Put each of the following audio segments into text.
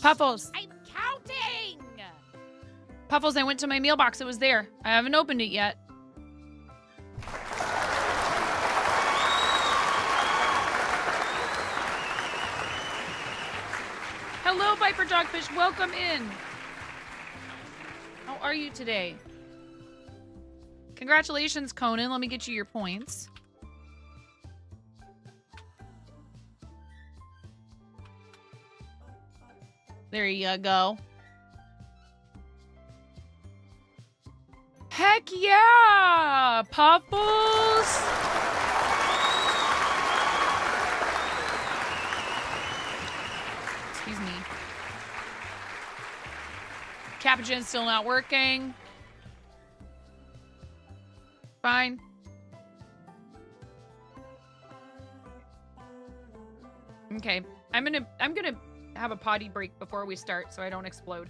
Puffles. I'm counting! Puffles, I went to my mailbox. It was there. I haven't opened it yet. Hello, Viper Dogfish. Welcome in. How are you today? Congratulations, Conan. Let me get you your points. There you go. Heck yeah! Puffles! Excuse me. Capuchin's still not working. Fine. Okay. I'm gonna have a potty break before we start so I don't explode.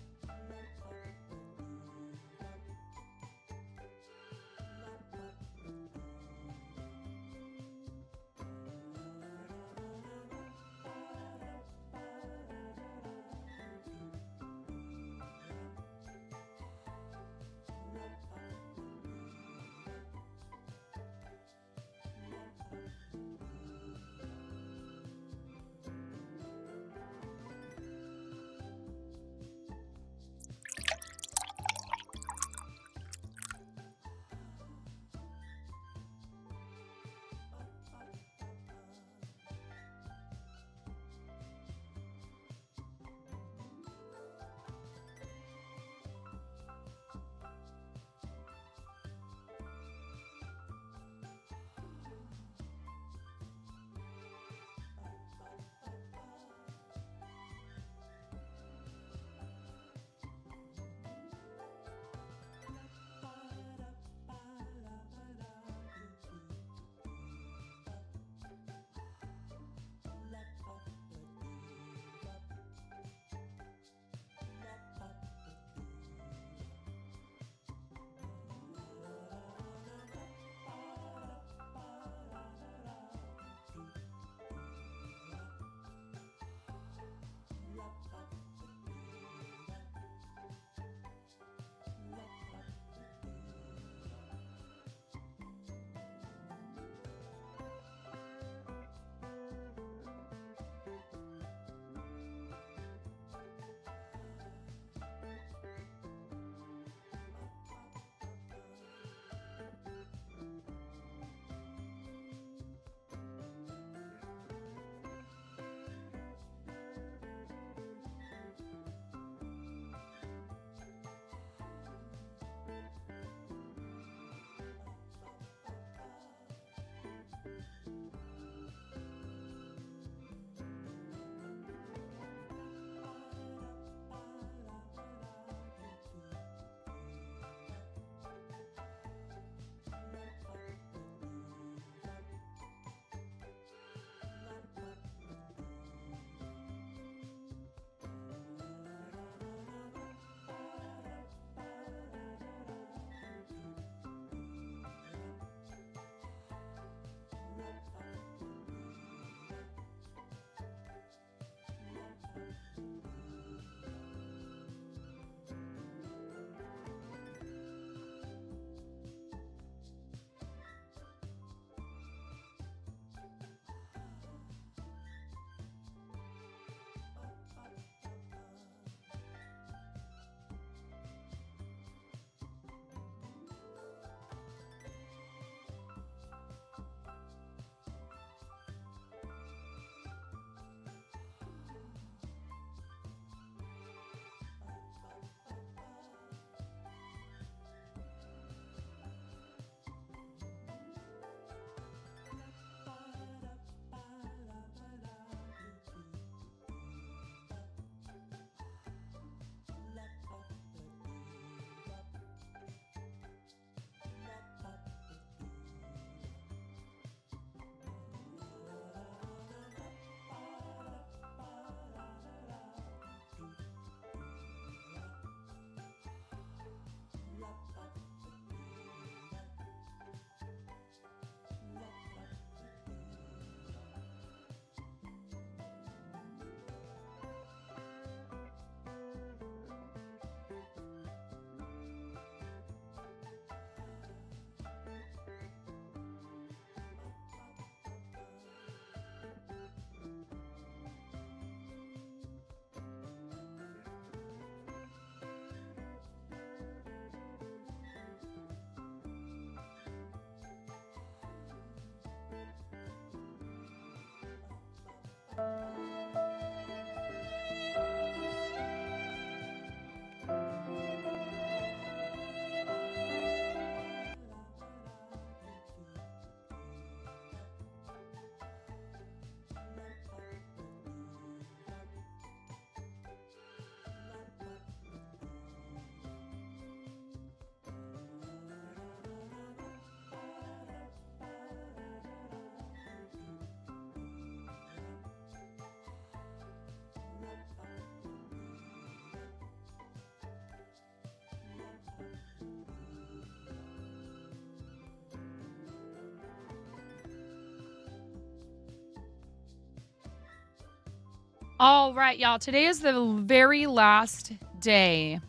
All right, y'all. Today is the very last day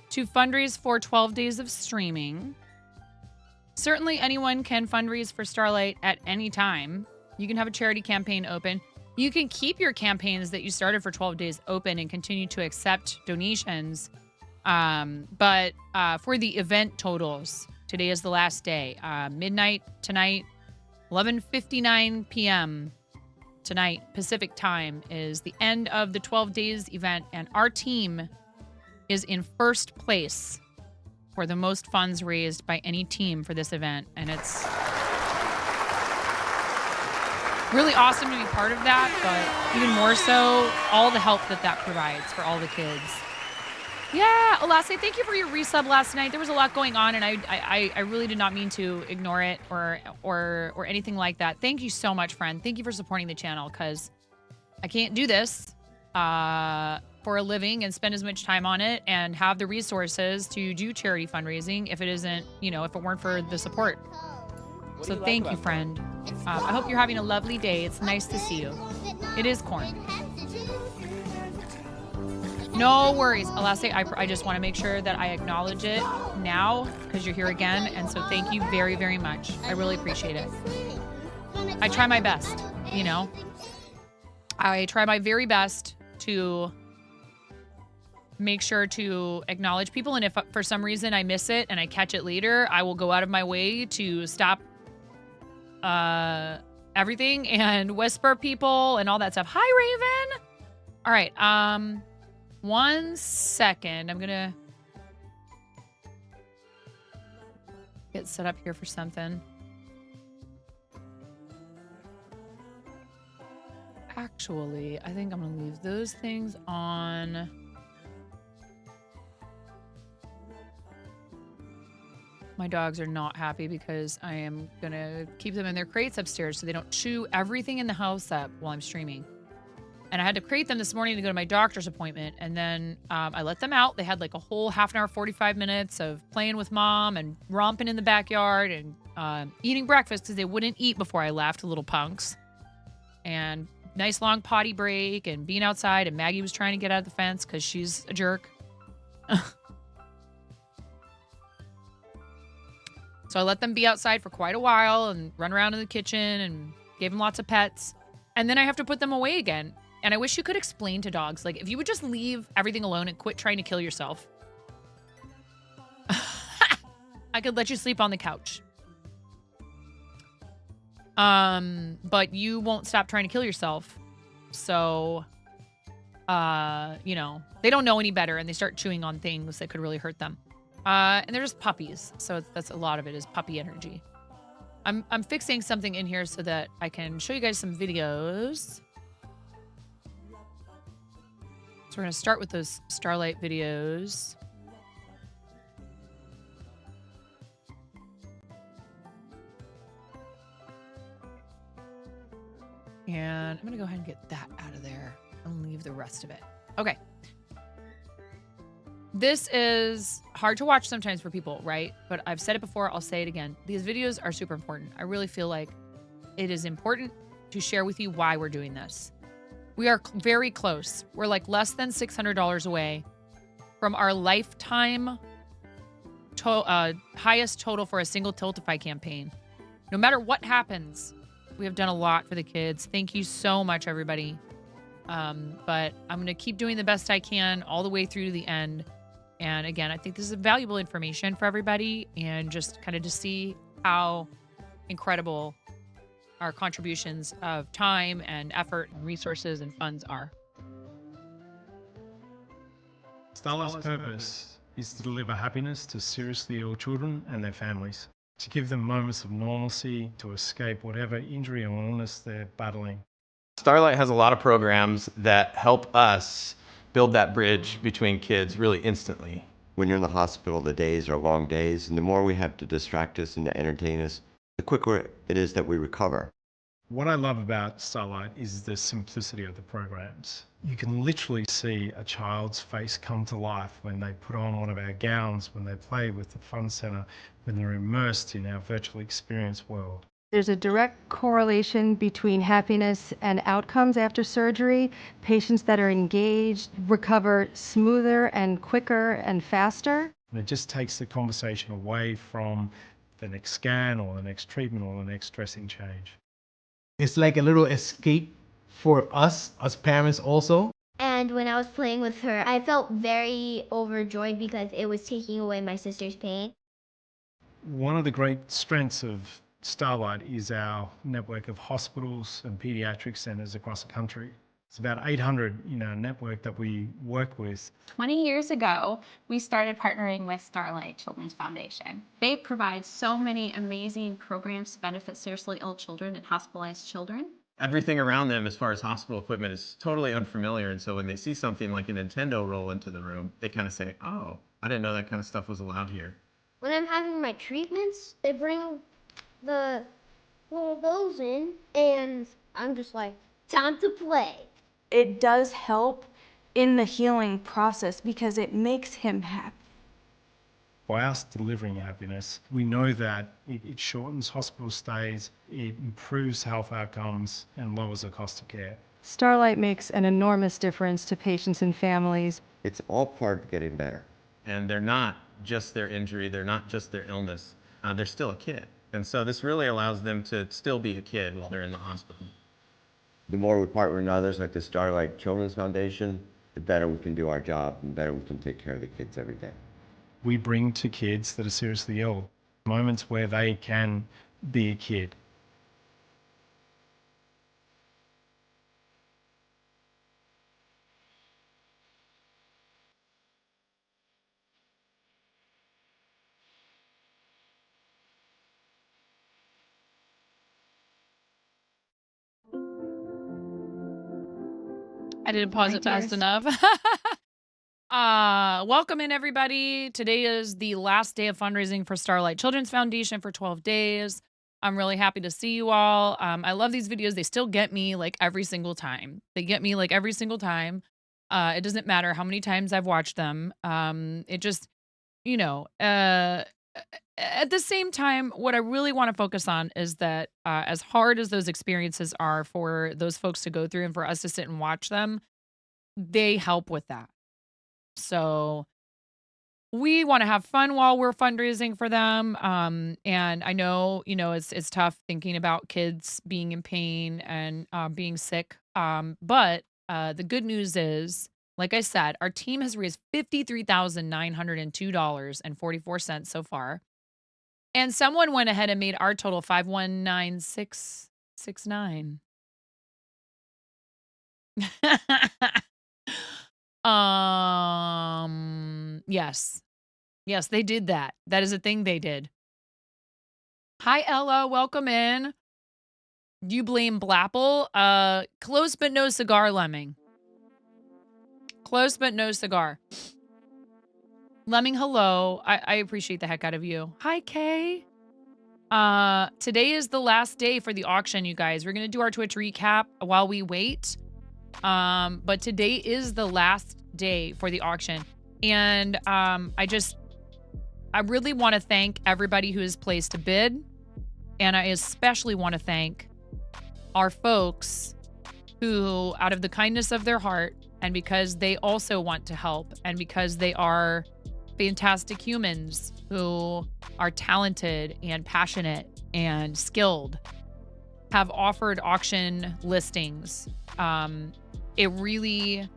to fundraise for 12 days of streaming. Certainly anyone can fundraise for Starlight at any time. You can have a charity campaign open. You can keep your campaigns that you started for 12 days open and continue to accept donations. But for the event totals, today is the last day. Midnight tonight, 11:59 p.m. tonight, Pacific time, is the end of the 12 days event, and our team is in first place for the most funds raised by any team for this event, and it's really awesome to be part of that, but even more so, all the help that provides for all the kids. Yeah, Olase, thank you for your resub last night. There was a lot going on, and I really did not mean to ignore it or anything like that. Thank you so much, friend. Thank you for supporting the channel, because I can't do this for a living and spend as much time on it and have the resources to do charity fundraising if it isn't, if it weren't for the support. So thank you, friend. I hope you're having a lovely day. It's nice to see you. It is corn. No worries, Alaste. I just want to make sure that I acknowledge it now because you're here again. And so thank you very, very much. I really appreciate it. I try my best, I try my very best to make sure to acknowledge people. And if for some reason I miss it and I catch it later, I will go out of my way to stop everything and whisper people and all that stuff. Hi, Raven. All right. 1 second. I'm gonna get set up here for something. Actually, I think I'm gonna leave those things on. My dogs are not happy because I am gonna keep them in their crates upstairs so they don't chew everything in the house up while I'm streaming. And I had to crate them this morning to go to my doctor's appointment. And then I let them out. They had like a whole half an hour, 45 minutes of playing with mom and romping in the backyard and eating breakfast because they wouldn't eat before I left, little punks. And nice long potty break and being outside. And Maggie was trying to get out of the fence because she's a jerk. So I let them be outside for quite a while and run around in the kitchen and gave them lots of pets. And then I have to put them away again. And I wish you could explain to dogs, like, if you would just leave everything alone and quit trying to kill yourself. I could let you sleep on the couch. But you won't stop trying to kill yourself. So, they don't know any better and they start chewing on things that could really hurt them. And they're just puppies. So that's a lot of it is puppy energy. I'm fixing something in here so that I can show you guys some videos. So we're going to start with those Starlight videos. And I'm going to go ahead and get that out of there and leave the rest of it. Okay. This is hard to watch sometimes for people, right? But I've said it before, I'll say it again. These videos are super important. I really feel like it is important to share with you why we're doing this. We are very close. We're like less than $600 away from our lifetime highest total for a single Tiltify campaign. No matter what happens, we have done a lot for the kids. Thank you so much, everybody. But I'm going to keep doing the best I can all the way through to the end. And again, I think this is valuable information for everybody and just kind of to see how incredible our contributions of time and effort and resources and funds are. Starlight's purpose is to deliver happiness to seriously ill children and their families, to give them moments of normalcy, to escape whatever injury or illness they're battling. Starlight has a lot of programs that help us build that bridge between kids really instantly. When you're in the hospital, the days are long days, and the more we have to distract us and to entertain us, the quicker it is that we recover. What I love about Starlight is the simplicity of the programs. You can literally see a child's face come to life when they put on one of our gowns, when they play with the fun centre, when they're immersed in our virtual experience world. There's a direct correlation between happiness and outcomes after surgery. Patients that are engaged recover smoother and quicker and faster. And it just takes the conversation away from the next scan or the next treatment or the next dressing change. It's like a little escape for us as parents also. And when I was playing with her, I felt very overjoyed because it was taking away my sister's pain. One of the great strengths of Starlight is our network of hospitals and paediatric centres across the country. It's about 800 in our network that we work with. 20 years ago, we started partnering with Starlight Children's Foundation. They provide so many amazing programs to benefit seriously ill children and hospitalized children. Everything around them as far as hospital equipment is totally unfamiliar, and so when they see something like a Nintendo roll into the room, they kind of say, oh, I didn't know that kind of stuff was allowed here. When I'm having my treatments, they bring the one of those in, and I'm just like, time to play. It does help in the healing process because it makes him happy. By us delivering happiness, we know that it shortens hospital stays, it improves health outcomes, and lowers the cost of care. Starlight makes an enormous difference to patients and families. It's all part of getting better. And they're not just their injury, they're not just their illness, they're still a kid. And so this really allows them to still be a kid while they're in the hospital. The more we partner with others like the Starlight Children's Foundation, the better we can do our job and the better we can take care of the kids every day. We bring to kids that are seriously ill moments where they can be a kid. I didn't pause it fast enough. Welcome in, everybody. Today is the last day of fundraising for Starlight Children's Foundation for 12 days. I'm really happy to see you all. I love these videos. They still get me like every single time. They get me like every single time. It doesn't matter how many times I've watched them. It just, you know, at the same time, what I really want to focus on is that as hard as those experiences are for those folks to go through and for us to sit and watch them, they help with that. So we want to have fun while we're fundraising for them. And I know, it's tough thinking about kids being in pain and being sick. But the good news is, like I said, our team has raised $53,902.44 so far. And someone went ahead and made our total 519,669. Yes. Yes, they did that. That is a thing they did. Hi, Ella. Welcome in. You blame Blapple? Close but no cigar, Lemming. Close but no cigar. Lemming, hello. I appreciate the heck out of you. Hi, Kay. Today is the last day for the auction, you guys. We're going to do our Twitch recap while we wait. But today is the last day for the auction. And I really want to thank everybody who has placed a bid. And I especially want to thank our folks who, out of the kindness of their heart, and because they also want to help, and because they are fantastic humans who are talented and passionate and skilled, have offered auction listings. It really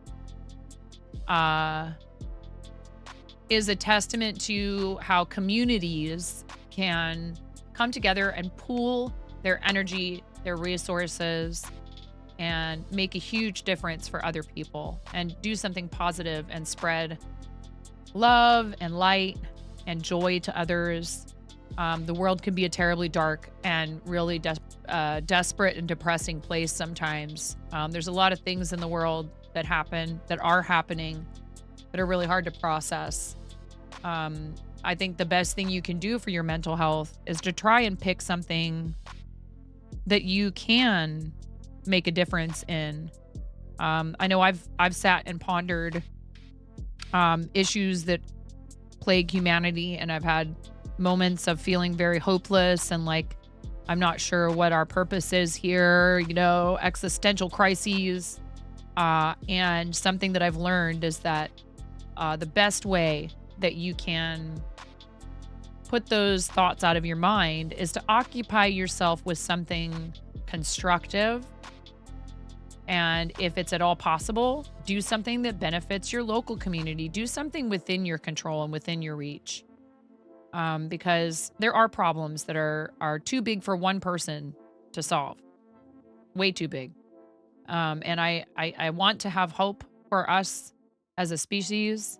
is a testament to how communities can come together and pool their energy their resources, and make a huge difference for other people and do something positive and spread love and light and joy to others. The world can be a terribly dark and really desperate and depressing place sometimes. There's a lot of things in the world that are happening, that are really hard to process. I think the best thing you can do for your mental health is to try and pick something that you can make a difference in. I know I've sat and pondered issues that plague humanity, and I've had moments of feeling very hopeless and like I'm not sure what our purpose is here, existential crises. And something that I've learned is that the best way that you can put those thoughts out of your mind is to occupy yourself with something constructive. And if it's at all possible, do something that benefits your local community. Do something within your control and within your reach. Because there are problems that are too big for one person to solve. Way too big. And I want to have hope for us as a species.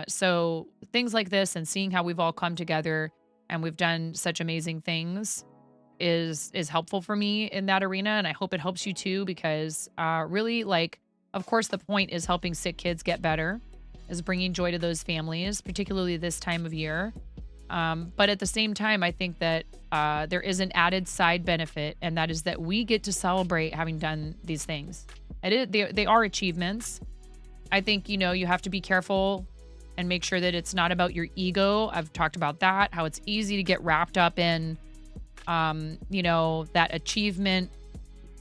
So things like this and seeing how we've all come together and we've done such amazing things is helpful for me in that arena. And I hope it helps you too, because really, of course, the point is helping sick kids get better, is bringing joy to those families, particularly this time of year. But at the same time, I think that there is an added side benefit, and that is that we get to celebrate having done these things. They are achievements. I think, you have to be careful and make sure that it's not about your ego. I've talked about that, how it's easy to get wrapped up in, that achievement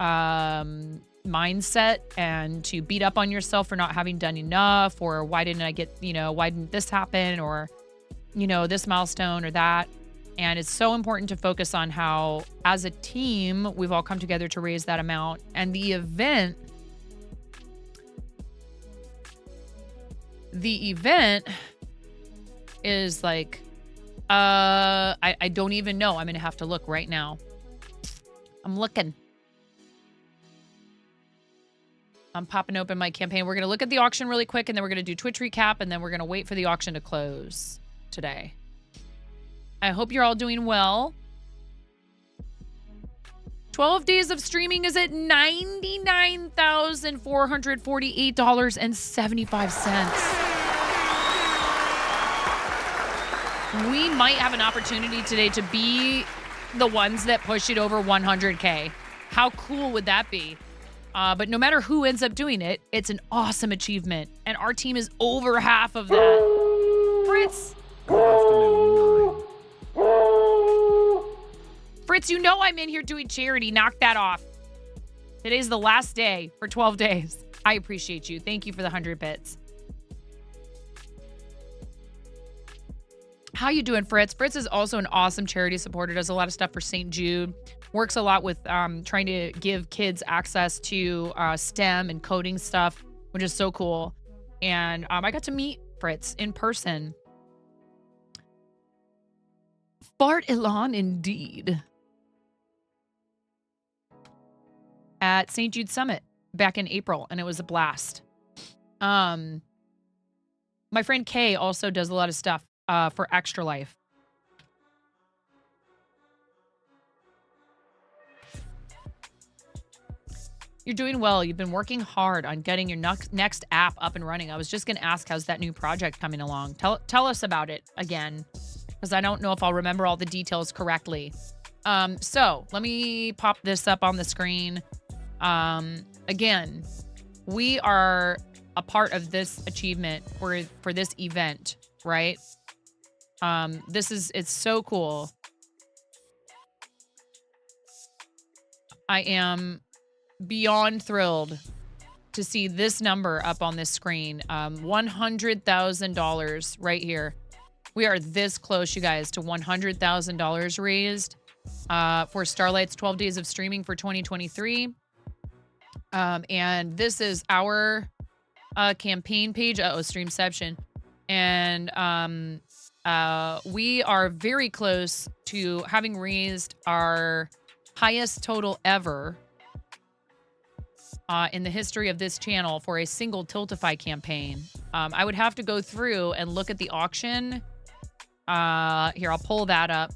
mindset, and to beat up on yourself for not having done enough, or why didn't this happen, or this milestone or that. And it's so important to focus on how, as a team, we've all come together to raise that amount. And the event is like, I don't even know. I'm going to have to look right now. I'm looking. I'm popping open my campaign. We're going to look at the auction really quick, and then we're going to do Twitch recap, and then we're going to wait for the auction to close today. I hope you're all doing well. 12 days of streaming is at $99,448.75. We might have an opportunity today to be the ones that push it over 100K. How cool would that be? But no matter who ends up doing it, it's an awesome achievement. And our team is over half of that. Fritz! Fritz, I'm in here doing charity. Knock that off. Today's the last day for 12 days. I appreciate you. Thank you for the 100 bits. How you doing, Fritz? Fritz is also an awesome charity supporter. Does a lot of stuff for St. Jude. Works a lot with trying to give kids access to STEM and coding stuff, which is so cool. And I got to meet Fritz in person. Fart Elon indeed. At St. Jude Summit back in April, and it was a blast. My friend Kay also does a lot of stuff for Extra Life. You're doing well. You've been working hard on getting your next app up and running. I was just going to ask, how's that new project coming along? Tell us about it again, because I don't know if I'll remember all the details correctly. So let me pop this up on the screen. Again, we are a part of this achievement for this event, right? It's so cool. I am beyond thrilled to see this number up on this screen. $100,000 right here. We are this close, you guys, to $100,000 raised for Starlight's 12 days of streaming for 2023. And this is our campaign page. Streamception. And we are very close to having raised our highest total ever in the history of this channel for a single Tiltify campaign. I would have to go through and look at the auction. Here, I'll pull that up.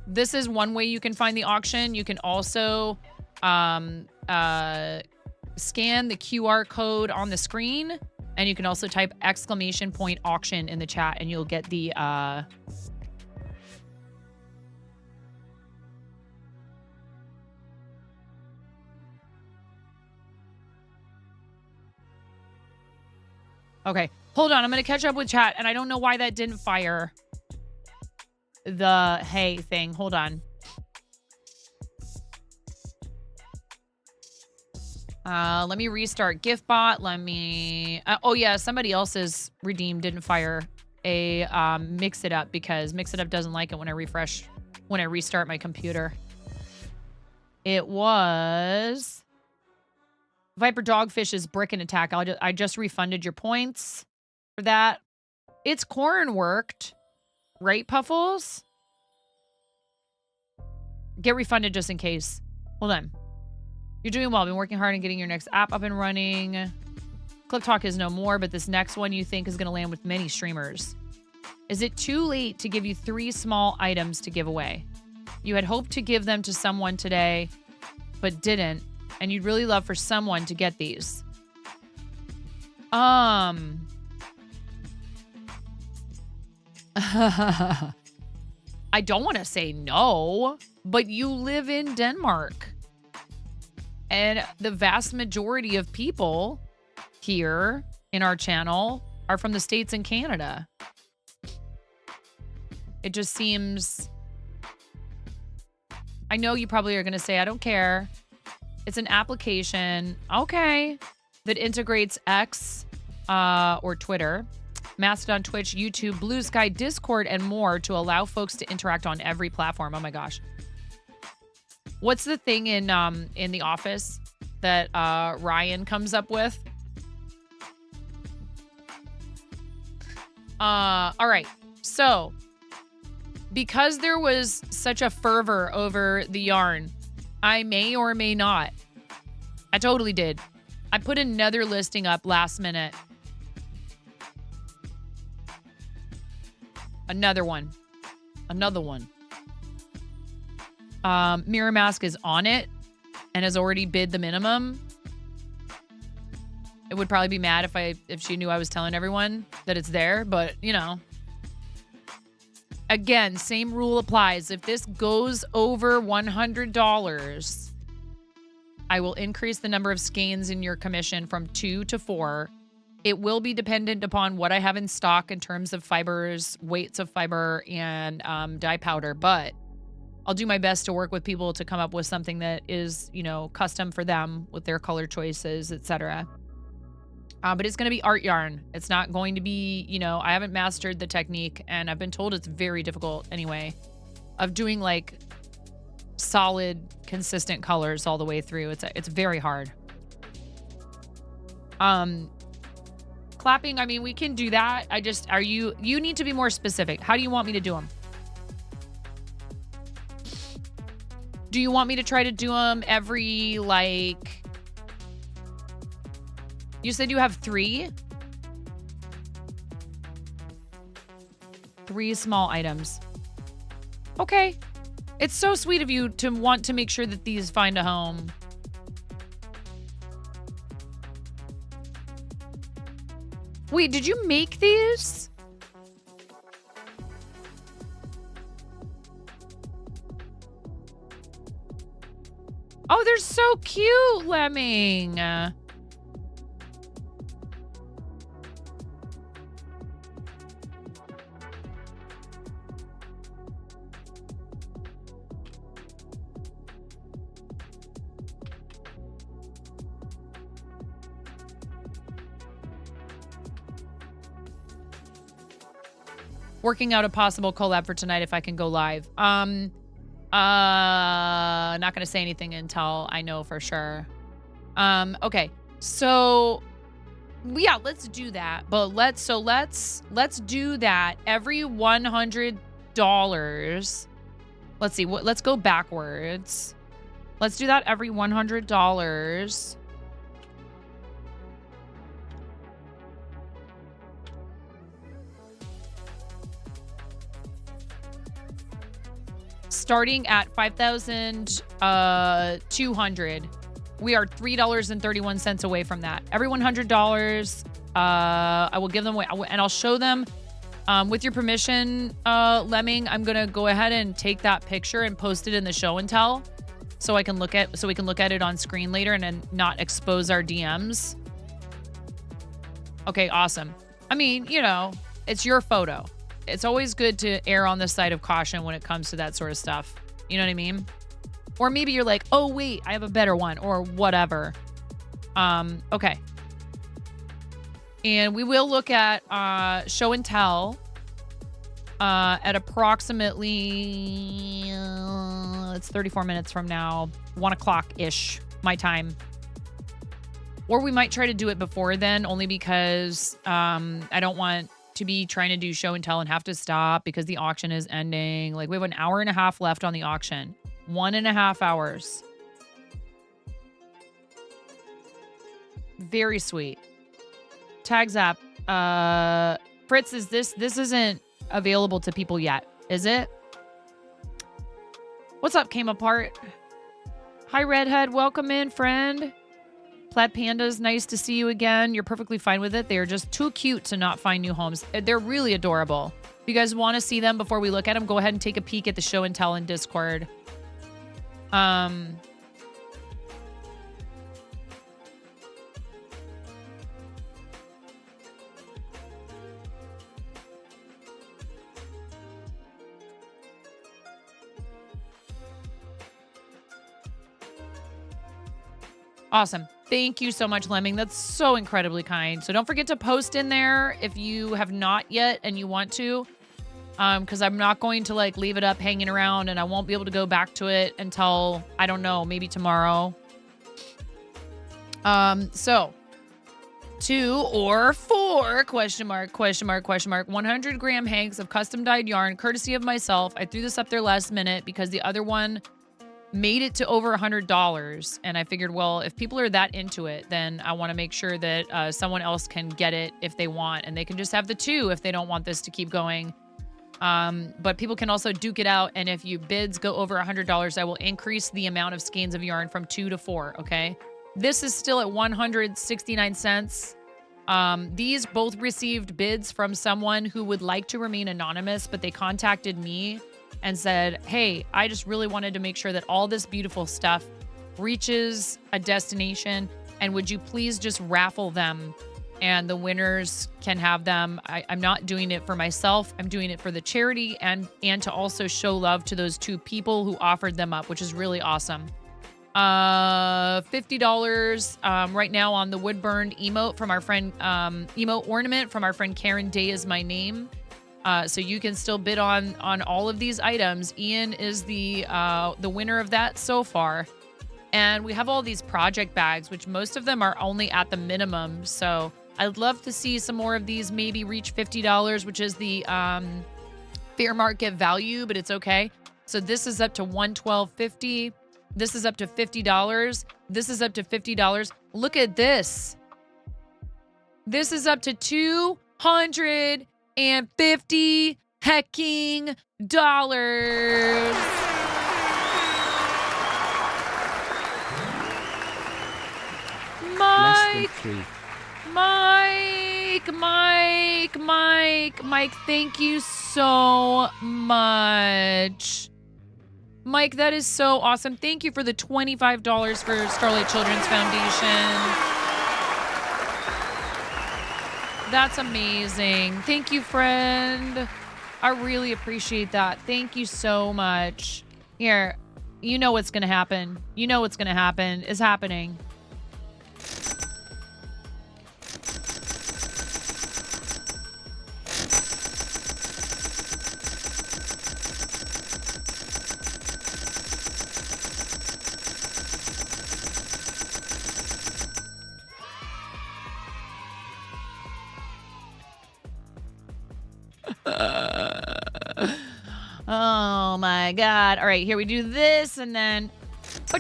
This is one way you can find the auction. You can also scan the QR code on the screen, and you can also type !auction in the chat, and you'll get the Okay, hold on. I'm going to catch up with chat, and I don't know why that didn't fire the hey thing. Hold on. Let me restart GiftBot. Let me... oh, yeah, somebody else's redeem didn't fire a Mix It Up because Mix It Up doesn't like it when I restart my computer. It was... Viper Dogfish's Brick and Attack. I just refunded your points for that. It's corn worked. Right, Puffles? Get refunded just in case. Hold on. You're doing well. Been working hard on getting your next app up and running. Clip Talk is no more, but this next one you think is going to land with many streamers. Is it too late to give you 3 small items to give away? You had hoped to give them to someone today, but didn't. And you'd really love for someone to get these. I don't want to say no, but you live in Denmark. And the vast majority of people here in our channel are from the States and Canada. It just seems... I know you probably are going to say, I don't care. It's an application, okay, that integrates X or Twitter, Mastodon, Twitch, YouTube, Blue Sky, Discord, and more to allow folks to interact on every platform. Oh my gosh. What's the thing in The Office that Ryan comes up with? All right. So, because there was such a fervor over the yarn, I may or may not. I totally did. I put another listing up last minute. Another one. Another one. Mirror Mask is on it and has already bid the minimum. It would probably be mad if she knew I was telling everyone that it's there, but you know. Again, same rule applies. If this goes over $100, I will increase the number of skeins in your commission from 2 to 4. It will be dependent upon what I have in stock in terms of fibers, weights of fiber, and dye powder, but I'll do my best to work with people to come up with something that is, you know, custom for them with their color choices, etc. But it's going to be art yarn. It's not going to be, you know, I haven't mastered the technique, and I've been told it's very difficult anyway, of doing like solid, consistent colors all the way through. It's very hard. Clapping, I mean, we can do that. You need to be more specific. How do you want me to do them? Do you want me to try to do them every, like... You said you have 3? 3 small items. Okay. It's so sweet of you to want to make sure that these find a home. Wait, did you make these? Oh, they're so cute, Lemming. Working out a possible collab for tonight if I can go live. Not gonna say anything until I know for sure. Okay. So yeah, let's do that. But let's do that. Every $100 Let's see. Let's go backwards. Let's do that every $100. Starting at 5,200. We are $3.31 away from that. Every $100, I will give them away, and I'll show them. With your permission, Lemming, I'm gonna go ahead and take that picture and post it in the show and tell, so we can look at it on screen later and then not expose our DMs. Okay, awesome. I mean, you know, it's your photo. It's always good to err on the side of caution when it comes to that sort of stuff. You know what I mean? Or maybe you're like, oh wait, I have a better one, or whatever. Okay. And we will look at show and tell at approximately, it's 34 minutes from now, 1 o'clock-ish, my time. Or we might try to do it before then, only because I don't want to be trying to do show and tell and have to stop because the auction is ending. Like, we have an hour and a half left on the auction. 1.5 hours. Very sweet. Tags app. Fritz, is this isn't available to people yet, is it? What's up, Came Apart? Hi, Redhead. Welcome in, friend. Plaid Pandas, nice to see you again. You're perfectly fine with it. They are just too cute to not find new homes. They're really adorable. If you guys want to see them before we look at them, go ahead and take a peek at the show and tell in Discord. Awesome. Thank you so much, Lemming. That's so incredibly kind. So don't forget to post in there if you have not yet and you want to. Because I'm not going to like leave it up hanging around and I won't be able to go back to it until, I don't know, maybe tomorrow. So 2 or 4 question mark 100 gram hanks of custom dyed yarn courtesy of myself. I threw this up there last minute because the other one made it to over $100, and I figured, well, if people are that into it, then I want to make sure that someone else can get it if they want, and they can just have the 2 if they don't want this to keep going. But people can also duke it out, and if you bids go over $100, I will increase the amount of skeins of yarn from 2 to 4, okay? This is still at 169 cents. These both received bids from someone who would like to remain anonymous, but they contacted me and said, hey, I just really wanted to make sure that all this beautiful stuff reaches a destination, and would you please just raffle them and the winners can have them. I'm not doing it for myself. I'm doing it for the charity and to also show love to those 2 people who offered them up, which is really awesome. $50 right now on the wood burned emote from our friend, emote ornament from our friend Karen Day is my name. So you can still bid on all of these items. Ian is the winner of that so far. And we have all these project bags, which most of them are only at the minimum. So I'd love to see some more of these maybe reach $50, which is the fair market value, but it's okay. So this is up to $112.50. This is up to $50. This is up to $50. Look at this. This is up to $250 hecking dollars. Mike, thank you so much. Mike, that is so awesome. Thank you for the $25 for Starlight Children's Foundation. That's amazing. Thank you, friend. I really appreciate that. Thank you so much. Here, you know what's going to happen. You know what's going to happen is happening. Oh my God. All right, here we do this and then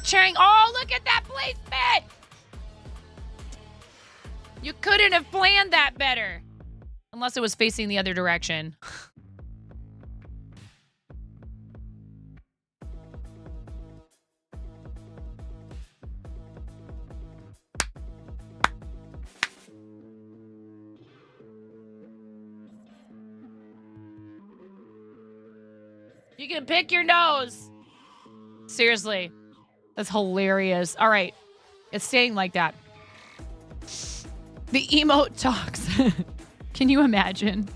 Chang. Oh, look at that placement. You couldn't have planned that better. Unless it was facing the other direction. You can pick your nose. Seriously. That's hilarious. All right. It's staying like that. The emote talks. Can you imagine?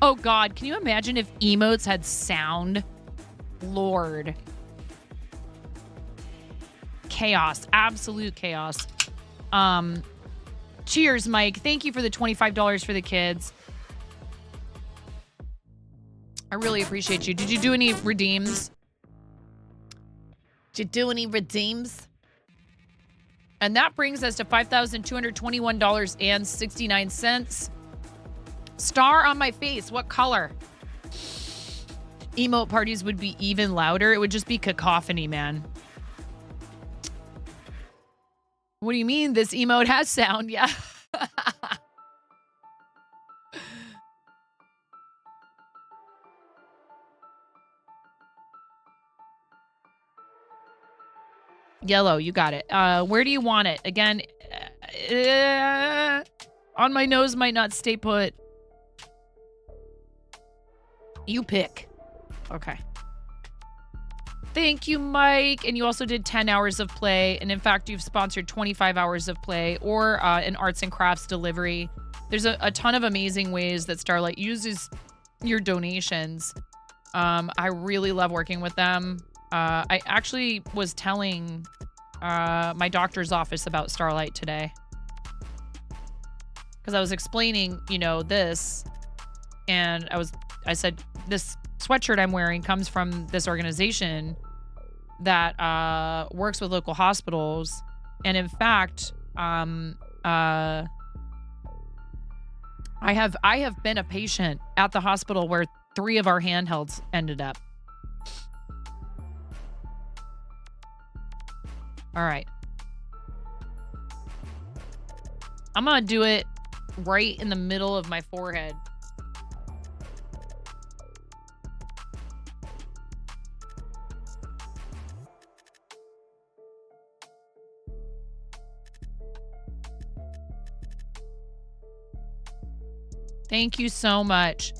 Oh God, can you imagine if emotes had sound? Lord. Chaos. Absolute chaos. Cheers, Mike. Thank you for the $25 for the kids. I really appreciate you. Did you do any redeems? Did you do any redeems? And that brings us to $5,221.69. Star on my face. What color? Emote parties would be even louder. It would just be cacophony, man. What do you mean this emote has sound? Yeah. Yellow, you got it. Where do you want it? Again, on my nose might not stay put. You pick. Okay. Thank you, Mike. And you also did 10 hours of play. And in fact, you've sponsored 25 hours of play or an arts and crafts delivery. There's a ton of amazing ways that Starlight uses your donations. I really love working with them. I actually was telling my doctor's office about Starlight today. Because I was explaining, you know, this. And I said, this sweatshirt I'm wearing comes from this organization that works with local hospitals. And in fact, I have been a patient at the hospital where 3 of our handhelds ended up. All right. I'm going to do it right in the middle of my forehead. Thank you so much.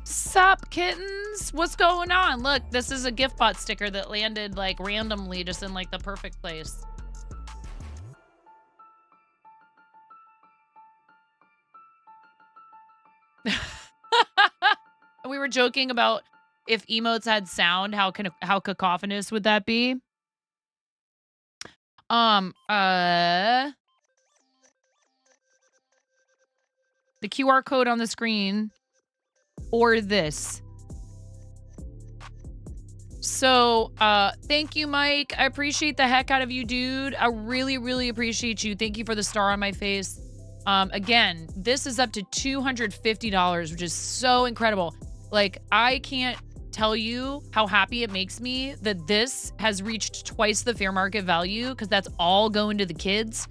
Sup, kittens? What's going on? Look, this is a gift bot sticker that landed like randomly just in like the perfect place. We were joking about if emotes had sound, how cacophonous would that be? The QR code on the screen or this. So, thank you, Mike. I appreciate the heck out of you, dude. I really, really appreciate you. Thank you for the star on my face. Again, this is up to $250, which is so incredible. Like, I can't tell you how happy it makes me that this has reached twice the fair market value because that's all going to the kids.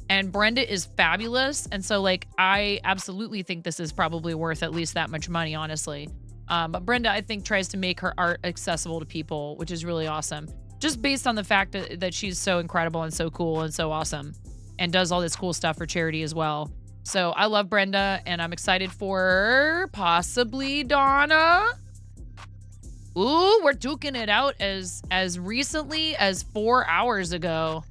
And Brenda is fabulous. And so, like, I absolutely think this is probably worth at least that much money, honestly. But Brenda, I think, tries to make her art accessible to people, which is really awesome. Just based on the fact that she's so incredible and so cool and so awesome and does all this cool stuff for charity as well. So I love Brenda, and I'm excited for possibly Donna. Ooh, we're duking it out as recently as 4 hours ago.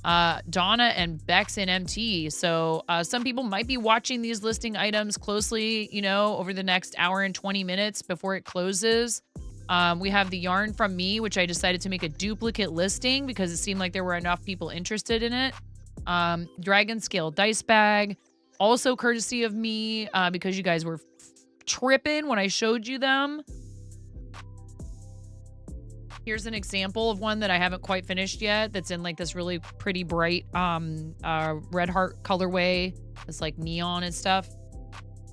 Donna and Bex and MT. So some people might be watching these listing items closely, you know, over the next hour and 20 minutes before it closes. We have the yarn from me, which I decided to make a duplicate listing because it seemed like there were enough people interested in it. Dragon Scale Dice Bag, also courtesy of me because you guys were tripping when I showed you them. Here's an example of one that I haven't quite finished yet that's in like this really pretty bright red heart colorway. It's like neon and stuff.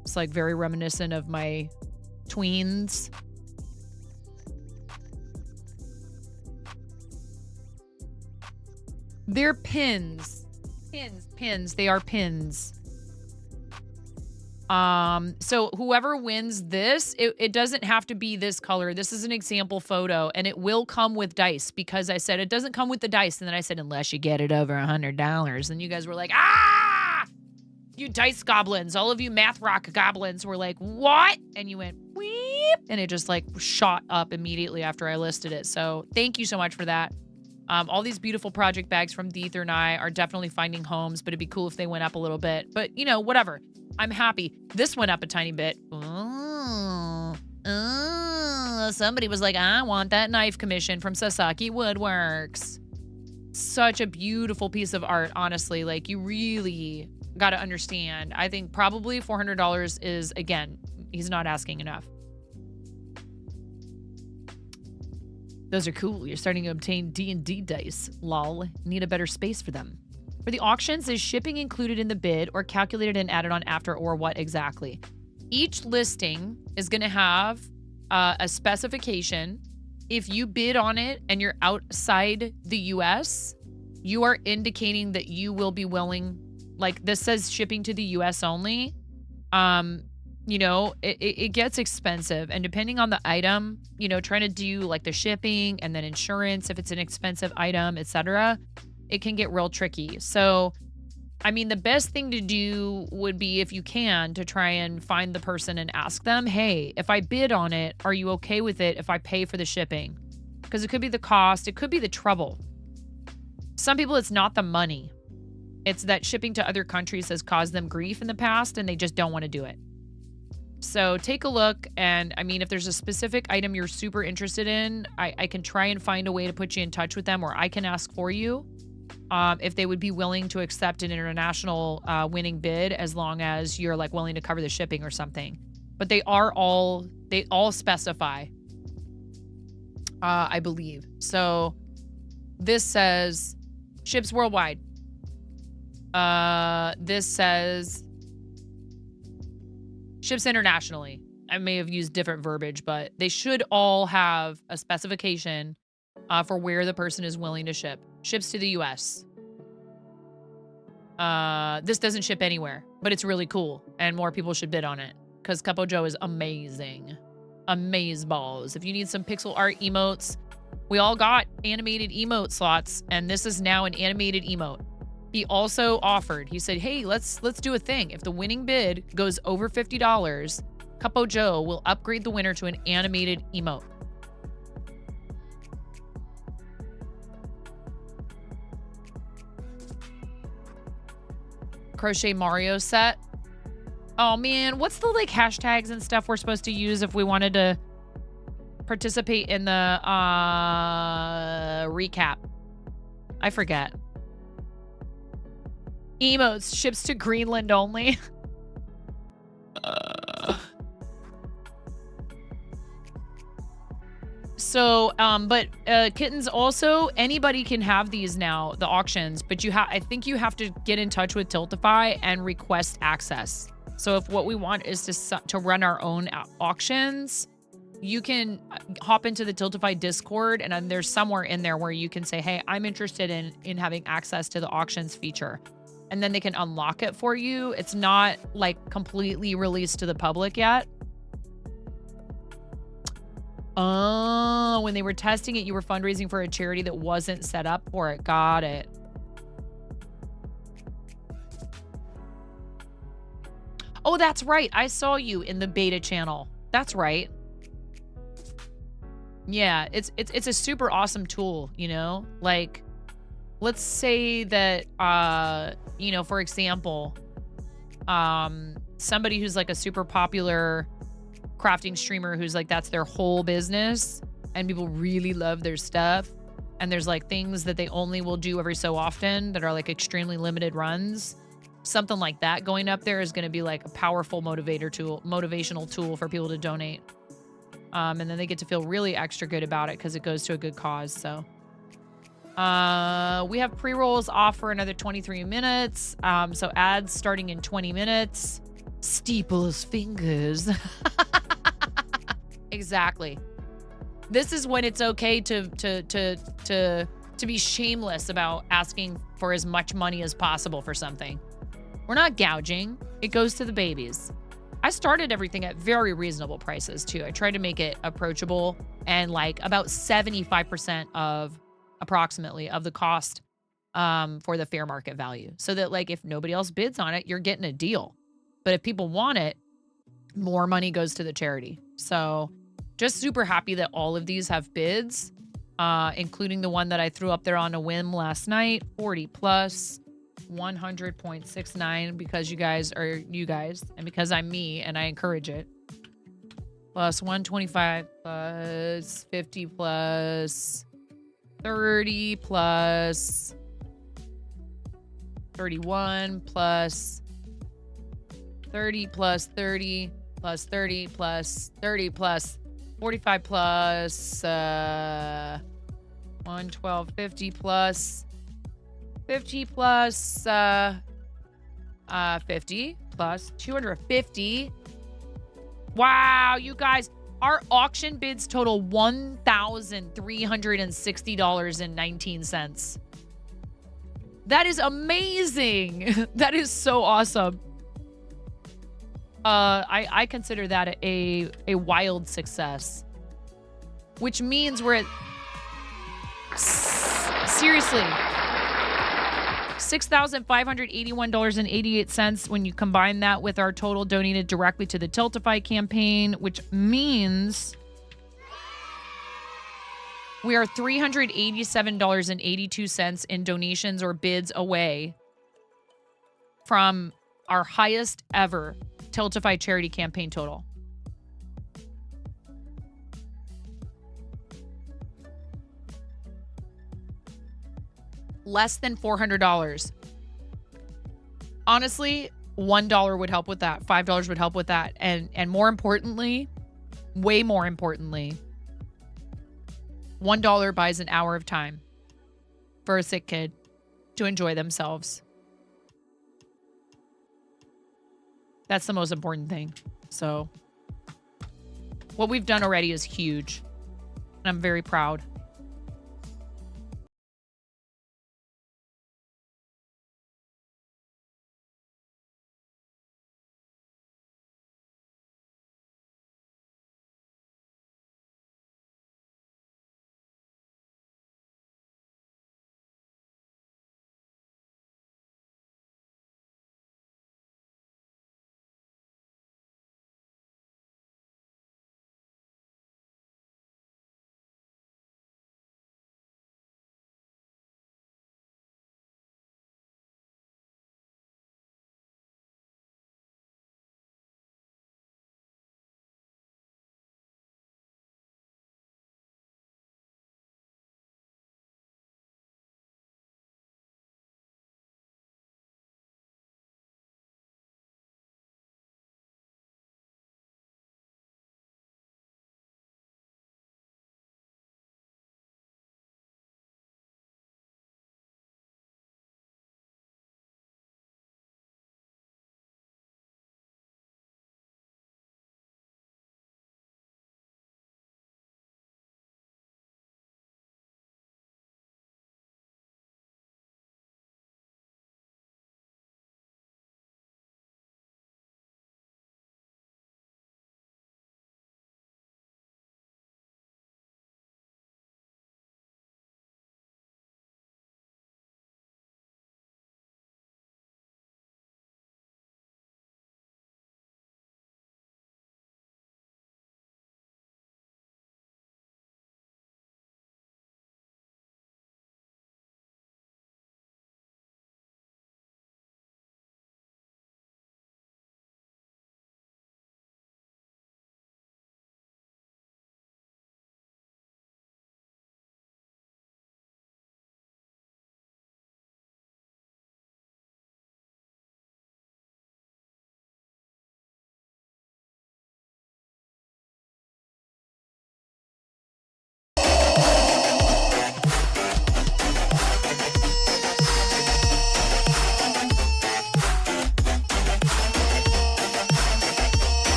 It's like very reminiscent of my tweens. They're pins. Pins. They are pins. So whoever wins this, it doesn't have to be this color. This is an example photo, and it will come with dice because I said it doesn't come with the dice. And then I said, unless you get it over $100. And you guys were like, ah, you dice goblins, all of you math rock goblins were like, what? And you went, weep. And it just like shot up immediately after I listed it. So thank you so much for that. All these beautiful project bags from the Ether and I are definitely finding homes, but it'd be cool if they went up a little bit. But, you know, whatever. I'm happy. This went up a tiny bit. Somebody was like, I want that knife commission from Sasaki Woodworks. Such a beautiful piece of art, honestly. Like, you really got to understand. I think probably $400 is, again, he's not asking enough. Those are cool. You're starting to obtain D&D dice. Lol. Need a better space for them. For the auctions, is shipping included in the bid or calculated and added on after, or what exactly? Each listing is going to have a specification. If you bid on it and you're outside the US, you are indicating that you will be willing, like this says shipping to the US only. You know, it gets expensive, and depending on the item, you know, trying to do like the shipping and then insurance, if it's an expensive item, etc., it can get real tricky. So, I mean, the best thing to do would be, if you can, to try and find the person and ask them, hey, if I bid on it, are you okay with it if I pay for the shipping? Because it could be the cost, it could be the trouble. Some people, it's not the money. It's that shipping to other countries has caused them grief in the past and they just don't want to do it. So take a look, and I mean, if there's a specific item you're super interested in, I can try and find a way to put you in touch with them, or I can ask for you. If they would be willing to accept an international winning bid, as long as you're like willing to cover the shipping or something. But they all specify, I believe. So this says ships worldwide. This says ships internationally. I may have used different verbiage, but they should all have a specification for where the person is willing to ship. Ships to the US. This doesn't ship anywhere, but it's really cool, and more people should bid on it because Cupo Joe is amazing. Amazeballs. If you need some pixel art emotes, we all got animated emote slots, and this is now an animated emote. He also offered, he said, hey, let's do a thing. If the winning bid goes over $50, Cupo Joe will upgrade the winner to an animated emote. Crochet Mario set. Oh man, what's the like hashtags and stuff we're supposed to use if we wanted to participate in the recap? I forget. Emotes, ships to Greenland only. So, but kittens, also anybody can have these now, the auctions, but I think you have to get in touch with Tiltify and request access. So if what we want is to run our own auctions, you can hop into the Tiltify Discord, and then there's somewhere in there where you can say, hey, I'm interested in having access to the auctions feature. And then they can unlock it for you. It's not like completely released to the public yet. Oh, when they were testing it, you were fundraising for a charity that wasn't set up for it. Got it. Oh, that's right. I saw you in the beta channel. That's right. Yeah, it's a super awesome tool, you know? Like, let's say that, you know, for example, somebody who's like a super popular crafting streamer who's like, that's their whole business and people really love their stuff. And there's like things that they only will do every so often that are like extremely limited runs. Something like that going up there is going to be like a powerful motivational tool for people to donate. And then they get to feel really extra good about it because it goes to a good cause. So we have pre-rolls off for another 23 minutes. So ads starting in 20 minutes. Steeple's fingers. Exactly. This is when it's okay to be shameless about asking for as much money as possible for something. We're not gouging. It goes to the babies. I started everything at very reasonable prices too. I tried to make it approachable and like about 75% of approximately of the cost for the fair market value. So that like if nobody else bids on it, you're getting a deal. But if people want it, more money goes to the charity. So just super happy that all of these have bids, including the one that I threw up there on a whim last night, 40 plus, 100.69 because you guys are you guys and because I'm me and I encourage it. Plus 125 plus 50 plus 30 plus 31 plus 30 plus 30 plus 30 plus 30 plus 45 plus 112 50 plus 50 plus 50 plus 250. Wow, you guys, our auction bids total $1,360.19. That is amazing. That is so awesome. I consider that a wild success, which means we're at seriously $6,581.88 when you combine that with our total donated directly to the Tiltify campaign, which means we are $387.82 in donations or bids away from our highest ever Tiltify charity campaign total. Less than $400. Honestly, $1 would help with that. $5 would help with that. And more importantly, way more importantly, $1 buys an hour of time for a sick kid to enjoy themselves. That's the most important thing. So what we've done already is huge. And I'm very proud.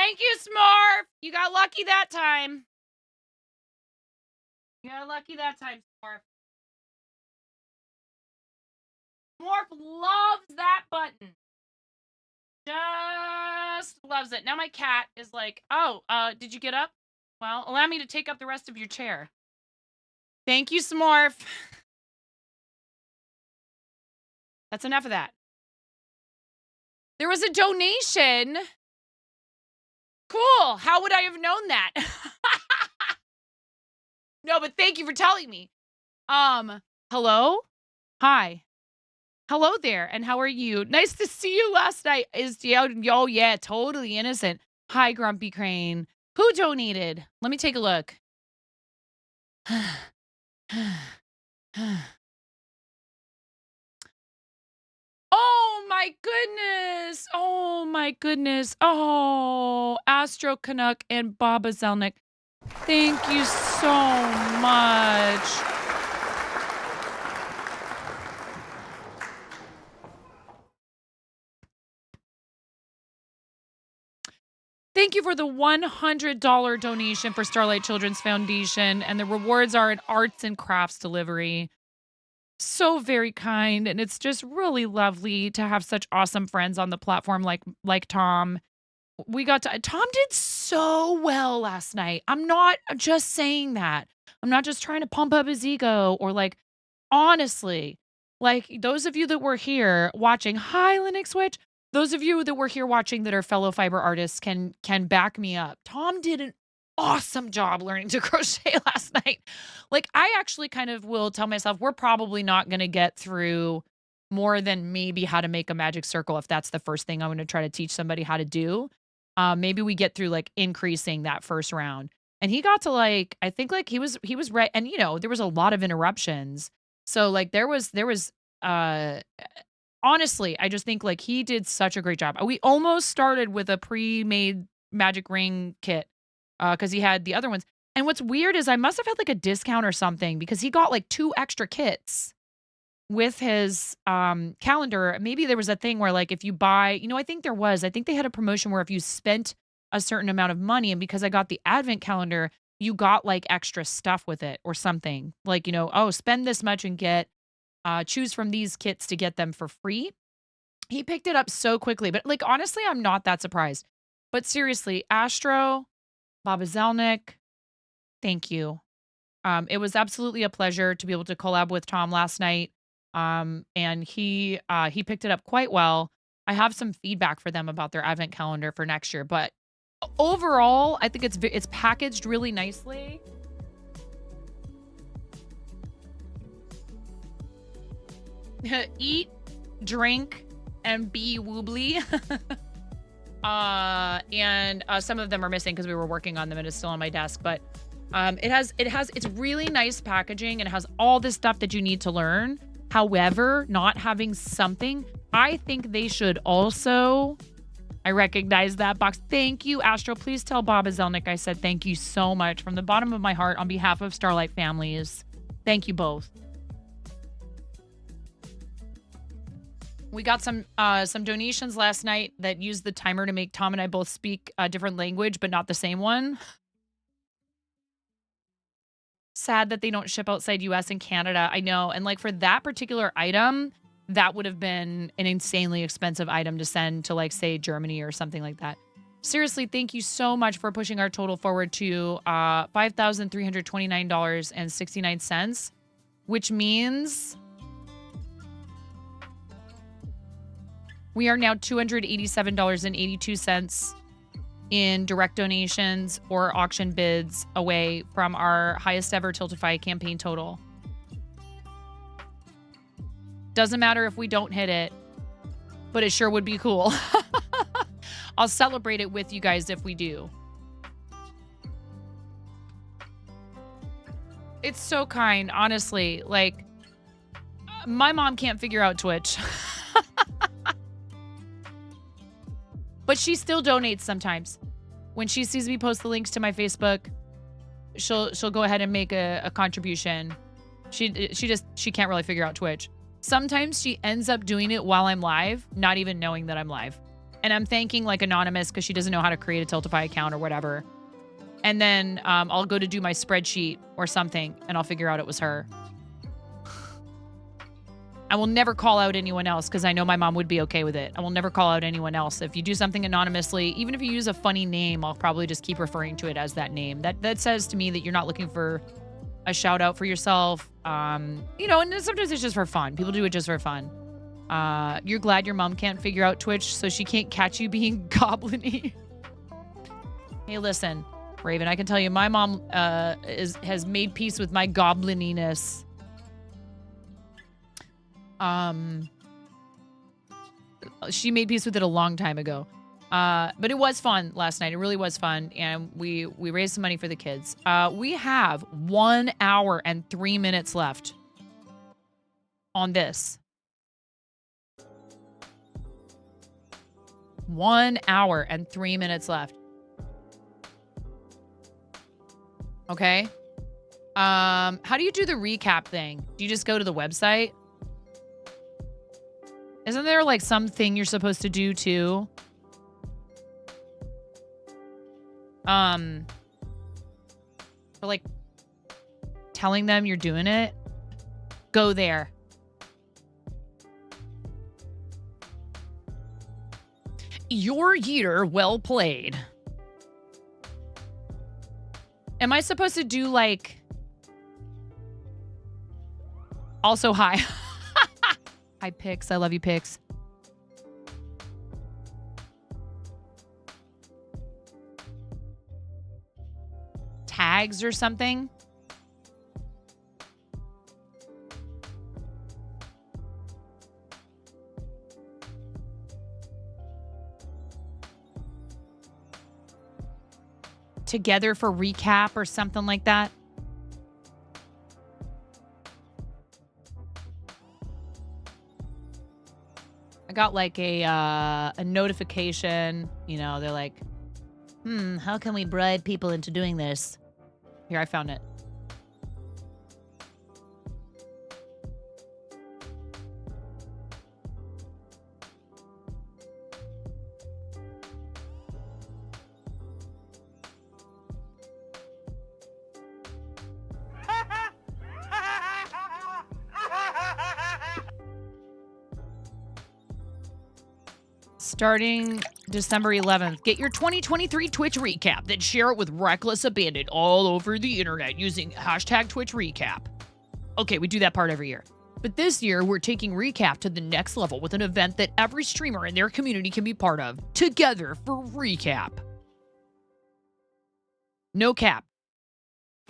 Thank you, Smurf. You got lucky that time. Smurf. Smurf loves that button. Just loves it. Now my cat is like, oh, did you get up? Well, allow me to take up the rest of your chair. Thank you, Smurf. That's enough of that. There was a donation. Cool. How would I have known that? No, but thank you for telling me. Hello? Hi. Hello there, and how are you? Nice to see you last night. Oh yeah, totally innocent. Hi, Grumpy Crane. Who donated? Let me take a look. Oh my goodness. Oh my goodness. Oh, Astro Canuck and Baba Zelnick. Thank you so much. Thank you for the $100 donation for Starlight Children's Foundation, and the rewards are an arts and crafts delivery. So very kind, and it's just really lovely to have such awesome friends on the platform like Tom. Tom did so well last night. I'm not just saying that. I'm not just trying to pump up his ego or like honestly, like those of you that were here watching, hi Linux Switch. Those of you that were here watching that are fellow fiber artists can back me up. Tom did an awesome job learning to crochet last night. Like I actually kind of will tell myself we're probably not going to get through more than maybe how to make a magic circle if that's the first thing I'm going to try to teach somebody how to do. Maybe we get through like increasing that first round. And he got to like, I think like he was right. And you know, there was a lot of interruptions. So like there was uh honestly, I just think like he did such a great job. We almost started with a pre-made magic ring kit because he had the other ones. And what's weird is I must have had like a discount or something because he got like 2 extra kits with his calendar. Maybe there was a thing where like if you buy, you know, I think they had a promotion where if you spent a certain amount of money, and because I got the advent calendar, you got like extra stuff with it or something. Like, you know, oh, spend this much and get choose from these kits to get them for free. He picked it up so quickly, but like honestly, I'm not that surprised. But seriously, Astro, Baba Zelnick, thank you. It was absolutely a pleasure to be able to collab with Tom last night. And he picked it up quite well. I have some feedback for them about their advent calendar for next year, but overall, I think it's packaged really nicely. Eat, drink, and be woobly. And some of them are missing because we were working on them and it's still on my desk, but it's really nice packaging and it has all this stuff that you need to learn. However, not having something, I think they should also, I recognize that box. Thank you, Astro. Please tell Baba Zelnick I said thank you so much from the bottom of my heart on behalf of Starlight families. Thank you both. We got some donations last night that used the timer to make Tom and I both speak a different language, but not the same one. Sad that they don't ship outside US and Canada. I know. And like for that particular item, that would have been an insanely expensive item to send to like say Germany or something like that. Seriously, thank you so much for pushing our total forward to $5,329.69, which means we are now $287.82 in direct donations or auction bids away from our highest ever Tiltify campaign total. Doesn't matter if we don't hit it, but it sure would be cool. I'll celebrate it with you guys if we do. It's so kind, honestly. Like, my mom can't figure out Twitch. But she still donates sometimes. When she sees me post the links to my Facebook, she'll go ahead and make a contribution. She can't really figure out Twitch. Sometimes she ends up doing it while I'm live, not even knowing that I'm live. And I'm thanking like Anonymous because she doesn't know how to create a Tiltify account or whatever. And then I'll go to do my spreadsheet or something and I'll figure out it was her. I will never call out anyone else because I know my mom would be okay with it. I will never call out anyone else. If you do something anonymously, even if you use a funny name, I'll probably just keep referring to it as that name. That says to me that you're not looking for a shout out for yourself. You know, and sometimes it's just for fun. People do it just for fun. You're glad your mom can't figure out Twitch, so she can't catch you being goblin-y. Hey, listen, Raven, I can tell you my mom has made peace with my goblininess. She made peace with it a long time ago. But it was fun last night. It really was fun. And we raised some money for the kids. We have 1 hour and 3 minutes left on this. 1 hour and 3 minutes left. Okay. How do you do the recap thing? Do you just go to the website? Isn't there like something you're supposed to do too? For like telling them you're doing it? Go there. Your year well played. Am I supposed to do like... Also, hi. Hi, Pix. I love you, Pix. Tags or something? Together for recap or something like that? I got like a notification, you know, they're like, how can we bribe people into doing this? Here, I found it. Starting December 11th, get your 2023 Twitch recap, then share it with reckless abandon all over the internet using hashtag Twitch recap. Okay, we do that part every year. But this year, we're taking recap to the next level with an event that every streamer in their community can be part of, together for recap. No cap.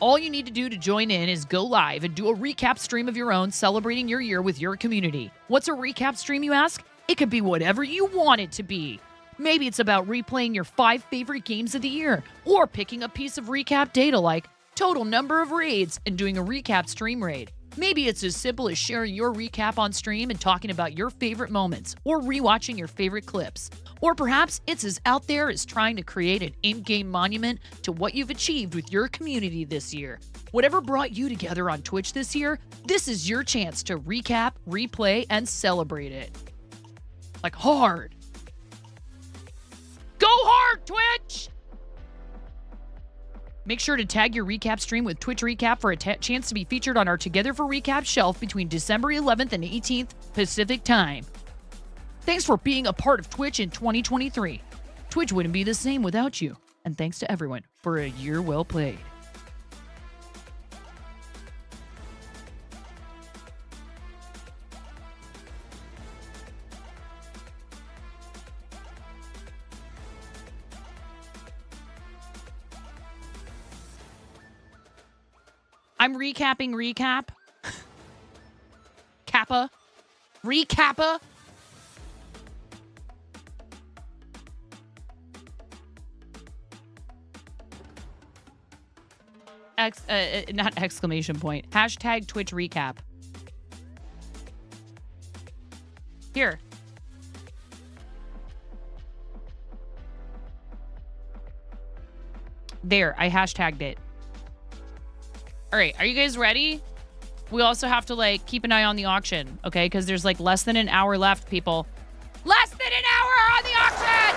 All you need to do to join in is go live and do a recap stream of your own, celebrating your year with your community. What's a recap stream, you ask? It could be whatever you want it to be. Maybe it's about replaying your 5 favorite games of the year, or picking a piece of recap data like total number of raids and doing a recap stream raid. Maybe it's as simple as sharing your recap on stream and talking about your favorite moments, or rewatching your favorite clips. Or perhaps it's as out there as trying to create an in-game monument to what you've achieved with your community this year. Whatever brought you together on Twitch this year, this is your chance to recap, replay, and celebrate it. Like hard. Go hard, Twitch! Make sure to tag your recap stream with Twitch Recap for a chance to be featured on our Together for Recap shelf between December 11th and 18th Pacific Time. Thanks for being a part of Twitch in 2023. Twitch wouldn't be the same without you. And thanks to everyone for a year well played. I'm recapping recap. Kappa. Recappa. Not exclamation point. Hashtag Twitch recap. Here. There, I hashtagged it. All right, are you guys ready? We also have to like keep an eye on the auction, okay? Because there's like less than an hour left, people. Less than an hour on the auction!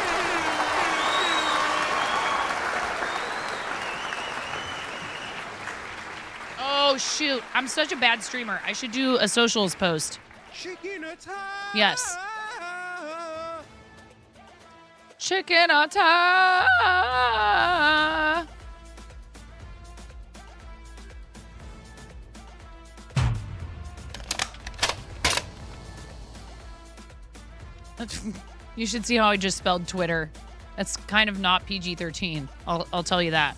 shoot. I'm such a bad streamer. I should do a socials post. Yes. Chicken attack. You should see how I just spelled Twitter. That's kind of not PG-13. I'll tell you that.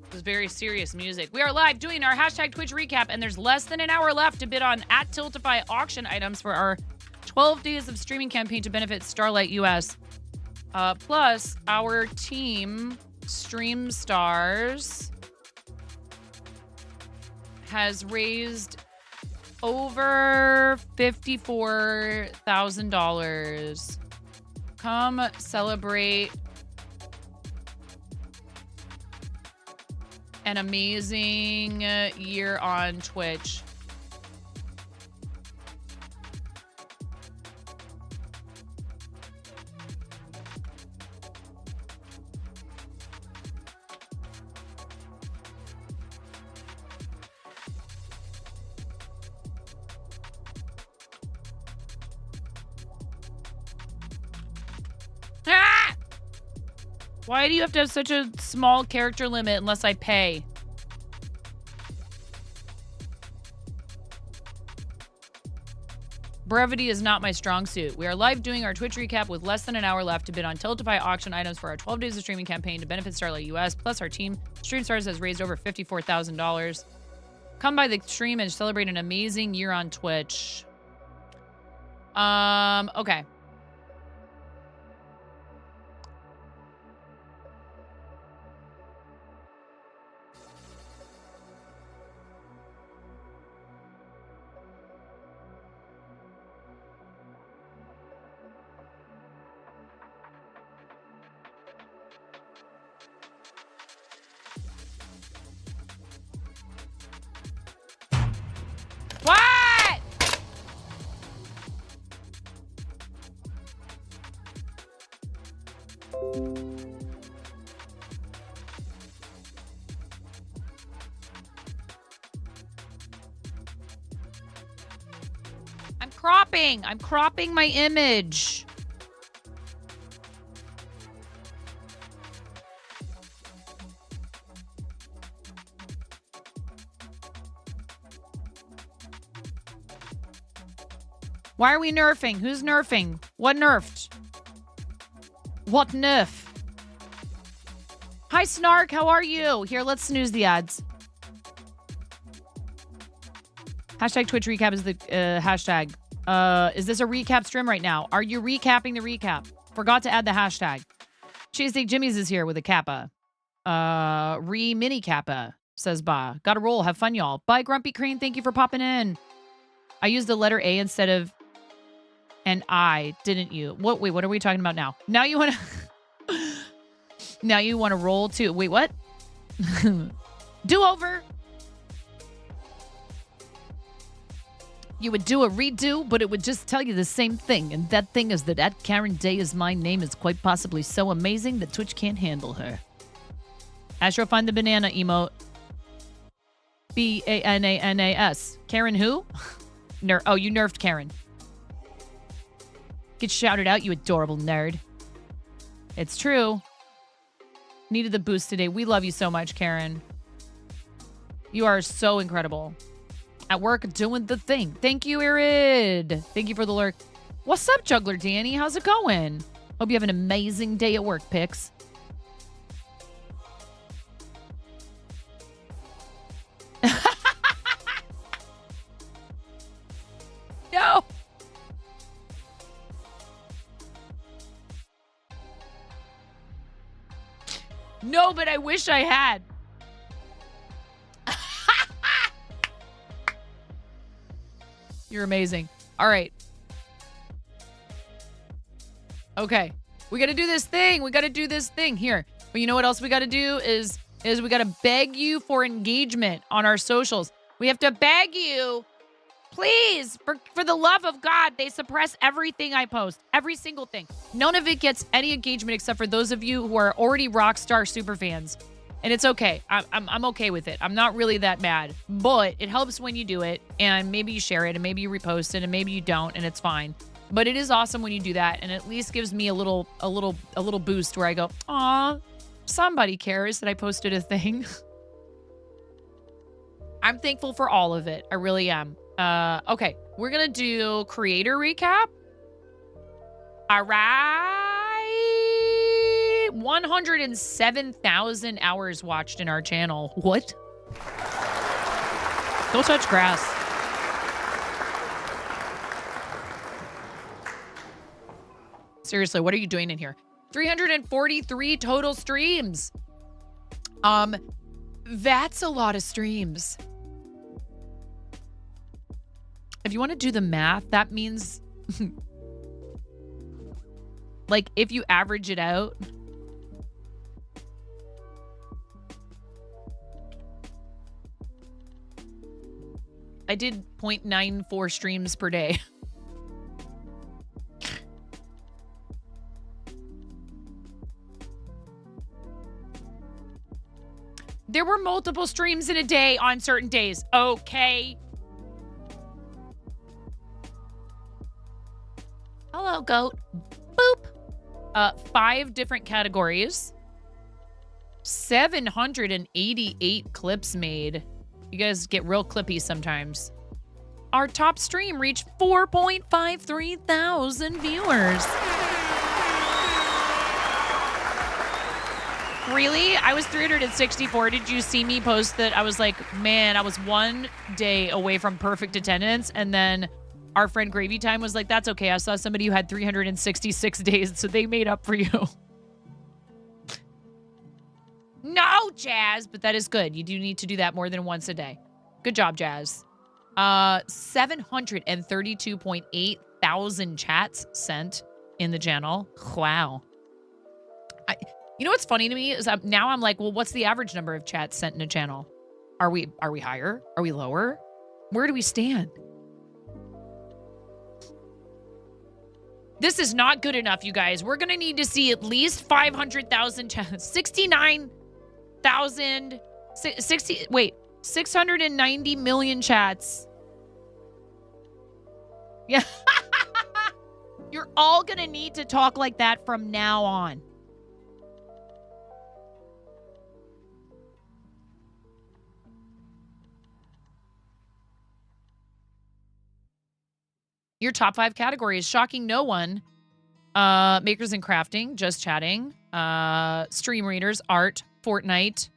This is very serious music. We are live doing our hashtag Twitch recap, and there's less than an hour left to bid on @Tiltify auction items for our 12 days of streaming campaign to benefit Starlight US. Plus, our team, Stream Stars, has raised over $54,000. Come celebrate an amazing year on Twitch. Ah! Why do you have to have such a small character limit unless I pay? Brevity is not my strong suit. We are live doing our Twitch recap with less than an hour left to bid on Tiltify auction items for our 12 days of streaming campaign to benefit Starlight US. Plus, our team, Stream Stars, has raised over $54,000. Come by the stream and celebrate an amazing year on Twitch. Okay. What? I'm cropping. I'm cropping my image. Why are we nerfing? Who's nerfing? What nerfed? What nerf? Hi, Snark. How are you? Here, let's snooze the ads. Hashtag Twitch recap is the hashtag. Is this a recap stream right now? Are you recapping the recap? Forgot to add the hashtag. Cheesesteak Jimmy's is here with a kappa. Mini kappa, says Ba. Gotta roll. Have fun, y'all. Bye, Grumpy Crane. Thank you for popping in. I used the letter A instead of an I, didn't you? Wait, what are we talking about now? Now you want to... Now you want to roll too. Wait, what? Do over. You would do a redo, but it would just tell you the same thing. And that thing is that Karen Day is my name is quite possibly so amazing that Twitch can't handle her. Astro, find the banana emote. B-A-N-A-N-A-S. Karen who? Oh, you nerfed Karen. Get shouted out, you adorable nerd. It's true. Needed the boost today. We love you so much, Karen. You are so incredible. At work, doing the thing. Thank you, Irid. Thank you for the lurk. What's up, Juggler Danny? How's it going? Hope you have an amazing day at work, Pix. No. No, but I wish I had. You're amazing. All right. Okay. We got to do this thing. We got to do this thing here. But you know what else we got to do is we got to beg you for engagement on our socials. We have to beg you, please, for the love of God. They suppress everything I post, every single thing. None of it gets any engagement except for those of you who are already Rockstar super fans. And it's okay. I'm okay with it. I'm not really that mad, but it helps when you do it, and maybe you share it, and maybe you repost it, and maybe you don't, and it's fine. But it is awesome when you do that, and at least gives me a little boost where I go, aw, somebody cares that I posted a thing. I'm thankful for all of it. I really am. Okay, we're gonna do creator recap. All right. 107,000 hours watched in our channel. What? Go touch grass. Seriously, what are you doing in here? 343 total streams. That's a lot of streams. If you want to do the math, that means like if you average it out, I did 0.94 streams per day. There were multiple streams in a day on certain days. Okay. Hello, goat. Boop. 5 different categories. 788 clips made. You guys get real clippy sometimes. Our top stream reached 4.53 thousand viewers. Really? I was 364. Did you see me post that? I was like, man, I was 1 day away from perfect attendance. And then our friend Gravy Time was like, that's okay. I saw somebody who had 366 days, so they made up for you. No, Jazz, but that is good. You do need to do that more than once a day. Good job, Jazz. 732.8 thousand chats sent in the channel. Wow. You know what's funny to me is now I'm like, well, what's the average number of chats sent in a channel? Are we higher? Are we lower? Where do we stand? This is not good enough, you guys. We're going to need to see at least 500,000 chats. 690 million chats. Yeah. You're all going to need to talk like that from now on. Your top 5 categories: shocking no one, makers and crafting, just chatting, stream readers, art, Fortnite.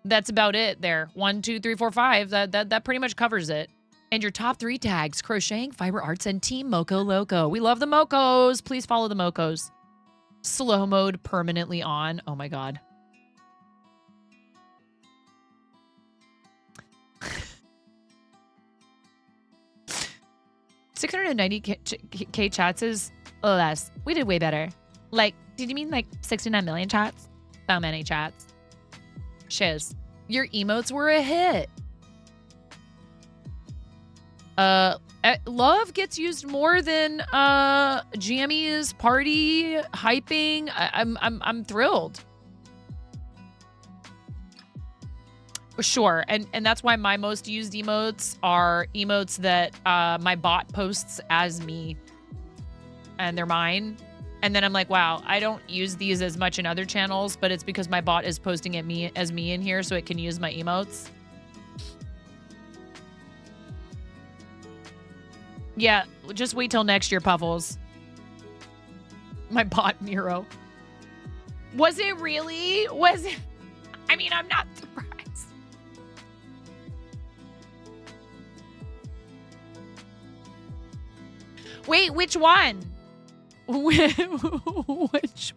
That's about it there. 1, 2, 3, 4, 5. That pretty much covers it. And your top 3 tags: crocheting, fiber arts, and Team Moco Loco. We love the Mocos. Please follow the Mocos. Slow mode permanently on. Oh my God. 690K chats is less. We did way better. Like, did you mean like 69 million chats? So many chats. Shiz. Your emotes were a hit. Love gets used more than Jammies, party, hyping. I'm thrilled. Sure, and that's why my most used emotes are emotes that my bot posts as me, and they're mine. And then I'm like, wow, I don't use these as much in other channels, but it's because my bot is posting it as me in here, so it can use my emotes. Yeah, just wait till next year, Puffles. My bot Miro. Was it really? Was it? I mean, I'm not surprised. Wait, which one? Which?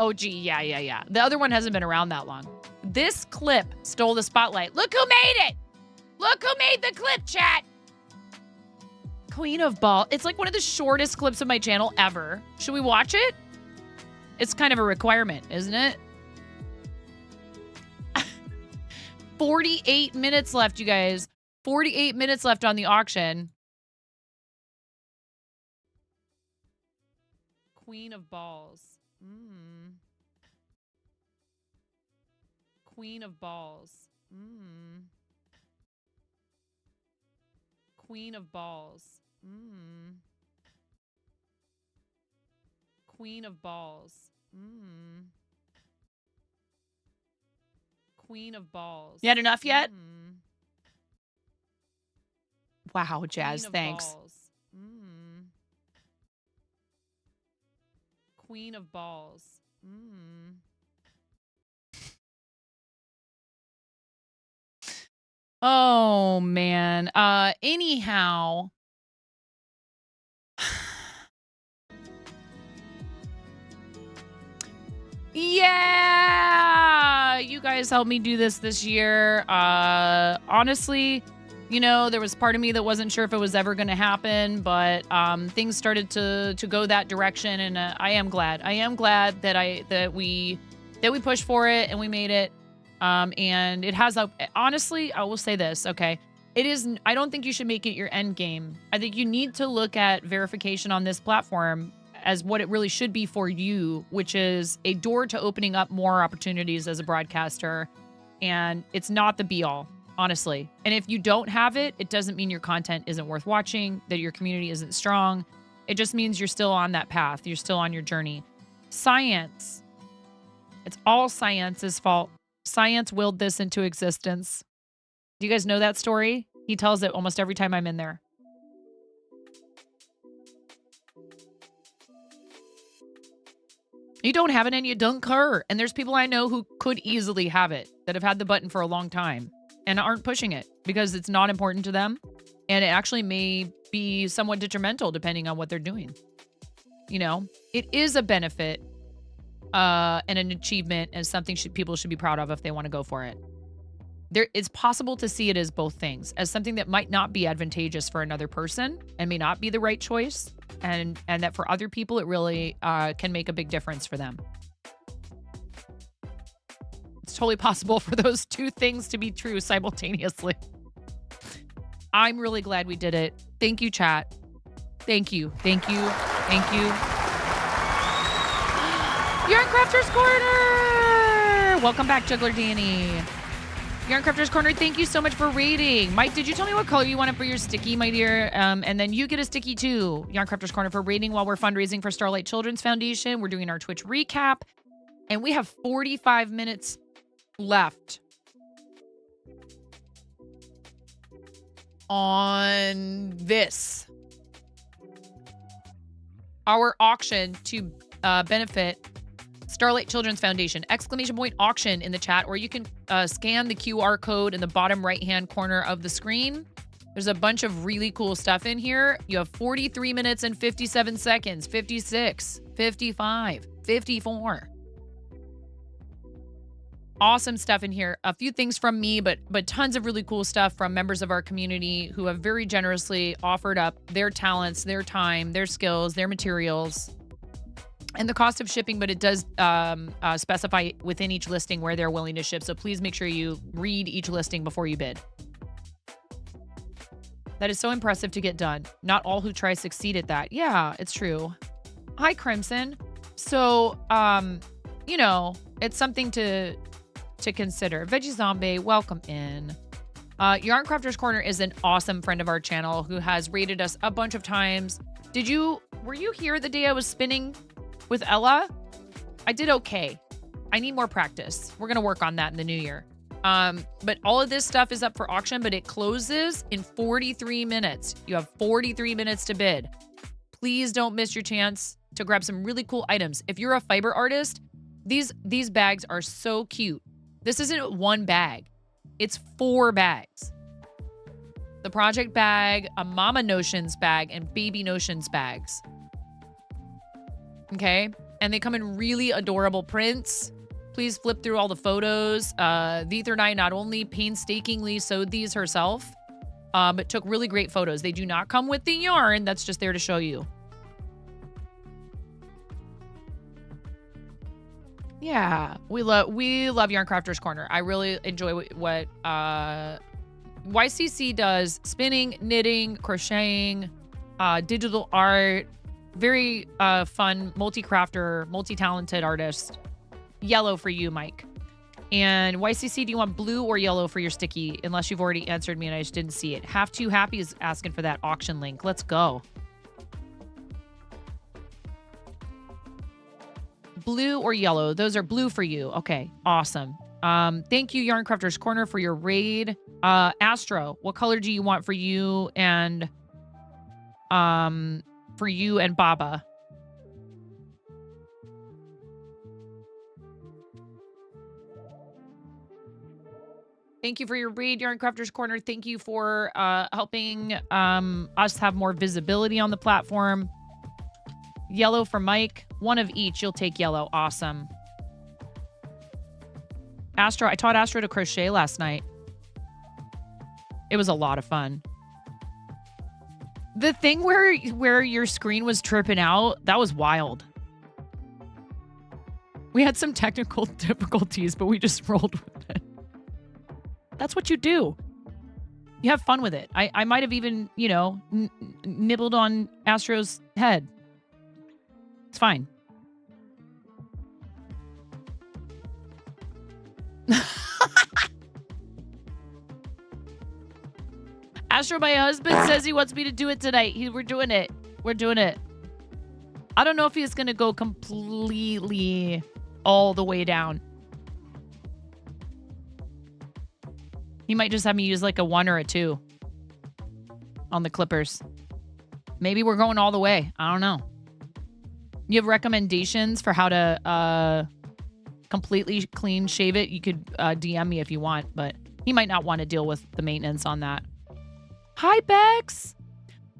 Oh, gee. Yeah. The other one hasn't been around that long. This clip stole the spotlight. Look who made it. Look who made the clip, chat. Queen of Ball. It's like one of the shortest clips of my channel ever. Should we watch it? It's kind of a requirement, isn't it? 48 minutes left, you guys. 48 minutes left on the auction. Queen of Balls. Queen of Balls. Queen of Balls. Queen of Balls. Queen of Balls. You had enough yet? Wow, Jazz, thanks. Balls. Queen of Balls. Oh, man. Anyhow. Yeah! You guys helped me do this year. Honestly, you know, there was part of me that wasn't sure if it was ever going to happen, but things started to go that direction, and I am glad. I am glad that we pushed for it and we made it. And it has honestly, I will say this, okay? It is, I don't think you should make it your end game. I think you need to look at verification on this platform as what it really should be for you, which is a door to opening up more opportunities as a broadcaster. And it's not the be all, honestly. And if you don't have it, it doesn't mean your content isn't worth watching, that your community isn't strong. It just means you're still on that path. You're still on your journey. Science. It's all science's fault. Science willed this into existence. Do you guys know that story? He tells it almost every time I'm in there. You don't have it and you don't care. And there's people I know who could easily have it, that have had the button for a long time and aren't pushing it because it's not important to them. And it actually may be somewhat detrimental depending on what they're doing. You know, it is a benefit and an achievement and something people should be proud of if they want to go for it. It's possible to see it as both things, as something that might not be advantageous for another person and may not be the right choice, and that for other people it really can make a big difference for them. It's totally possible for those two things to be true simultaneously. I'm really glad we did it. Thank you, chat. Thank you. Thank you. Thank you. Yarn Crafters Corner! Welcome back, Juggler Danny. Yarn Crafters Corner, thank you so much for raiding. Mike, did you tell me what color you wanted for your sticky, my dear? And then you get a sticky too. Yarn Crafters Corner for raiding while we're fundraising for Starlight Children's Foundation. We're doing our Twitch recap. And we have 45 minutes left on this. Our auction to benefit Starlight Children's Foundation, ! Auction in the chat, or you can scan the QR code in the bottom right-hand corner of the screen. There's a bunch of really cool stuff in here. You have 43 minutes and 57 seconds, 56, 55, 54. Awesome stuff in here. A few things from me, but tons of really cool stuff from members of our community who have very generously offered up their talents, their time, their skills, their materials, and the cost of shipping, but it does specify within each listing where they're willing to ship. So please make sure you read each listing before you bid. That is so impressive to get done. Not all who try succeed at that. Yeah, it's true. Hi, Crimson. So, you know, it's something to consider. Veggie Zombie, welcome in. Yarn Crafters Corner is an awesome friend of our channel who has rated us a bunch of times. Were you here the day I was spinning with Ella? I did okay. I need more practice. We're going to work on that in the new year. But all of this stuff is up for auction, but it closes in 43 minutes. You have 43 minutes to bid. Please don't miss your chance to grab some really cool items. If you're a fiber artist, these bags are so cute. This isn't one bag. It's 4 bags. The project bag, a Mama Notions bag, and Baby Notions bags. Okay. And they come in really adorable prints. Please flip through all the photos. The Ether and I not only painstakingly sewed these herself, but took really great photos. They do not come with the yarn. That's just there to show you. Yeah, we love Yarn Crafters Corner. I really enjoy what YCC does: spinning, knitting, crocheting, digital art. Very fun, multi-crafter, multi-talented artist. Yellow for you, Mike. And YCC, do you want blue or yellow for your sticky? Unless you've already answered me and I just didn't see it. Half Too Happy is asking for that auction link. Let's go. Blue or yellow? Those are blue for you. Okay, awesome. Thank you, Yarn Crafters Corner, for your raid. Astro, what color do you want for you and Baba? Thank you for your raid, Yarn Crafters Corner. Thank you for helping us have more visibility on the platform. Yellow for Mike. One of each. You'll take yellow. Awesome. Astro, I taught Astro to crochet last night. It was a lot of fun. The thing where your screen was tripping out, that was wild. We had some technical difficulties, but we just rolled with it. That's what you do. You have fun with it. I might have even, nibbled on Astro's head. It's fine. Astro, my husband says he wants me to do it tonight. We're doing it. We're doing it. I don't know if he's going to go completely all the way down. He might just have me use like a 1 or a 2 on the clippers. Maybe we're going all the way. I don't know. You have recommendations for how to completely clean shave it? You could DM me if you want, but he might not want to deal with the maintenance on that. Hi, Bex.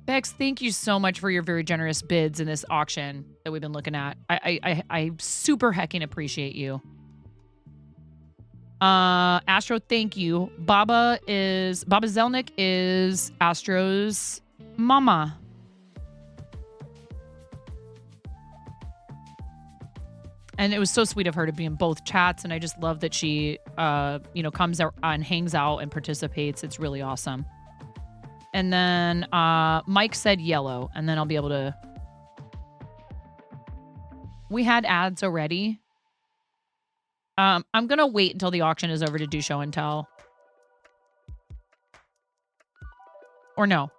Bex, thank you so much for your very generous bids in this auction that we've been looking at. I super hecking appreciate you. Astro, thank you. Baba Zelnick is Astro's mama. And it was so sweet of her to be in both chats. And I just love that she, comes out and hangs out and participates. It's really awesome. And then Mike said yellow. And then I'll be able to... We had ads already. I'm going to wait until the auction is over to do show and tell. Or no.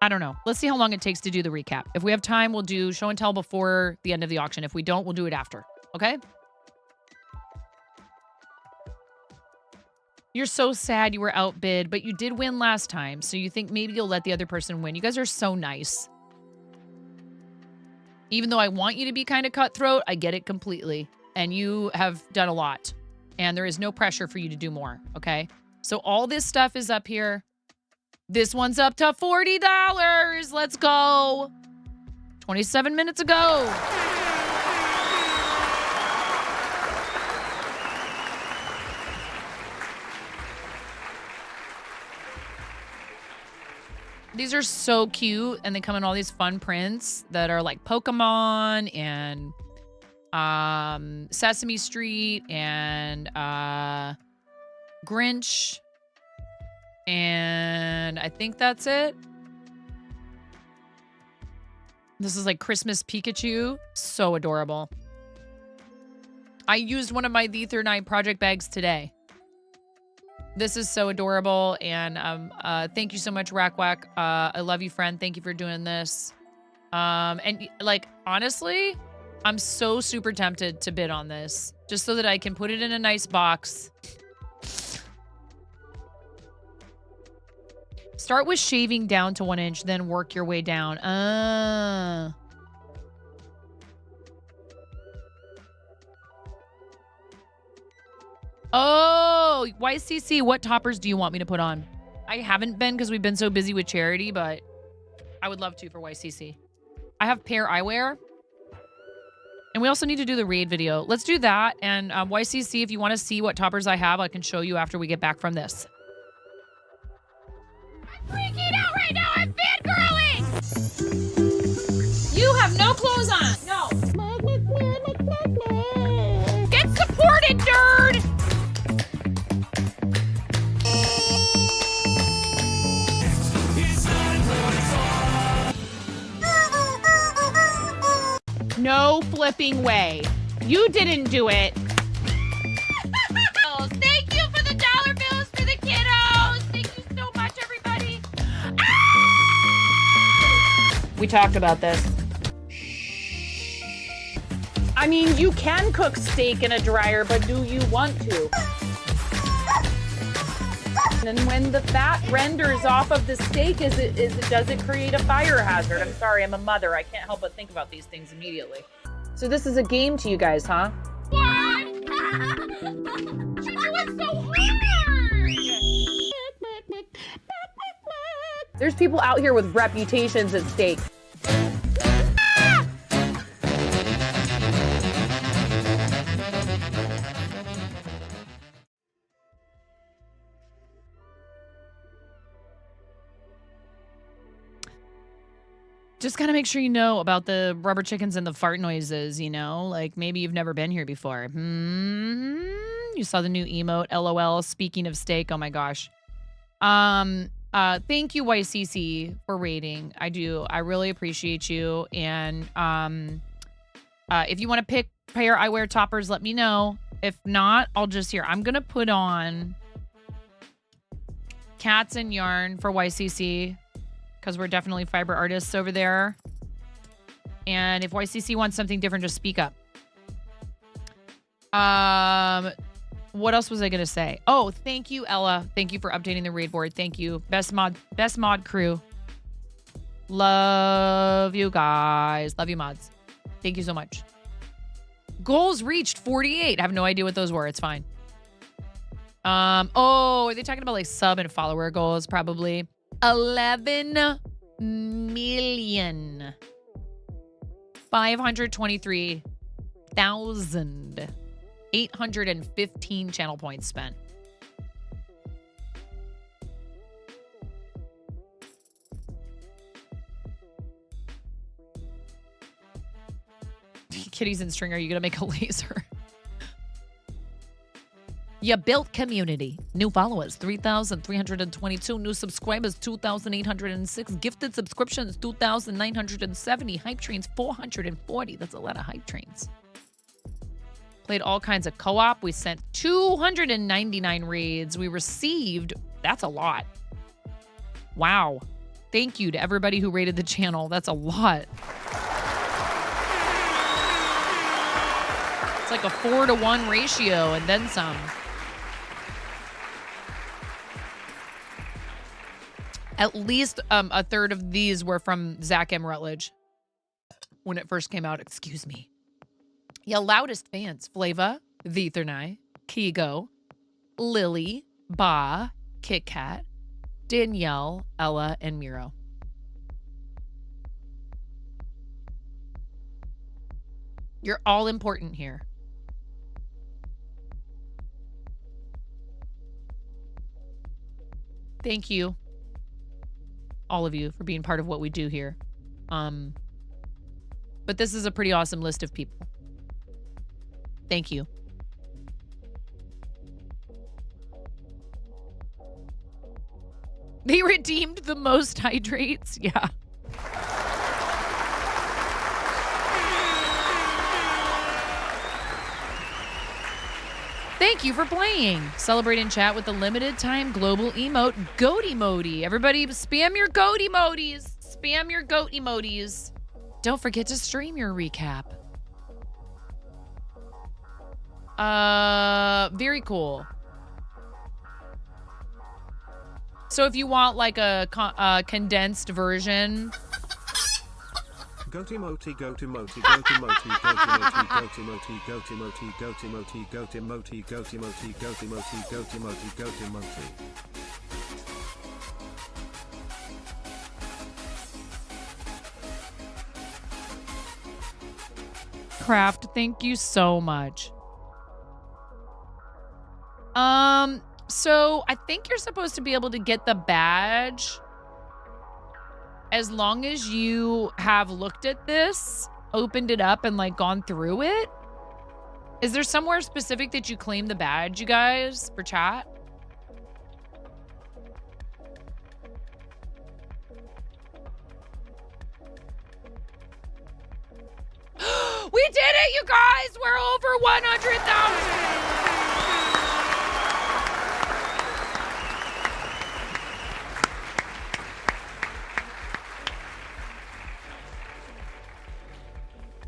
I don't know. Let's see how long it takes to do the recap. If we have time, we'll do show and tell before the end of the auction. If we don't, we'll do it after. Okay? You're so sad you were outbid, but you did win last time, so you think maybe you'll let the other person win. You guys are so nice. Even though I want you to be kind of cutthroat, I get it completely. And you have done a lot. And there is no pressure for you to do more, okay? So all this stuff is up here. This one's up to $40. Let's go. 27 minutes ago. These are so cute, and they come in all these fun prints that are like Pokemon and Sesame Street and Grinch, and I think that's it. This is like Christmas Pikachu. So adorable. I used one of my The Ether 9 project bags today. This is so adorable, and thank you so much, Rackwack. I love you, friend. Thank you for doing this. And like, honestly, I'm so super tempted to bid on this, just so that I can put it in a nice box. Start with shaving down to 1 inch, then work your way down. Oh, YCC, what toppers do you want me to put on? I haven't been because we've been so busy with charity, but I would love to for YCC. I have pear eyewear. And we also need to do the raid video. Let's do that. And YCC, if you want to see what toppers I have, I can show you after we get back from this. I'm freaking out right now. I'm fangirling. You have no clothes on. No. Get supported, nerd. No flipping way. You didn't do it. Thank you for the dollar bills for the kiddos. Thank you so much, everybody. We talked about this. I mean, you can cook steak in a dryer, but do you want to? And when the fat renders off of the steak, does it create a fire hazard? I'm sorry, I'm a mother. I can't help but think about these things immediately. So this is a game to you guys, huh? What? You're doing so hard! There's people out here with reputations at stake. Just gotta make sure you know about the rubber chickens and the fart noises, you know? Like, maybe you've never been here before. You saw the new emote, LOL. Speaking of steak, oh my gosh. Thank you, YCC, for rating. I do. I really appreciate you. And if you want to pair I wear toppers, let me know. If not, I'll just here. I'm gonna put on Cats and Yarn for YCC. Because we're definitely fiber artists over there. And if YCC wants something different, just speak up. What else was I going to say? Oh, thank you, Ella. Thank you for updating the raid board. Thank you. Best mod crew. Love you guys. Love you, mods. Thank you so much. Goals reached 48. I have no idea what those were. It's fine. Oh, are they talking about like sub and follower goals? Probably. 11,523,815 channel points spent. Kitties and string, are you gonna make a laser? You built community. New followers, 3,322. New subscribers, 2,806. Gifted subscriptions, 2,970. Hype trains, 440. That's a lot of hype trains. Played all kinds of co-op. We sent 299 raids. We received, that's a lot. Wow. Thank you to everybody who rated the channel. That's a lot. It's like a 4-to-1 ratio and then some. At least a third of these were from Zach M. Rutledge when it first came out. Excuse me. Your loudest fans, Flava, Vithernai, Kigo, Lily, Ba, Kit Kat, Danielle, Ella, and Miro. You're all important here. Thank you, all of you, for being part of what we do here. But this is a pretty awesome list of people. Thank you. They redeemed the most hydrates. Yeah. Thank you for playing. Celebrate and chat with the limited time global emote, goat emoji. Everybody spam your goat emojis. Spam your goat emojis. Don't forget to stream your recap. Very cool. So if you want like a condensed version. Goat emoji, goat emoji, goat emoji, goat emoji, goat emoji, goat emoji, goat emoji, goat emoji, goat emoji, goat emoji, goat emoji, goat emoji. Craft, thank you so much. So I think you're supposed to be able to get the badge as long as you have looked at this, opened it up, and like gone through it. Is there somewhere specific that you claim the badge, you guys, for chat? We did it, you guys! We're over 100,000!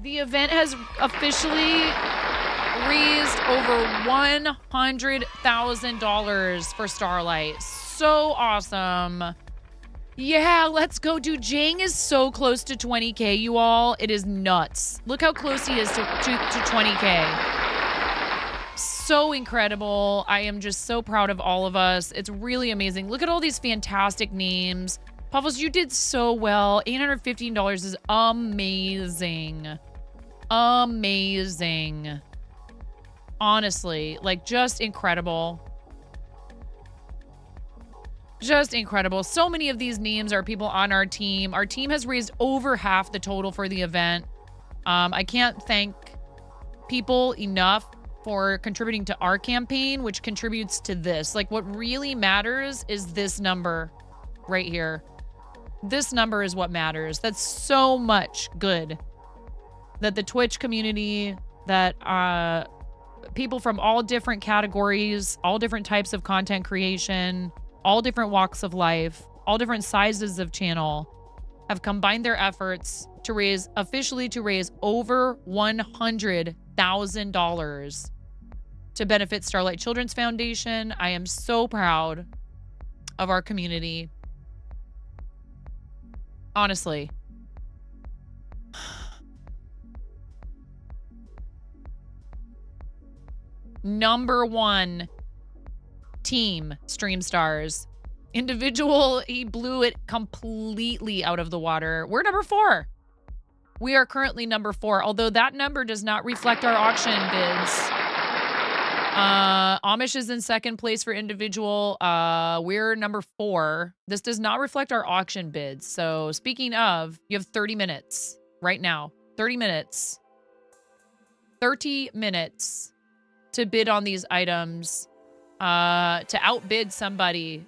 The event has officially raised over $100,000 for Starlight. So awesome. Yeah, let's go. Dude, Jang is so close to 20K, you all. It is nuts. Look how close he is to 20K. So incredible. I am just so proud of all of us. It's really amazing. Look at all these fantastic names. Puffles, you did so well. $815 is amazing. Amazing. Honestly, like, just incredible. Just incredible. So many of these names are people on our team. Our team has raised over half the total for the event. I can't thank people enough for contributing to our campaign, which contributes to this. Like, what really matters is this number right here. This number is what matters. That's so much good that the Twitch community, that people from all different categories, all different types of content creation, all different walks of life, all different sizes of channel have combined their efforts to officially raise over $100,000 to benefit Starlight Children's Foundation. I am so proud of our community. Honestly. Number 1 team Stream Stars. Individual, he blew it completely out of the water. We're number 4. We are currently number 4, although that number does not reflect our auction bids. Amish is in second place for individual. We're number 4. This does not reflect our auction bids. So speaking of, you have 30 minutes right now. 30 minutes. 30 minutes to bid on these items, to outbid somebody,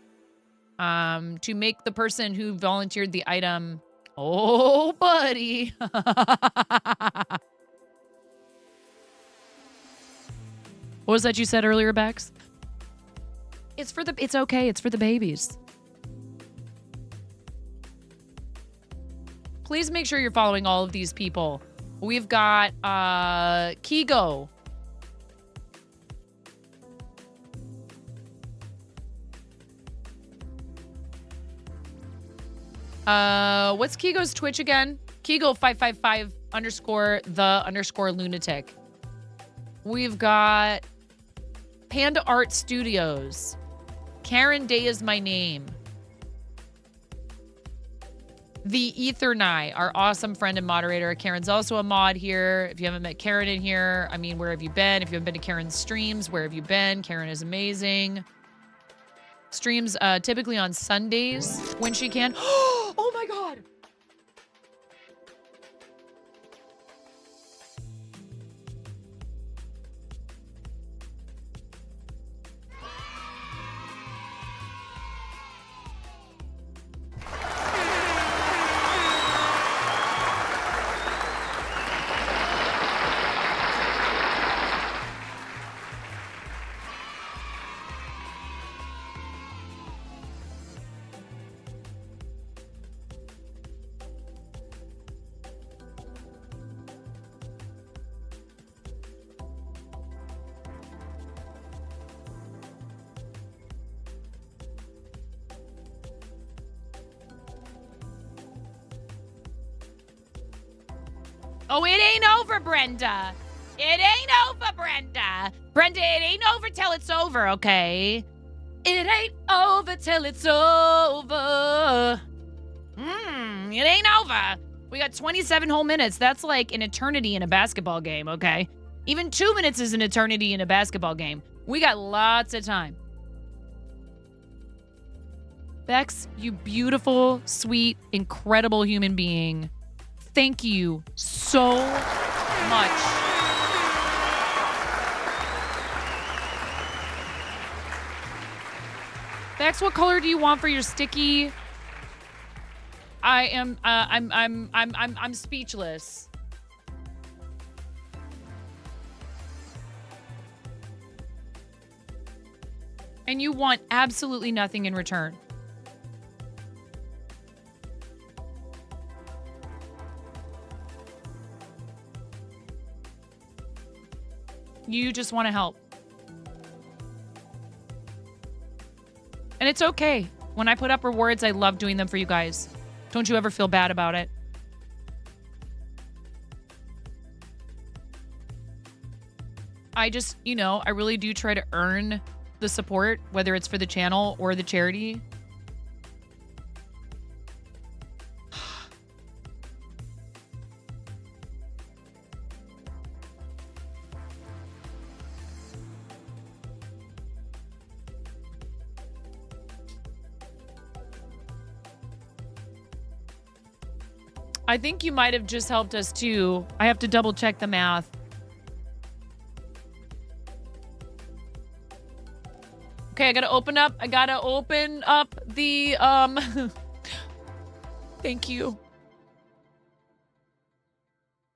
to make the person who volunteered the item. Oh, buddy. What was that you said earlier, Bex? It's okay. It's for the babies. Please make sure you're following all of these people. We've got Kigo. What's Kigo's Twitch again? Kigo555 _ lunatic. We've got Panda Art Studios. Karen Day is my name. The Ethernai, our awesome friend and moderator. Karen's also a mod here. If you haven't met Karen in here, I mean, where have you been? If you haven't been to Karen's streams, where have you been? Karen is amazing. Streams typically on Sundays when she can. Oh my God. Oh, it ain't over, Brenda. It ain't over, Brenda. Brenda, it ain't over till it's over, okay? It ain't over till it's over. It ain't over. We got 27 whole minutes. That's like an eternity in a basketball game, okay? Even 2 minutes is an eternity in a basketball game. We got lots of time. Bex, you beautiful, sweet, incredible human being. Thank you so much. Bex, what color do you want for your sticky? I'm speechless. And you want absolutely nothing in return. You just want to help. And it's okay. When I put up rewards, I love doing them for you guys. Don't you ever feel bad about it. I just, I really do try to earn the support, whether it's for the channel or the charity. I think you might have just helped us too. I have to double check the math. Okay, I gotta open up the, thank you.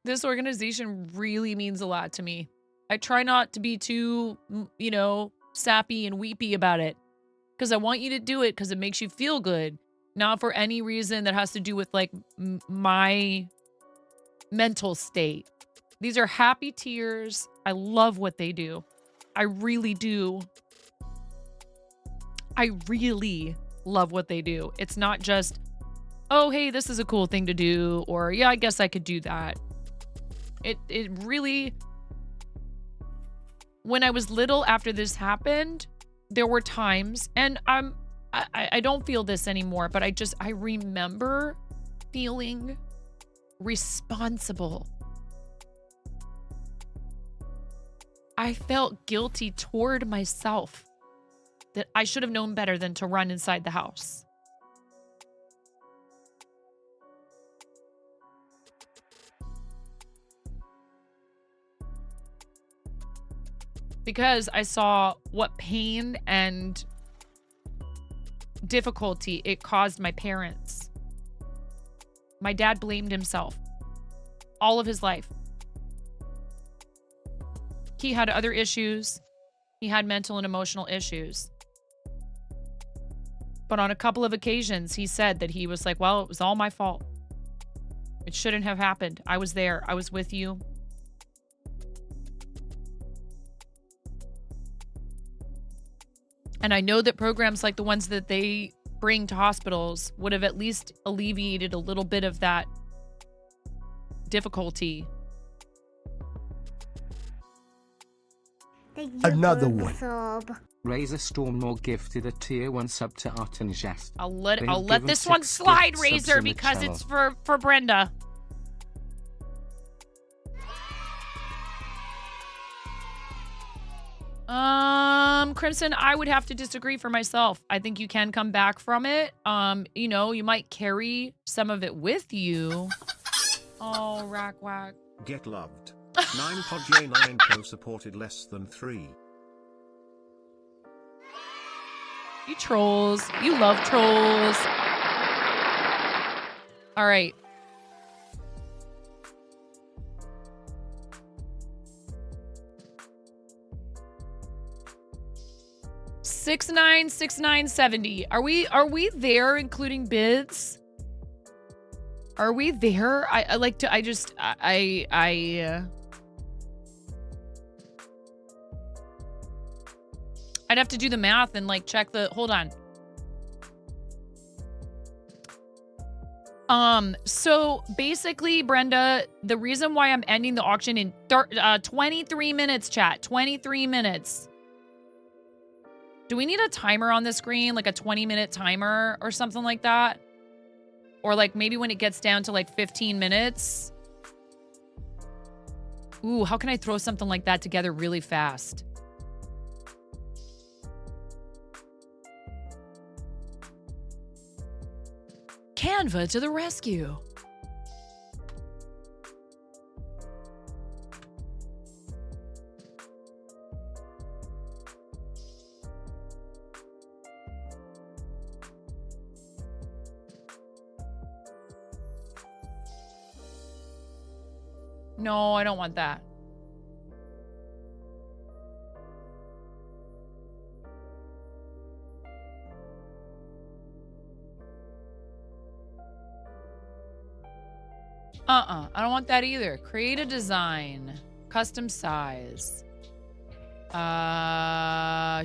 This organization really means a lot to me. I try not to be too, sappy and weepy about it. Because I want you to do it because it makes you feel good. Not for any reason that has to do with, like, my mental state. These are happy tears. I love what they do. I really do. I really love what they do. It's not just, oh, hey, this is a cool thing to do, or yeah, I guess I could do that. It really, when I was little after this happened, there were times, and I don't feel this anymore, but I remember feeling responsible. I felt guilty toward myself that I should have known better than to run inside the house. Because I saw what pain and difficulty it caused my parents. My dad blamed himself all of his life. He had other issues. He had mental and emotional issues. But on a couple of occasions, he said that he was like, well, it was all my fault. It shouldn't have happened. I was there. I was with you. And I know that programs like the ones that they bring to hospitals would have at least alleviated a little bit of that difficulty. Another one. Razor Stormore gifted a tier 1 sub to Art and Jest. I'll let this one slide, Razor, because it's for Brenda. Crimson, I would have to disagree for myself. I think you can come back from it. You might carry some of it with you. Oh, rack whack. Get loved. 9 pod J9 pro supported less than 3. You trolls. You love trolls. All right. $6969.70. Are we there, including bids? Are we there? I'd have to do the math and check the, hold on. So basically, Brenda, the reason why I'm ending the auction in 23 minutes, chat, 23 minutes. Do we need a timer on the screen, like a 20-minute timer or something like that? Or like maybe when it gets down to like 15 minutes. Ooh, how can I throw something like that together really fast? Canva to the rescue. No, I don't want that. I don't want that either. Create a design. Custom size.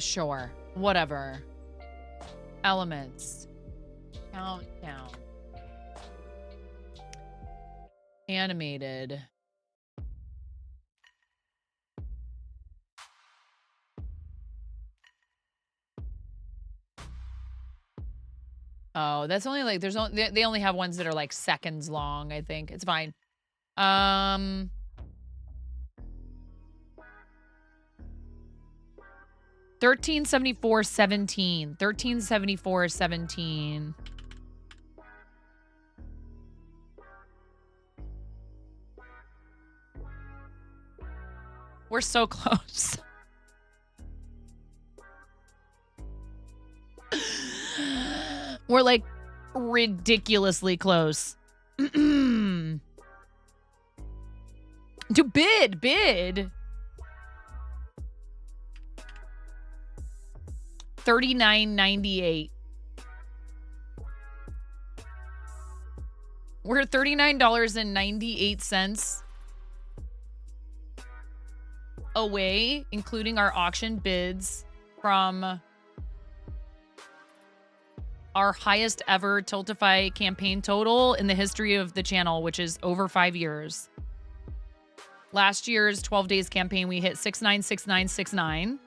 Sure. Whatever. Elements. Countdown. Animated. Oh, that's only like there's only they only have ones that are like seconds long, I think. It's fine. 1374.17. 1374.17. We're so close. We're like ridiculously close. To bid. 39.98. We're $39.98 away, including our auction bids, from our highest ever Tiltify campaign total in the history of the channel, which is over 5 years. Last year's 12 days campaign, we hit 696969.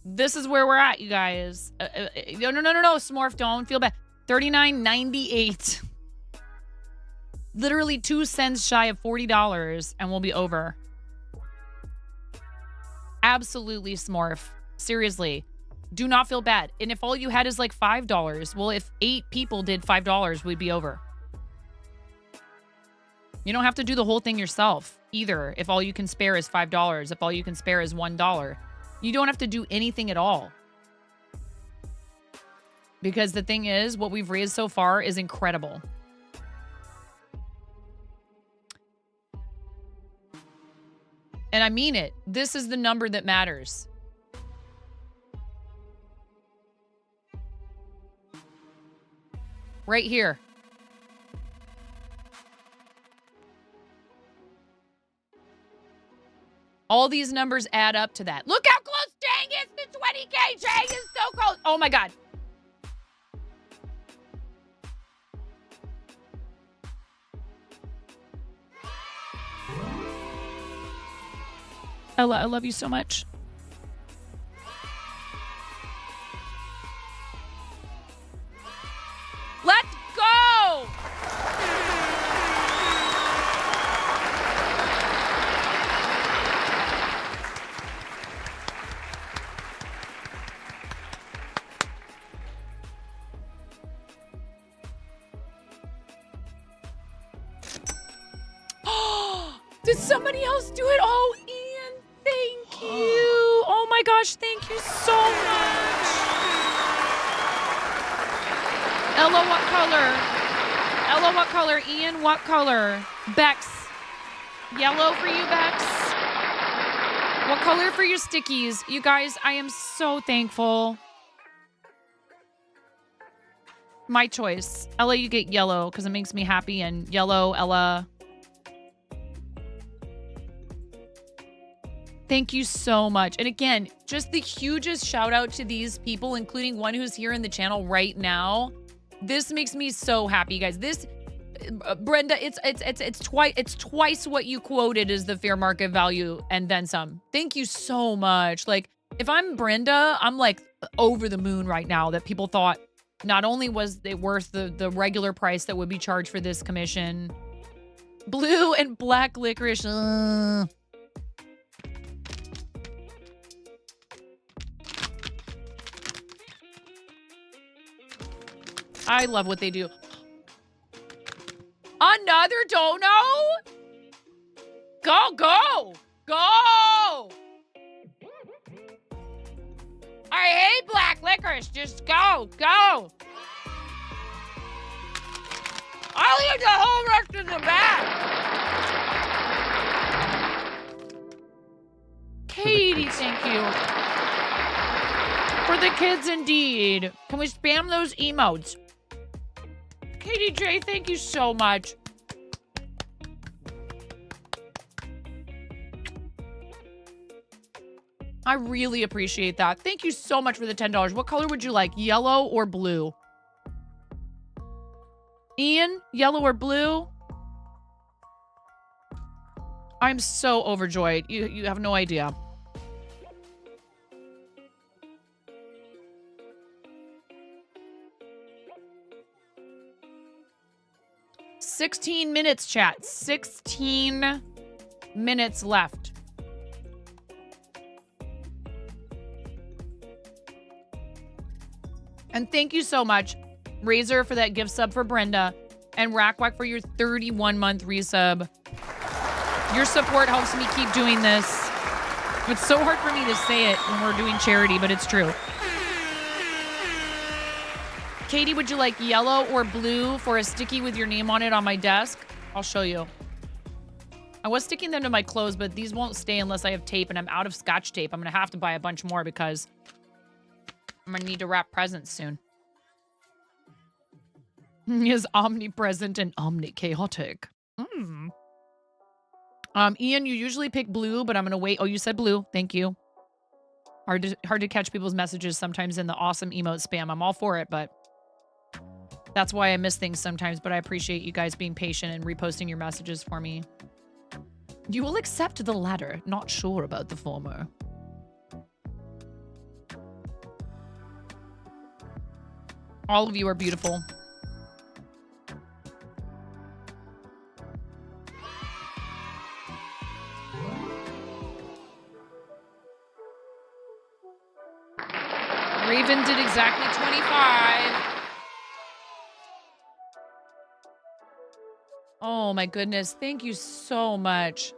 This is where we're at, you guys. No, Smorf, don't feel bad. 39.98. Literally 2 cents shy of $40, and we'll be over. Absolutely, Smorf. Seriously. Do not feel bad. And if all you had is like $5, well, if 8 people did $5, we'd be over. You don't have to do the whole thing yourself either. If all you can spare is $5, if all you can spare is $1, you don't have to do anything at all. Because the thing is, what we've raised so far is incredible. And I mean it. This is the number that matters. Right here. All these numbers add up to that. Look how close Chang is to 20K. Chang is so close. Oh my God. Ella, I love you so much. Let's go. Did somebody else do it? Oh, Ian, thank you. Oh my gosh, thank you so much. Ella, what color? Ella, what color? Ian, what color? Bex. Yellow for you, Bex. What color for your stickies? You guys, I am so thankful. My choice. Ella, you get yellow because it makes me happy, and yellow, Ella. Thank you so much. And again, just the hugest shout out to these people, including one who's here in the channel right now. This makes me so happy, guys. This, Brenda, it's twice what you quoted as the fair market value and then some. Thank you so much. Like, if I'm Brenda, I'm like over the moon right now that people thought not only was it worth the regular price that would be charged for this commission. Blue and black licorice. I love what they do. Another dono? Go, go, go! I hate black licorice. Just go, go. I'll leave the whole rest in the back. Katie, thank you. For the kids, indeed. Can we spam those emotes? Katie J, thank you so much. I really appreciate that. Thank you so much for the $10. What color would you like? Yellow or blue? Ian, yellow or blue? I'm so overjoyed. You have no idea. $16 chat. 16 minutes left. And thank you so much, Razor, for that gift sub for Brenda, and Rackwack for your 31-month resub. Your support helps me keep doing this. It's so hard for me to say it when we're doing charity, but it's true. Katie, would you like yellow or blue for a sticky with your name on it on my desk? I'll show you. I was sticking them to my clothes, but these won't stay unless I have tape, and I'm out of Scotch tape. I'm going to have to buy a bunch more because I'm going to need to wrap presents soon. He is omnipresent and omni-chaotic. Ian, you usually pick blue, but I'm going to wait. Oh, you said blue. Thank you. Hard to catch people's messages sometimes in the awesome emote spam. I'm all for it, but that's why I miss things sometimes, but I appreciate you guys being patient and reposting your messages for me. You will accept the latter. Not sure about the former. All of you are beautiful. Raven did exactly 25. Oh my goodness. Thank you so much.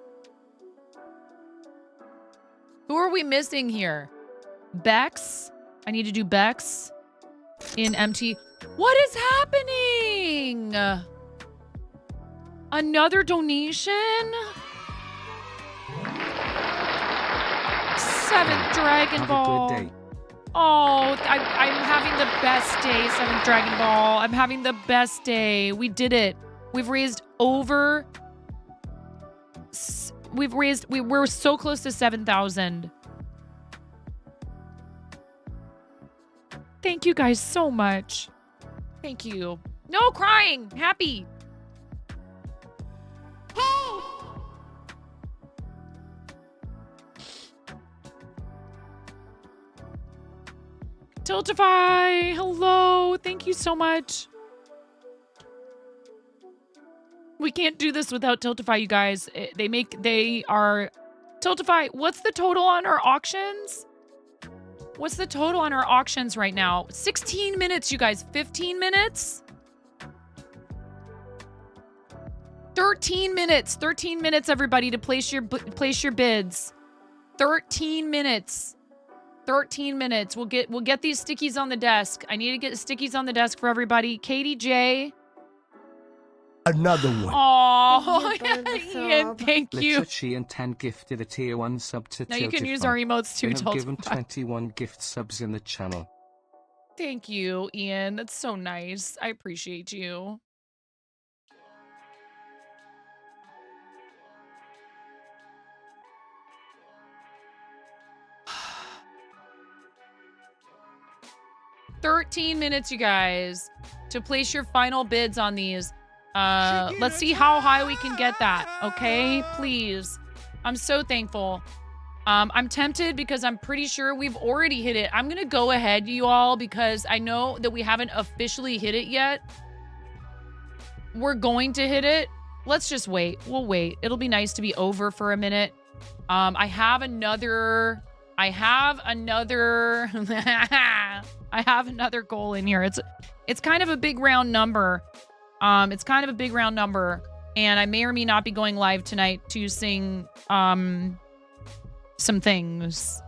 Who are we missing here? Bex? I need to do Bex in MT. What is happening? Another donation? 7th Dragon Ball. Have a good day. Oh, I'm having the best day, 7th Dragon Ball. I'm having the best day. We did it. We've raised over... We're so close to 7,000. Thank you guys so much. Thank you. No crying. Happy. Hey! Tiltify, hello. Thank you so much. We can't do this without Tiltify, you guys. They are... Tiltify, what's the total on our auctions? What's the total on our auctions right now? 16 minutes, you guys. 15 minutes? 13 minutes. 13 minutes, everybody, to place your bids. 13 minutes. 13 minutes. We'll get these stickies on the desk. I need to get stickies on the desk for everybody. Katie J. Another one. Oh, Ian, thank you. Litucci and 10 gifted a tier 1 sub to Now you can use our emotes too, Tiltify. Given 21 gift subs in the channel. Thank you, Ian. That's so nice. I appreciate you. 13 minutes, you guys, to place your final bids on these. Let's see how high we can get that, okay? Please. I'm so thankful. I'm tempted because I'm pretty sure we've already hit it. I'm gonna go ahead, you all, because I know that we haven't officially hit it yet. We're going to hit it. Let's just wait. We'll wait. It'll be nice to be over for a minute. I have another I have another goal in here. It's kind of a big round number. And I may or may not be going live tonight to sing some things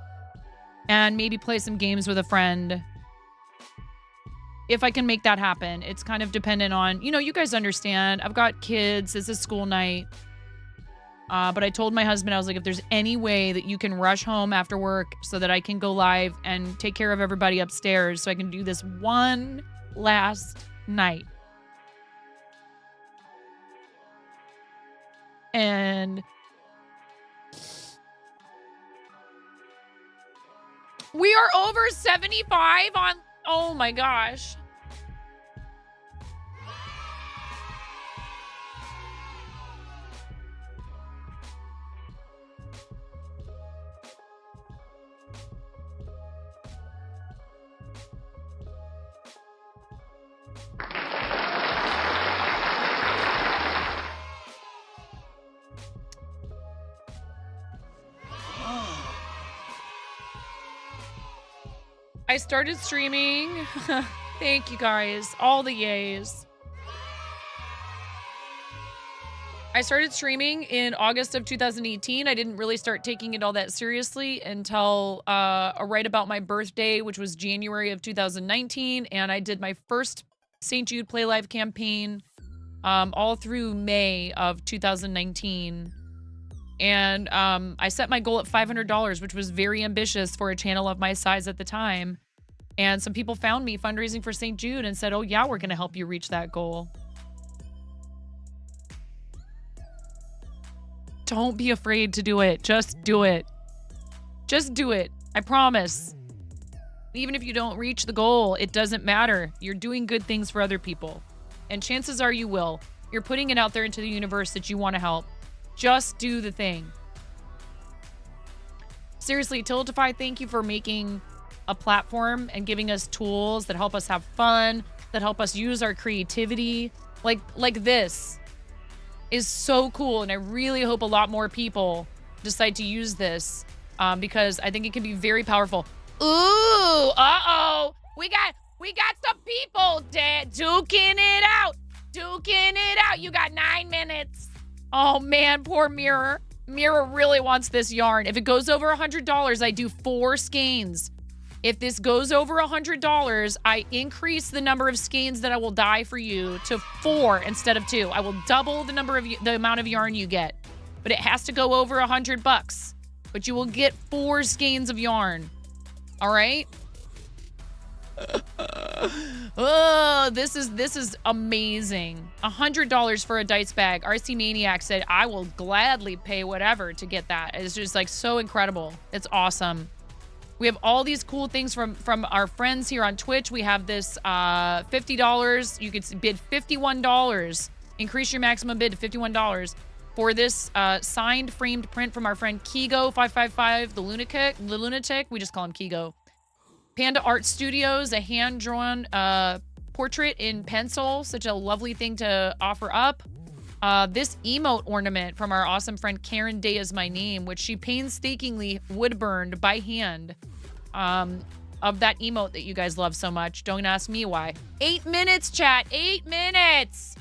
and maybe play some games with a friend. If I can make that happen. It's kind of dependent on, you guys understand. I've got kids. This is school night. But I told my husband, I was like, if there's any way that you can rush home after work so that I can go live and take care of everybody upstairs so I can do this one last night. And we are over 75 on, oh my gosh. I started streaming. Thank you guys. All the yays. I started streaming in August of 2018. I didn't really start taking it all that seriously until right about my birthday, which was January of 2019. And I did my first St. Jude Play Live campaign all through May of 2019. And I set my goal at $500, which was very ambitious for a channel of my size at the time. And some people found me fundraising for St. Jude and said, oh yeah, we're going to help you reach that goal. Don't be afraid to do it. Just do it. Just do it. I promise. Even if you don't reach the goal, it doesn't matter. You're doing good things for other people. And chances are you will. You're putting it out there into the universe that you want to help. Just do the thing. Seriously, Tiltify, thank you for making a platform and giving us tools that help us have fun, that help us use our creativity. Like this is so cool. And I really hope a lot more people decide to use this because I think it can be very powerful. Ooh, uh-oh. We got some people duking it out. You got 9 minutes. Oh man, poor Mirror. Mirror really wants this yarn. If it goes over $100, I do 4 skeins. If this goes over $100, I increase the number of skeins that I will dye for you to 4 instead of 2. I will double the amount of yarn you get, but it has to go over $100. But you will get 4 skeins of yarn. All right. Oh, this is amazing. $100 for a dice bag. RC Maniac said, I will gladly pay whatever to get that. It's just like so incredible. It's awesome. We have all these cool things from our friends here on Twitch. We have this $50. You could bid $51. Increase your maximum bid to $51 for this signed framed print from our friend Kigo555, the lunatic. We just call him Kigo. Panda Art Studios, a hand-drawn portrait in pencil. Such a lovely thing to offer up. This emote ornament from our awesome friend Karen Day is my name, which she painstakingly wood-burned by hand of that emote that you guys love so much. Don't ask me why. 8 minutes, chat. 8 minutes.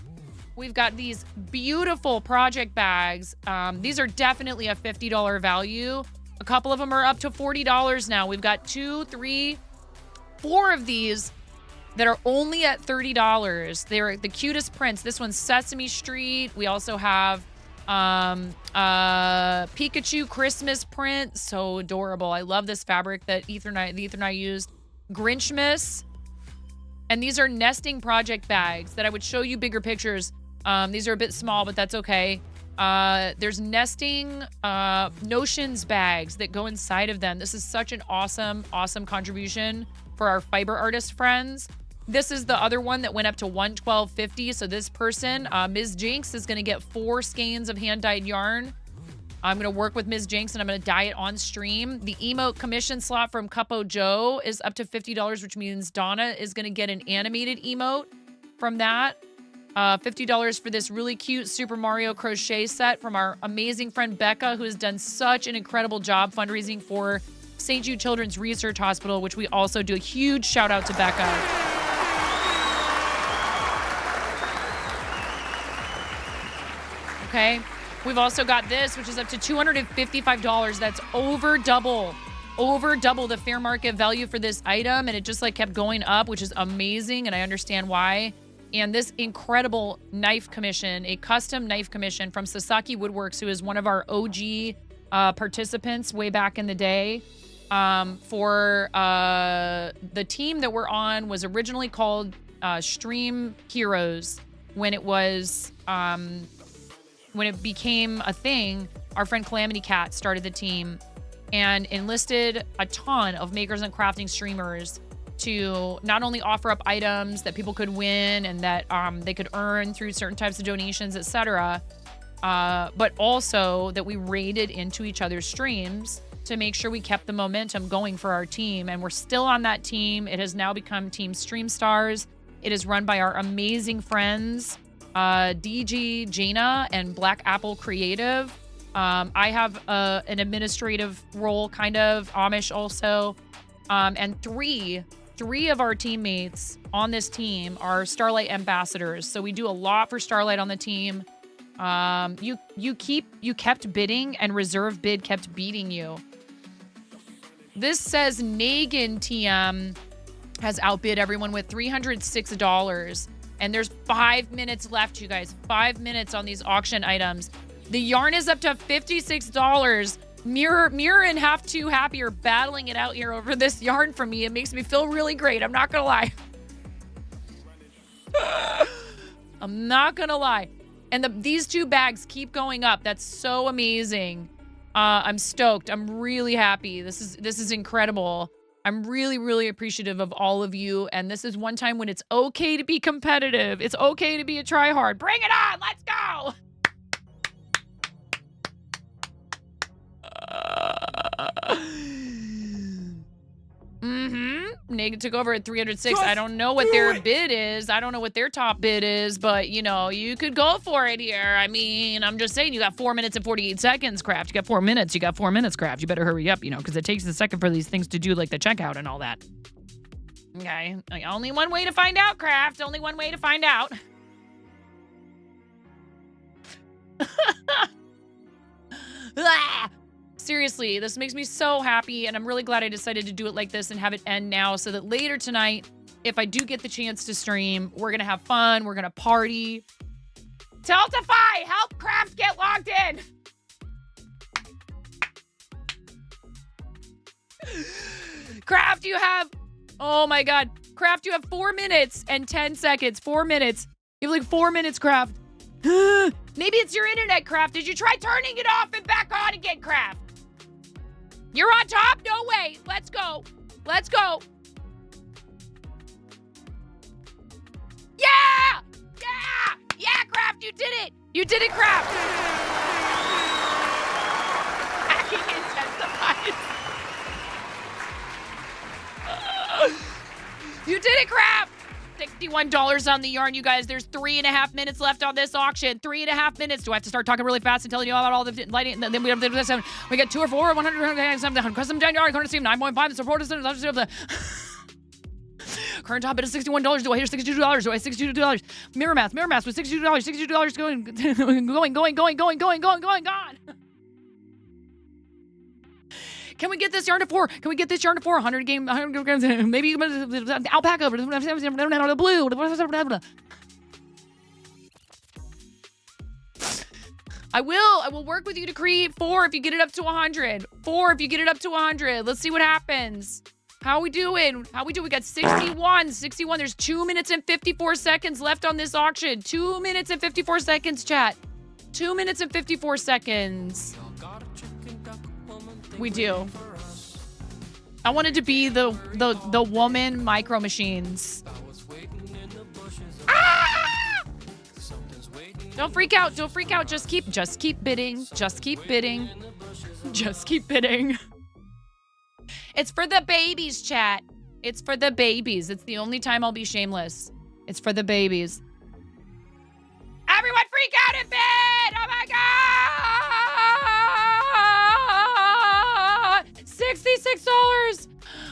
We've got these beautiful project bags. These are definitely a $50 value. A couple of them are up to $40 now. We've got 2, 3, 4 of these that are only at $30. They're the cutest prints. This one's Sesame Street. We also have Pikachu Christmas print. So adorable. I love this fabric that Ether and I used. Grinchmas. And these are nesting project bags that I would show you bigger pictures. These are a bit small, but that's okay. There's nesting notions bags that go inside of them. This is such an awesome contribution for our fiber artist friends. This is the other one that went up to $112.50. So this person, Ms. Jinx, is going to get 4 skeins of hand-dyed yarn. I'm going to work with Ms. Jinx and I'm going to dye it on stream. The emote commission slot from Cupo Joe is up to $50, which means Donna is going to get an animated emote from that. $50 for this really cute Super Mario crochet set from our amazing friend Becca, who has done such an incredible job fundraising for St. Jude Children's Research Hospital, which we also do a huge shout out to Becca. Okay. We've also got this, which is up to $255. That's over double the fair market value for this item. And it just like kept going up, which is amazing. And I understand why. And this incredible knife commission, a custom knife commission from Sasaki Woodworks, who is one of our OG participants way back in the day. For the team that we're on was originally called Stream Heroes when it was when it became a thing. Our friend Calamity Cat started the team and enlisted a ton of makers and crafting streamers to not only offer up items that people could win and that they could earn through certain types of donations, etc., but also that we raided into each other's streams to make sure we kept the momentum going for our team. And we're still on that team. It has now become Team Stream Stars. It is run by our amazing friends, DG Jaina and Black Apple Creative. I have an administrative role, kind of, Amish also. And three of our teammates on this team are Starlight ambassadors. So we do a lot for Starlight on the team. You kept bidding and reserve bid kept beating you. This says Nagin TM has outbid everyone with $306. And there's 5 minutes left, you guys. 5 minutes on these auction items. The yarn is up to $56. Mirror and Half Too Happy are battling it out here over this yarn for me. It makes me feel really great. I'm not gonna lie. I'm not gonna lie. And these 2 bags keep going up. That's so amazing. I'm stoked. I'm really happy. This is incredible. I'm really, really appreciative of all of you. And this is one time when it's okay to be competitive. It's okay to be a tryhard. Bring it on. Let's go. Nagin took over at 306. I don't know what their bid is. I don't know what their top bid is, but you know, you could go for it here. I mean, I'm just saying, you got 4 minutes and 48 seconds, Craft. You got 4 minutes. You got 4 minutes, Craft. You better hurry up, you know, because it takes a second for these things to do like the checkout and all that. Okay. Only one way to find out, Craft. Only one way to find out. Seriously, this makes me so happy, and I'm really glad I decided to do it like this and have it end now so that later tonight, if I do get the chance to stream, we're going to have fun, we're going to party. Tiltify, help Craft get logged in. Craft, you have, oh my God. Craft, you have 4 minutes and 10 seconds. 4 minutes. You have like 4 minutes, Craft. Maybe it's your internet, Craft. Did you try turning it off and back on again, Craft? You're on top? No way. Let's go. Let's go. Yeah! Yeah! Yeah, Craft, you did it. You did it, Craft. Hacking intensifies. You did it, Craft. $61 on the yarn, you guys. There's 3.5 minutes left on this auction. 3.5 minutes. Do I have to start talking really fast and telling you about all the lighting? Then we have this. We get 2 or 4, 100, custom yarn, current steam, 9.5. The support is the current top bid is $61. Do I hear $62? Do I $62? Mirror math with $62. $62 going. Can we get this yarn to 4? Can we get this yarn to 4? 100 grams, maybe alpaca, blue. I will work with you to create 4 if you get it up to 100. 4 if you get it up to 100. Let's see what happens. How we doing? We got 61. There's 2 minutes and 54 seconds left on this auction. 2 minutes and 54 seconds, chat. 2 minutes and 54 seconds. We do. I wanted to be the woman Micro Machines. Ah! Don't freak out. Don't freak out. Just keep bidding. Just keep bidding. Just keep bidding. It's for the babies, chat. It's for the babies. It's the only time I'll be shameless. It's for the babies. Everyone freak out in bed! Oh my God! $66!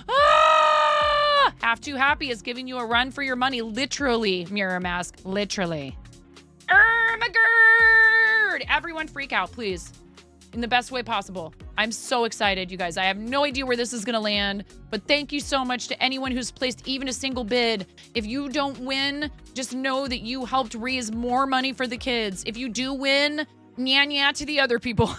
Ah! Half Too Happy is giving you a run for your money. Literally, Mirror Mask. Literally. Ermagerd! Everyone freak out, please. In the best way possible. I'm so excited, you guys. I have no idea where this is going to land, but thank you so much to anyone who's placed even a single bid. If you don't win, just know that you helped raise more money for the kids. If you do win, nya to the other people.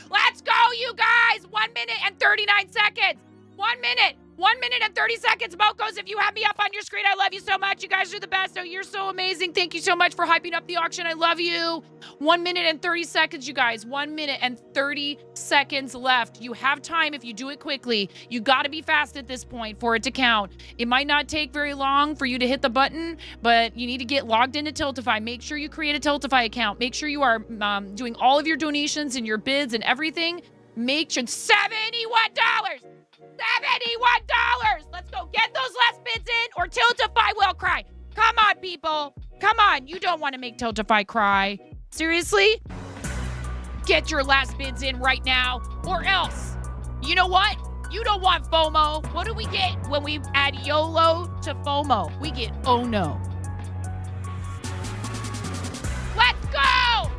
Let's go, you guys! 1 minute and 39 seconds. 1 minute. 1 minute and 30 seconds. Mokos, if you have me up on your screen, I love you so much. You guys are the best. Oh, you're so amazing. Thank you so much for hyping up the auction. I love you. 1 minute and 30 seconds, you guys. 1 minute and 30 seconds left. You have time if you do it quickly. You got to be fast at this point for it to count. It might not take very long for you to hit the button, but you need to get logged into Tiltify. Make sure you create a Tiltify account. Make sure you are doing all of your donations and your bids and everything. Make sure $71. $71! Let's go get those last bids in or Tiltify will cry. Come on, people. Come on. You don't want to make Tiltify cry. Seriously? Get your last bids in right now or else. You know what? You don't want FOMO. What do we get when we add YOLO to FOMO? We get oh no. Let's go!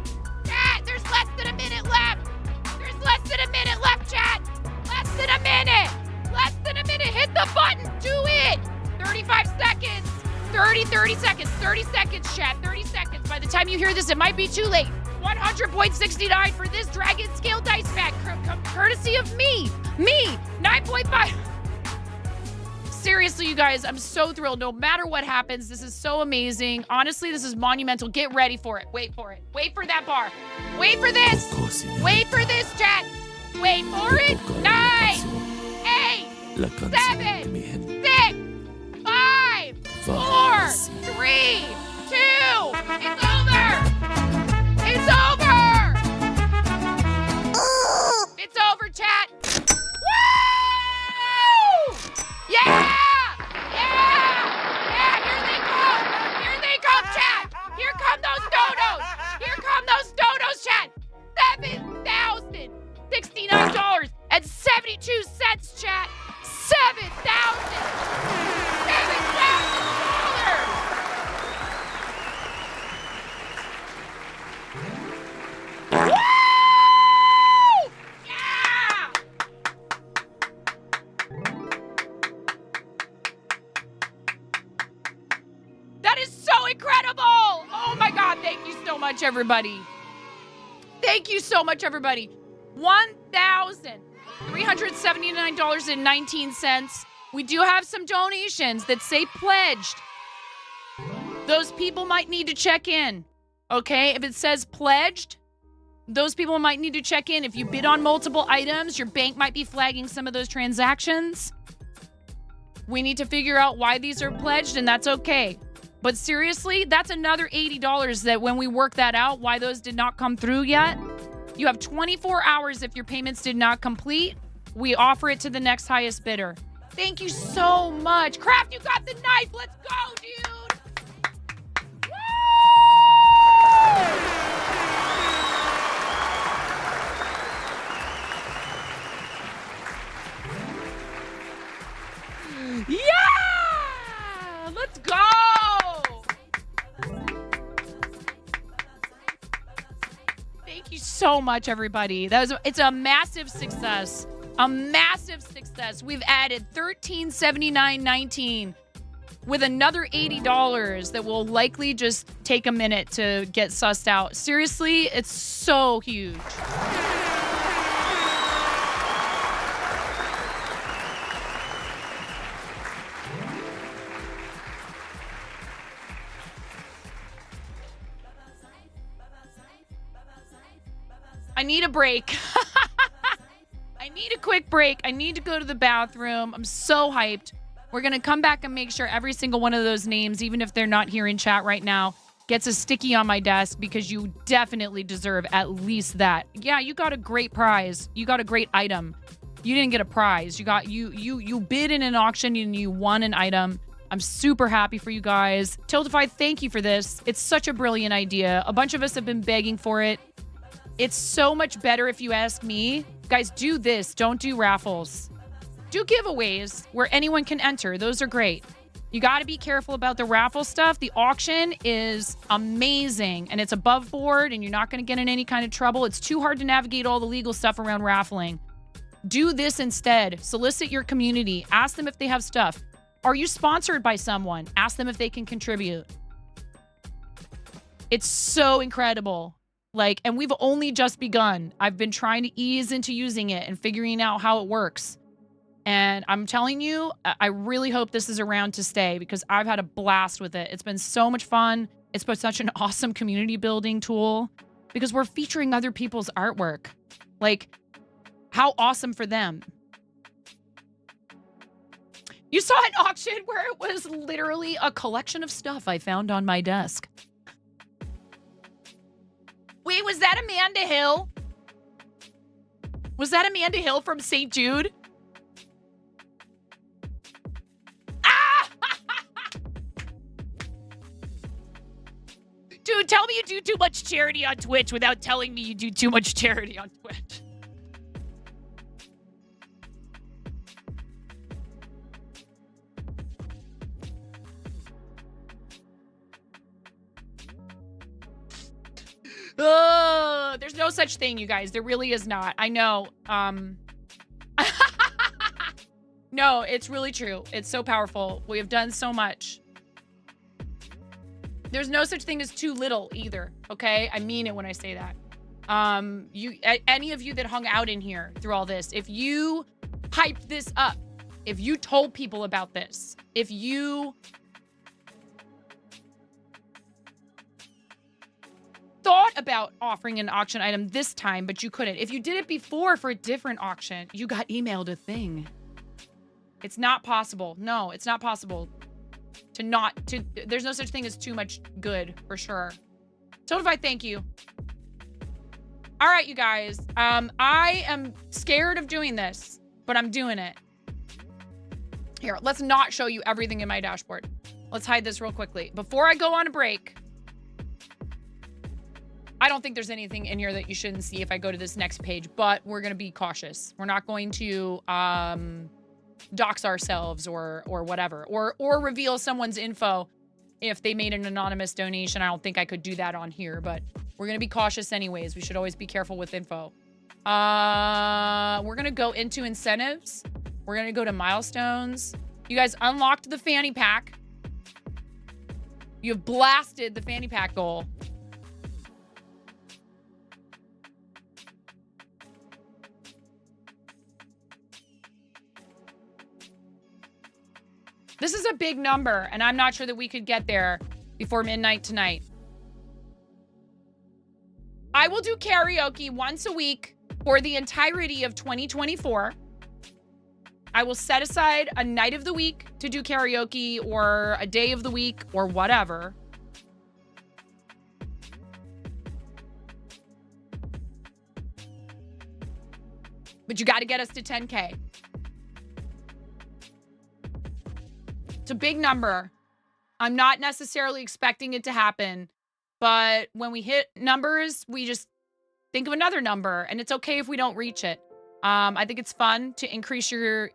Chat, there's less than a minute left. There's less than a minute left, chat. Less than a minute. Less than a minute. Hit the button. Do it. 35 seconds. 30 seconds. 30 seconds, chat. 30 seconds. By the time you hear this, it might be too late. 100.69 for this Dragon Scale Dice Pack. Courtesy of me. Me. 9.5. Seriously, you guys, I'm so thrilled. No matter what happens, this is so amazing. Honestly, this is monumental. Get ready for it. Wait for it. Wait for that bar. Wait for this. Wait for this, chat. Wait for it. 9, 8, 7, 6, 5, 4, 3, 2. It's over. It's over. It's over, chat. Woo! Yeah! Yeah! Here they come. Here they come, chat. Here come those donos. Here come those donos, chat. $7,069.72, chat. $7,000. Woo! Yeah! That is so incredible! Oh my God, thank you so much, everybody. Thank you so much, everybody. $1,379.19. We do have some donations that say pledged. Those people might need to check in, okay? If it says pledged, those people might need to check in. If you bid on multiple items, your bank might be flagging some of those transactions. We need to figure out why these are pledged, and that's okay. But seriously, that's another $80 that when we work that out, why those did not come through yet. You have 24 hours if your payments did not complete. We offer it to the next highest bidder. Thank you so much. Craft, you got the knife. Let's go, dude. Woo! Yeah! Let's go! Thank you so much, everybody. It's a massive success. A massive success. We've added $1379.19 with another $80 that will likely just take a minute to get sussed out. Seriously, it's so huge. I need a break. I need a quick break. I need to go to the bathroom. I'm so hyped. We're going to come back and make sure every single one of those names, even if they're not here in chat right now, gets a sticky on my desk because you definitely deserve at least that. Yeah, you got a great prize. You got a great item. You didn't get a prize. You bid in an auction and you won an item. I'm super happy for you guys. Tiltify, thank you for this. It's such a brilliant idea. A bunch of us have been begging for it. It's so much better if you ask me. Guys, do this. Don't do raffles. Do giveaways where anyone can enter. Those are great. You got to be careful about the raffle stuff. The auction is amazing and it's above board and you're not going to get in any kind of trouble. It's too hard to navigate all the legal stuff around raffling. Do this instead. Solicit your community. Ask them if they have stuff. Are you sponsored by someone? Ask them if they can contribute. It's so incredible. And we've only just begun. I've been trying to ease into using it and figuring out how it works. And I'm telling you, I really hope this is around to stay because I've had a blast with it. It's been so much fun. It's been such an awesome community building tool because we're featuring other people's artwork. How awesome for them. You saw an auction where it was literally a collection of stuff I found on my desk. Wait, was that Amanda Hill? Was that Amanda Hill from St. Jude? Ah! Dude, tell me you do too much charity on Twitch without telling me you do too much charity on Twitch. There's no such thing, you guys. There really is not. I know. No, it's really true. It's so powerful. We have done so much. There's no such thing as too little either, okay? I mean it when I say that. Any of you that hung out in here through all this, if you hyped this up, if you told people about this, if you thought about offering an auction item this time, but you couldn't. If you did it before for a different auction, you got emailed a thing. It's not possible. No, it's not possible there's no such thing as too much good, for sure. Totify, thank you. All right, you guys. I am scared of doing this, but I'm doing it. Here, let's not show you everything in my dashboard. Let's hide this real quickly. Before I go on a break, I don't think there's anything in here that you shouldn't see if I go to this next page, but we're going to be cautious. We're not going to dox ourselves or whatever, or reveal someone's info if they made an anonymous donation. I don't think I could do that on here, but we're going to be cautious anyways. We should always be careful with info. We're going to go into incentives. We're going to go to milestones. You guys unlocked the fanny pack. You've blasted the fanny pack goal. This is a big number, and I'm not sure that we could get there before midnight tonight. I will do karaoke once a week for the entirety of 2024. I will set aside a night of the week to do karaoke or a day of the week or whatever. But you got to get us to 10K. It's a big number. I'm not necessarily expecting it to happen, but when we hit numbers, we just think of another number, and it's okay if we don't reach it. I think it's fun to increase your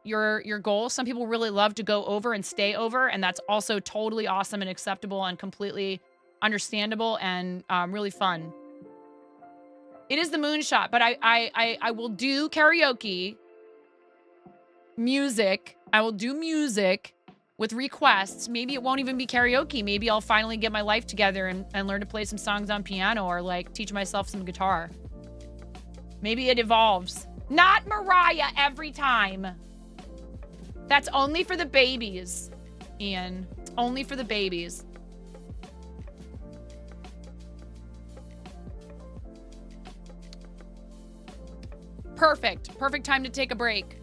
goal. Some people really love to go over and stay over, and that's also totally awesome and acceptable and completely understandable and really fun. It is the moonshot, but I will do karaoke, music. I will do music with requests. Maybe it won't even be karaoke. Maybe I'll finally get my life together and learn to play some songs on piano or teach myself some guitar. Maybe it evolves. Not Mariah every time. That's only for the babies, Ian. It's only for the babies. Perfect. Perfect time to take a break.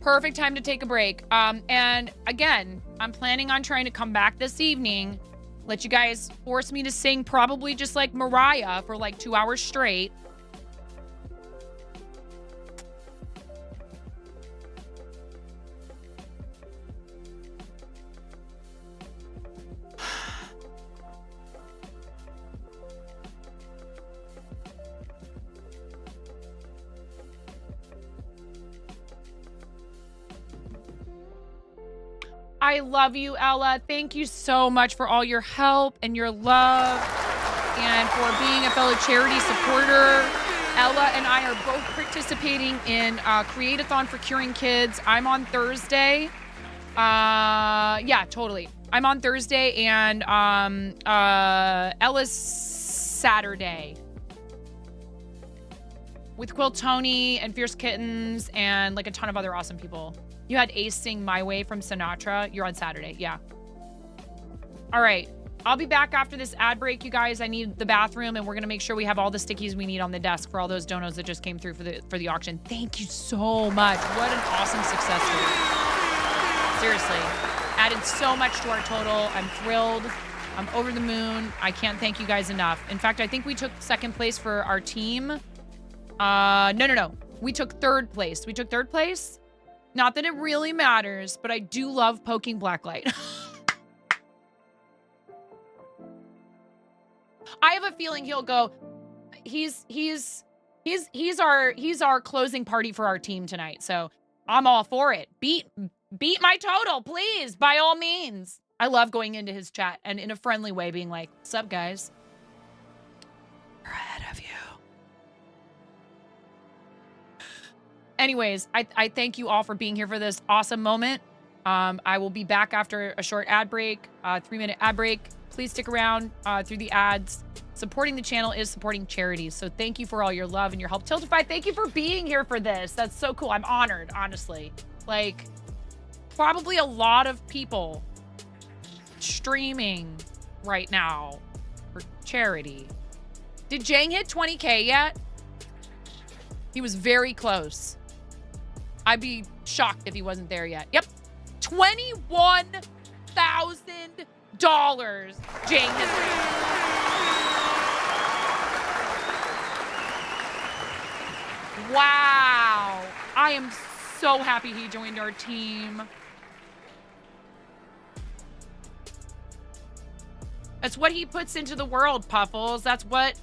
Perfect time to take a break. And again, I'm planning on trying to come back this evening, let you guys force me to sing probably just like Mariah for like 2 hours straight. I love you, Ella. Thank you so much for all your help and your love and for being a fellow charity supporter. Ella and I are both participating in Create-a-thon for Curing Kids. I'm on Thursday. Yeah, totally. I'm on Thursday and Ella's Saturday with Quill Tony and Fierce Kittens and like a ton of other awesome people. You had Ace sing My Way from Sinatra. You're on Saturday. Yeah. All right. I'll be back after this ad break, you guys. I need the bathroom, and we're going to make sure we have all the stickies we need on the desk for all those donos that just came through for the auction. Thank you so much. What an awesome success story. Seriously. Added so much to our total. I'm thrilled. I'm over the moon. I can't thank you guys enough. In fact, I think we took second place for our team. No. We took third place. We took third place. Not that it really matters, but I do love poking blacklight. I have a feeling he'll go. He's our closing party for our team tonight. So I'm all for it. Beat my total, please, by all means. I love going into his chat and in a friendly way being like, "What's up, guys? We're ahead of you." Anyways, I thank you all for being here for this awesome moment. I will be back after a short ad break, 3-minute ad break. Please stick around through the ads. Supporting the channel is supporting charities. So thank you for all your love and your help. Tiltify, thank you for being here for this. That's so cool. I'm honored, honestly. Like, probably a lot of people streaming right now for charity. Did Jang hit 20K yet? He was very close. I'd be shocked if he wasn't there yet. Yep. $21,000 Jane has raised. Wow. I am so happy he joined our team. That's what he puts into the world, Puffles. That's what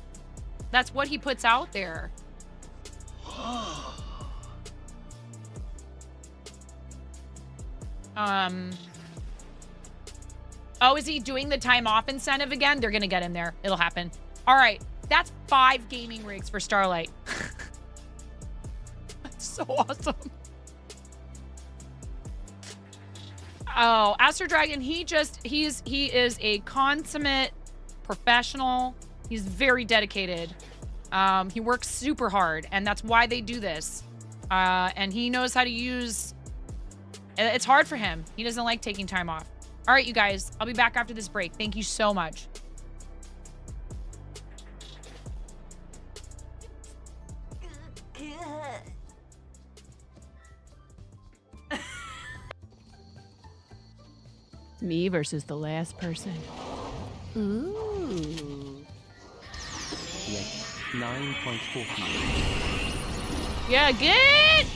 he puts out there. Oh, is he doing the time off incentive again? They're gonna get him there. It'll happen. All right, that's 5 gaming rigs for Starlight. That's so awesome. Oh, Astro Dragon, he is a consummate professional. He's very dedicated. He works super hard, and that's why they do this. And he knows how to use. It's hard for him. He doesn't like taking time off. All right, you guys, I'll be back after this break. Thank you so much. Me versus the last person. Ooh. Yes, 9.40. Yeah, good.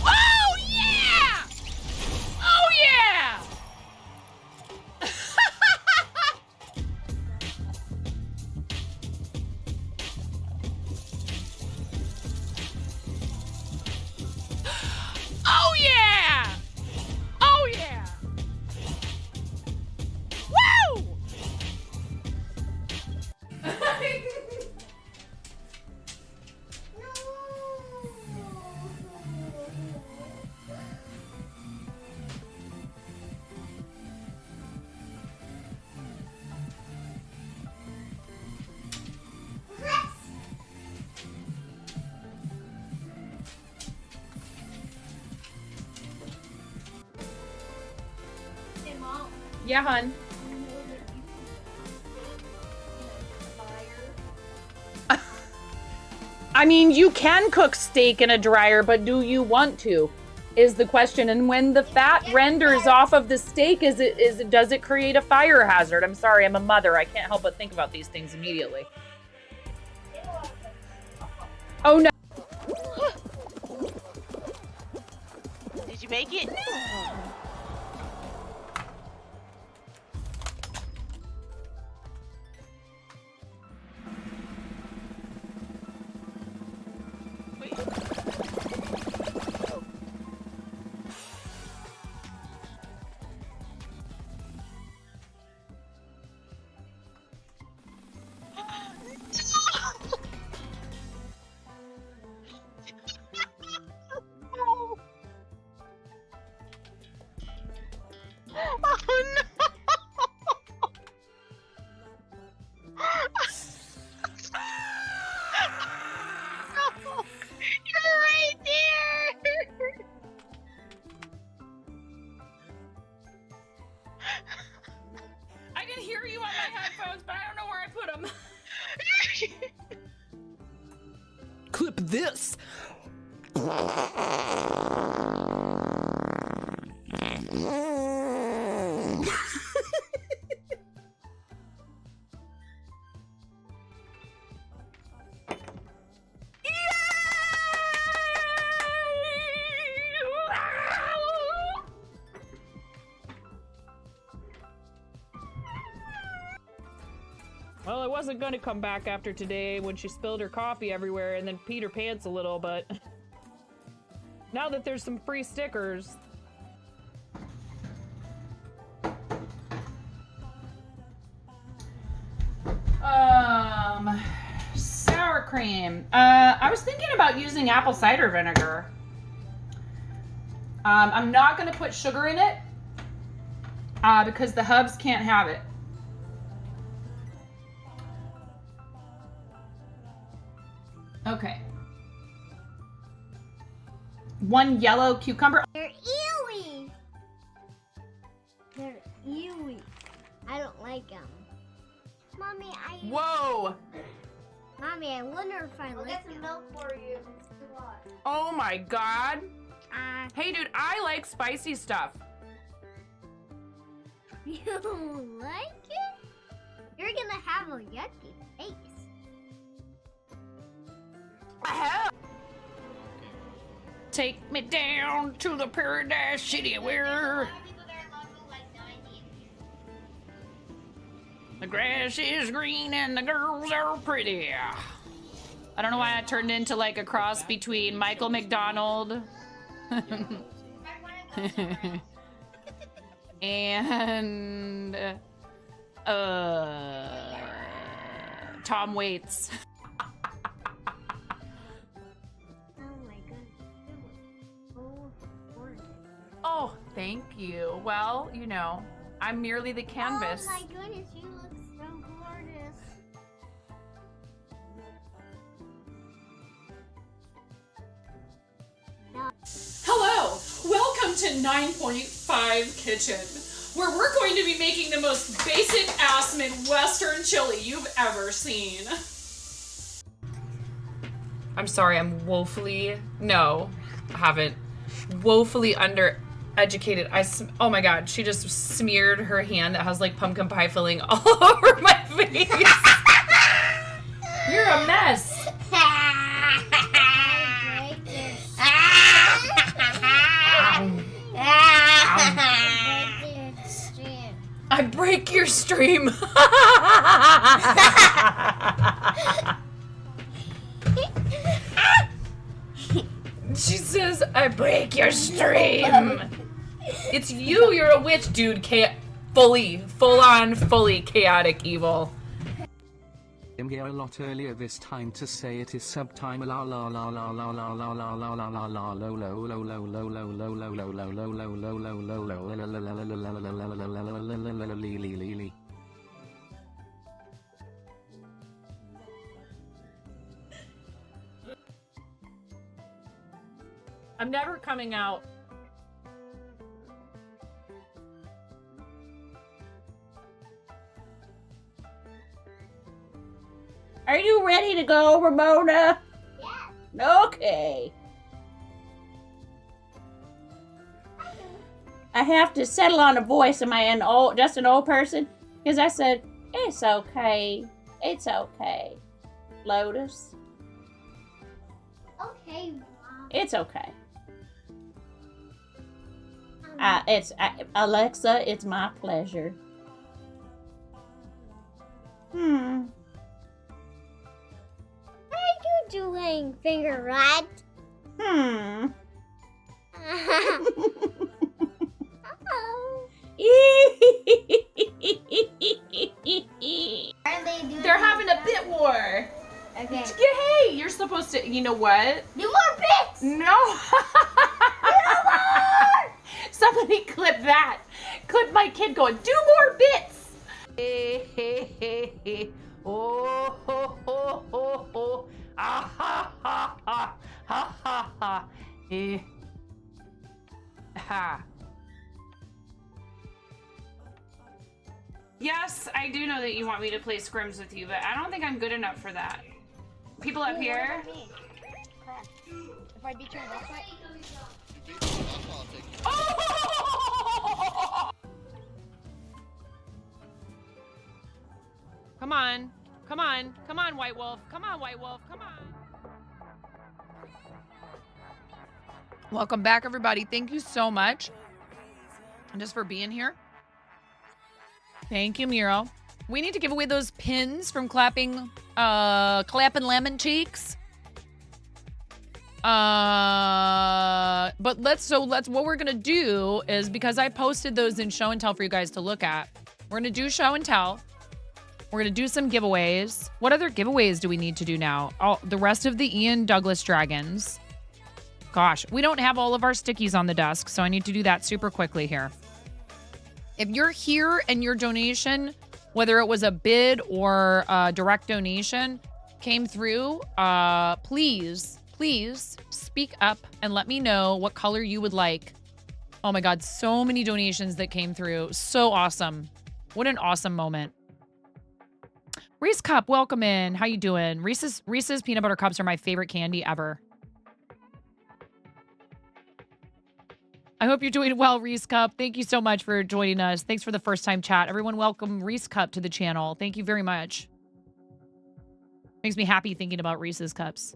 Oh, yeah! Oh, yeah! Oh, yeah! Oh, yeah! Woo! Yeah, hun. I mean, you can cook steak in a dryer, but do you want to? Is the question. And when the fat renders off of the steak, does it create a fire hazard? I'm sorry, I'm a mother. I can't help but think about these things immediately. Oh no. Did you make it? Clip this. Well, I wasn't gonna come back after today when she spilled her coffee everywhere and then peed her pants a little, but now that there's some free stickers. Sour cream. I was thinking about using apple cider vinegar. I'm not gonna put sugar in it because the hubs can't have it. Okay. 1 yellow cucumber. They're ewy. They're ewy. I don't like them. Mommy, Whoa! Mommy, I wonder if I like some milk for you. Oh my god. Hey dude, I like spicy stuff. You like it? You're gonna have a yucky face. Take me down to the paradise city where the grass is green and the girls are pretty. I don't know why I turned into like a cross between Michael McDonald and Tom Waits. Oh, thank you. Well, you know, I'm merely the canvas. Oh my goodness, you look so gorgeous. Hello, welcome to 9.5 Kitchen, where we're going to be making the most basic ass Midwestern chili you've ever seen. I'm sorry, I'm woefully, no, I haven't, woefully undereducated. Oh my god, she just smeared her hand that has like pumpkin pie filling all over my face. You're a mess. I break your stream. She says, I break your stream. It's you, you're a witch, dude. Fully chaotic evil. I'm here a lot earlier this time to say it is subtime la la la la la la la la la la la la lo lo lo lo lo lo lo lo lo lo lo lo lo lo lo. I'm never coming out. Are you ready to go, Ramona? Yeah. Okay. I have to settle on a voice. Am I just an old person? Because I said, it's okay. It's okay. Lotus. Okay, Mom. It's okay. Alexa, it's my pleasure. What are you doing, finger rat? Oh. They're having a bit war. Okay. Hey, you're supposed to, you know what? Do more bits! No. Somebody clip that. Clip my kid going, do more bits. Oh, ho, ho, ho, ho. Ah, ha, ha, ha. Ha, ha, ha. Ha. Yes, I do know that you want me to play scrims with you, but I don't think I'm good enough for that. People up here. If I beat you in boss fight? Oh! Come on. Come on. Come on, White Wolf. Come on, White Wolf. Come on. Welcome back, everybody. Thank you so much just for being here. Thank you, Miro. We need to give away those pins from clapping lemon cheeks. But what we're gonna do is, because I posted those in show and tell for you guys to look at, we're gonna do show and tell. We're gonna do some giveaways. What other giveaways do we need to do now? Oh, the rest of the Ian Douglas dragons. Gosh, we don't have all of our stickies on the desk, so I need to do that super quickly here. If you're here and your donation, whether it was a bid or a direct donation, came through, please speak up and let me know what color you would like. Oh my God, so many donations that came through. So awesome. What an awesome moment. Reese Cup, welcome in. How you doing? Reese's peanut butter cups are my favorite candy ever. I hope you're doing well, Reese Cup. Thank you so much for joining us. Thanks for the first time chat. Everyone welcome Reese Cup to the channel. Thank you very much. Makes me happy thinking about Reese's Cups.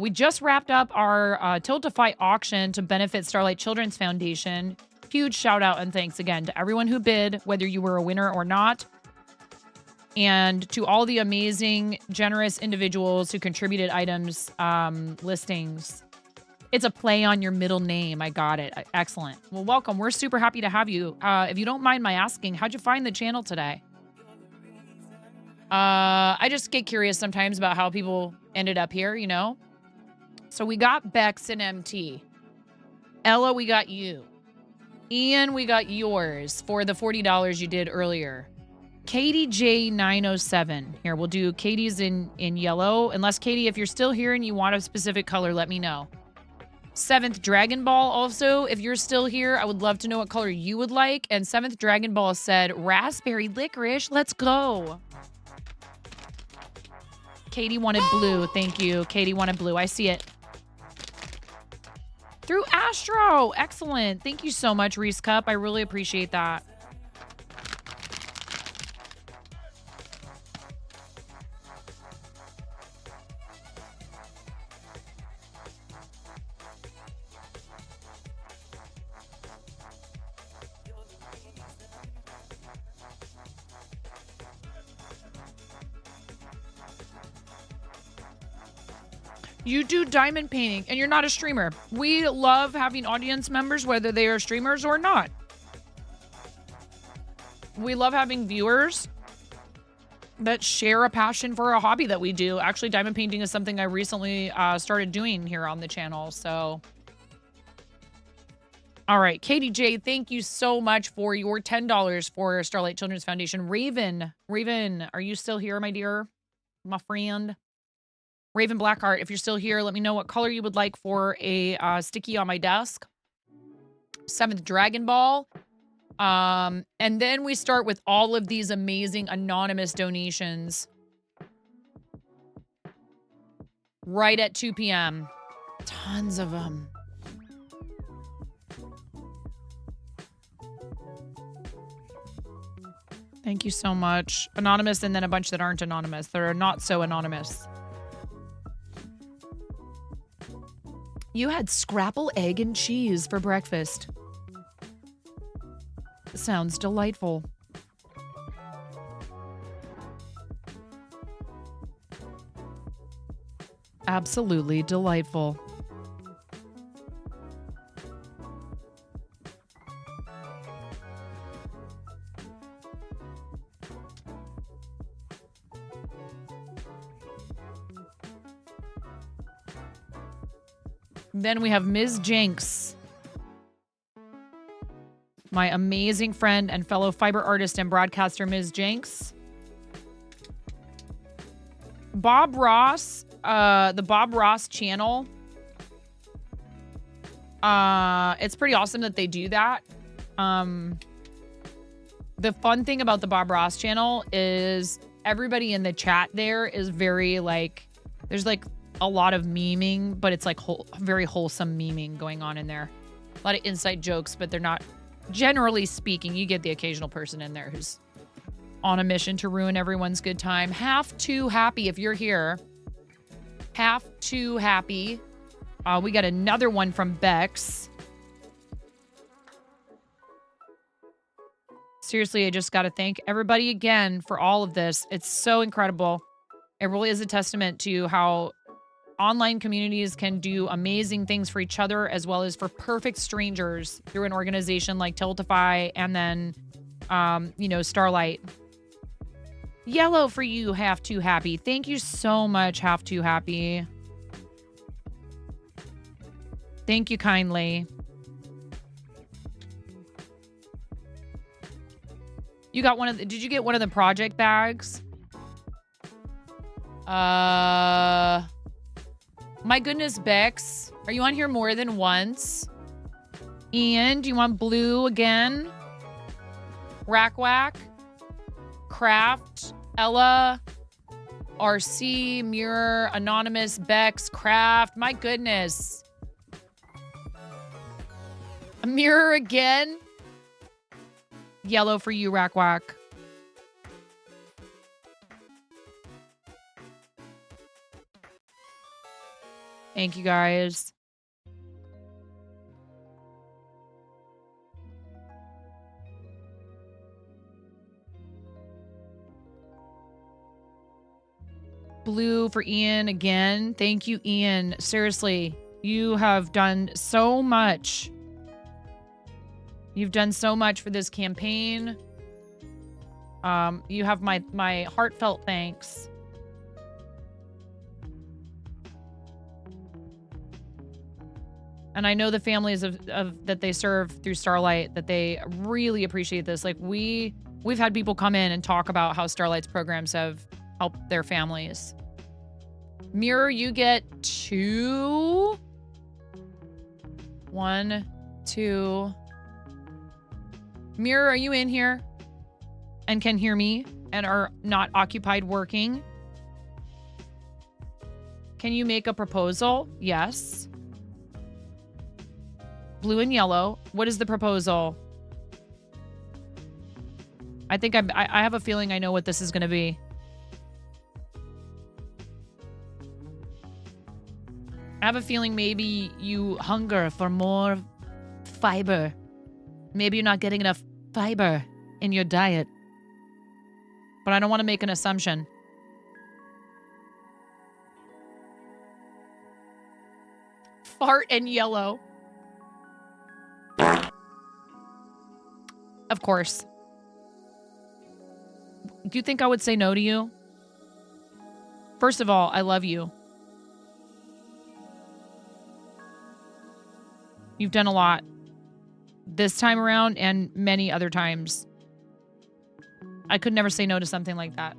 We just wrapped up our Tiltify auction to benefit Starlight Children's Foundation. Huge shout out and thanks again to everyone who bid, whether you were a winner or not. And to all the amazing, generous individuals who contributed items, listings. It's a play on your middle name. I got it. Excellent. Well, welcome. We're super happy to have you. If you don't mind my asking, how'd you find the channel today? I just get curious sometimes about how people ended up here, you know? So we got Bex and MT. Ella, we got you. Ian, we got yours for the $40 you did earlier. Katie J907. Here, we'll do Katie's in yellow. Unless, Katie, if you're still here and you want a specific color, let me know. 7th Dragon Ball also, if you're still here, I would love to know what color you would like. And 7th Dragon Ball said, raspberry licorice, let's go. Katie wanted blue. Thank you. Katie wanted blue. I see it. Through Astro. Excellent. Thank you so much, Reese Cup. I really appreciate that. You do diamond painting and you're not a streamer. We love having audience members, whether they are streamers or not. We love having viewers that share a passion for a hobby that we do. Actually, diamond painting is something I recently started doing here on the channel. So, all right, Katie J, thank you so much for your $10 for Starlight Children's Foundation. Raven, are you still here, my dear, my friend? Raven Blackheart, if you're still here, let me know what color you would like for a sticky on my desk. 7th Dragon Ball. And then we start with all of these amazing anonymous donations right at 2 p.m. Tons of them. Thank you so much. Anonymous, and then a bunch that aren't anonymous. That are not so anonymous. You had scrapple, egg, and cheese for breakfast. Sounds delightful. Absolutely delightful. Then we have Ms. Jinx, my amazing friend and fellow fiber artist and broadcaster, Ms. Jinx. Bob Ross, the Bob Ross channel. It's pretty awesome that they do that. The fun thing about the Bob Ross channel is everybody in the chat there is very like, there's like a lot of memeing, but it's like very wholesome memeing going on in there. A lot of inside jokes, but they're not, generally speaking, you get the occasional person in there who's on a mission to ruin everyone's good time. Half too happy if you're here. Half too happy. We got another one from Bex. Seriously, I just got to thank everybody again for all of this. It's so incredible. It really is a testament to how online communities can do amazing things for each other as well as for perfect strangers through an organization like Tiltify and then, Starlight. Yellow for you, Half Too Happy. Thank you so much, Half Too Happy. Thank you kindly. You got did you get one of the project bags? My goodness, Bex. Are you on here more than once? Ian, do you want blue again? Rack Whack? Craft? Ella? RC? Mirror? Anonymous? Bex? Craft? My goodness. A mirror again? Yellow for you, Rack Whack. Thank you, guys. Blue for Ian again. Thank you, Ian. Seriously, you have done so much. You've done so much for this campaign. You have my heartfelt thanks. And I know the families of that they serve through Starlight, that they really appreciate this. Like we've had people come in and talk about how Starlight's programs have helped their families. Mirror, you get 2. 1, 2. Mirror, are you in here and can hear me and are not occupied working? Can you make a proposal? Yes. Blue and yellow. What is the proposal? I think I have a feeling I know what this is going to be. I have a feeling maybe you hunger for more fiber. Maybe you're not getting enough fiber in your diet. But I don't want to make an assumption. Fart and yellow. Of course. Do you think I would say no to you? First of all, I love you. You've done a lot. This time around and many other times. I could never say no to something like that.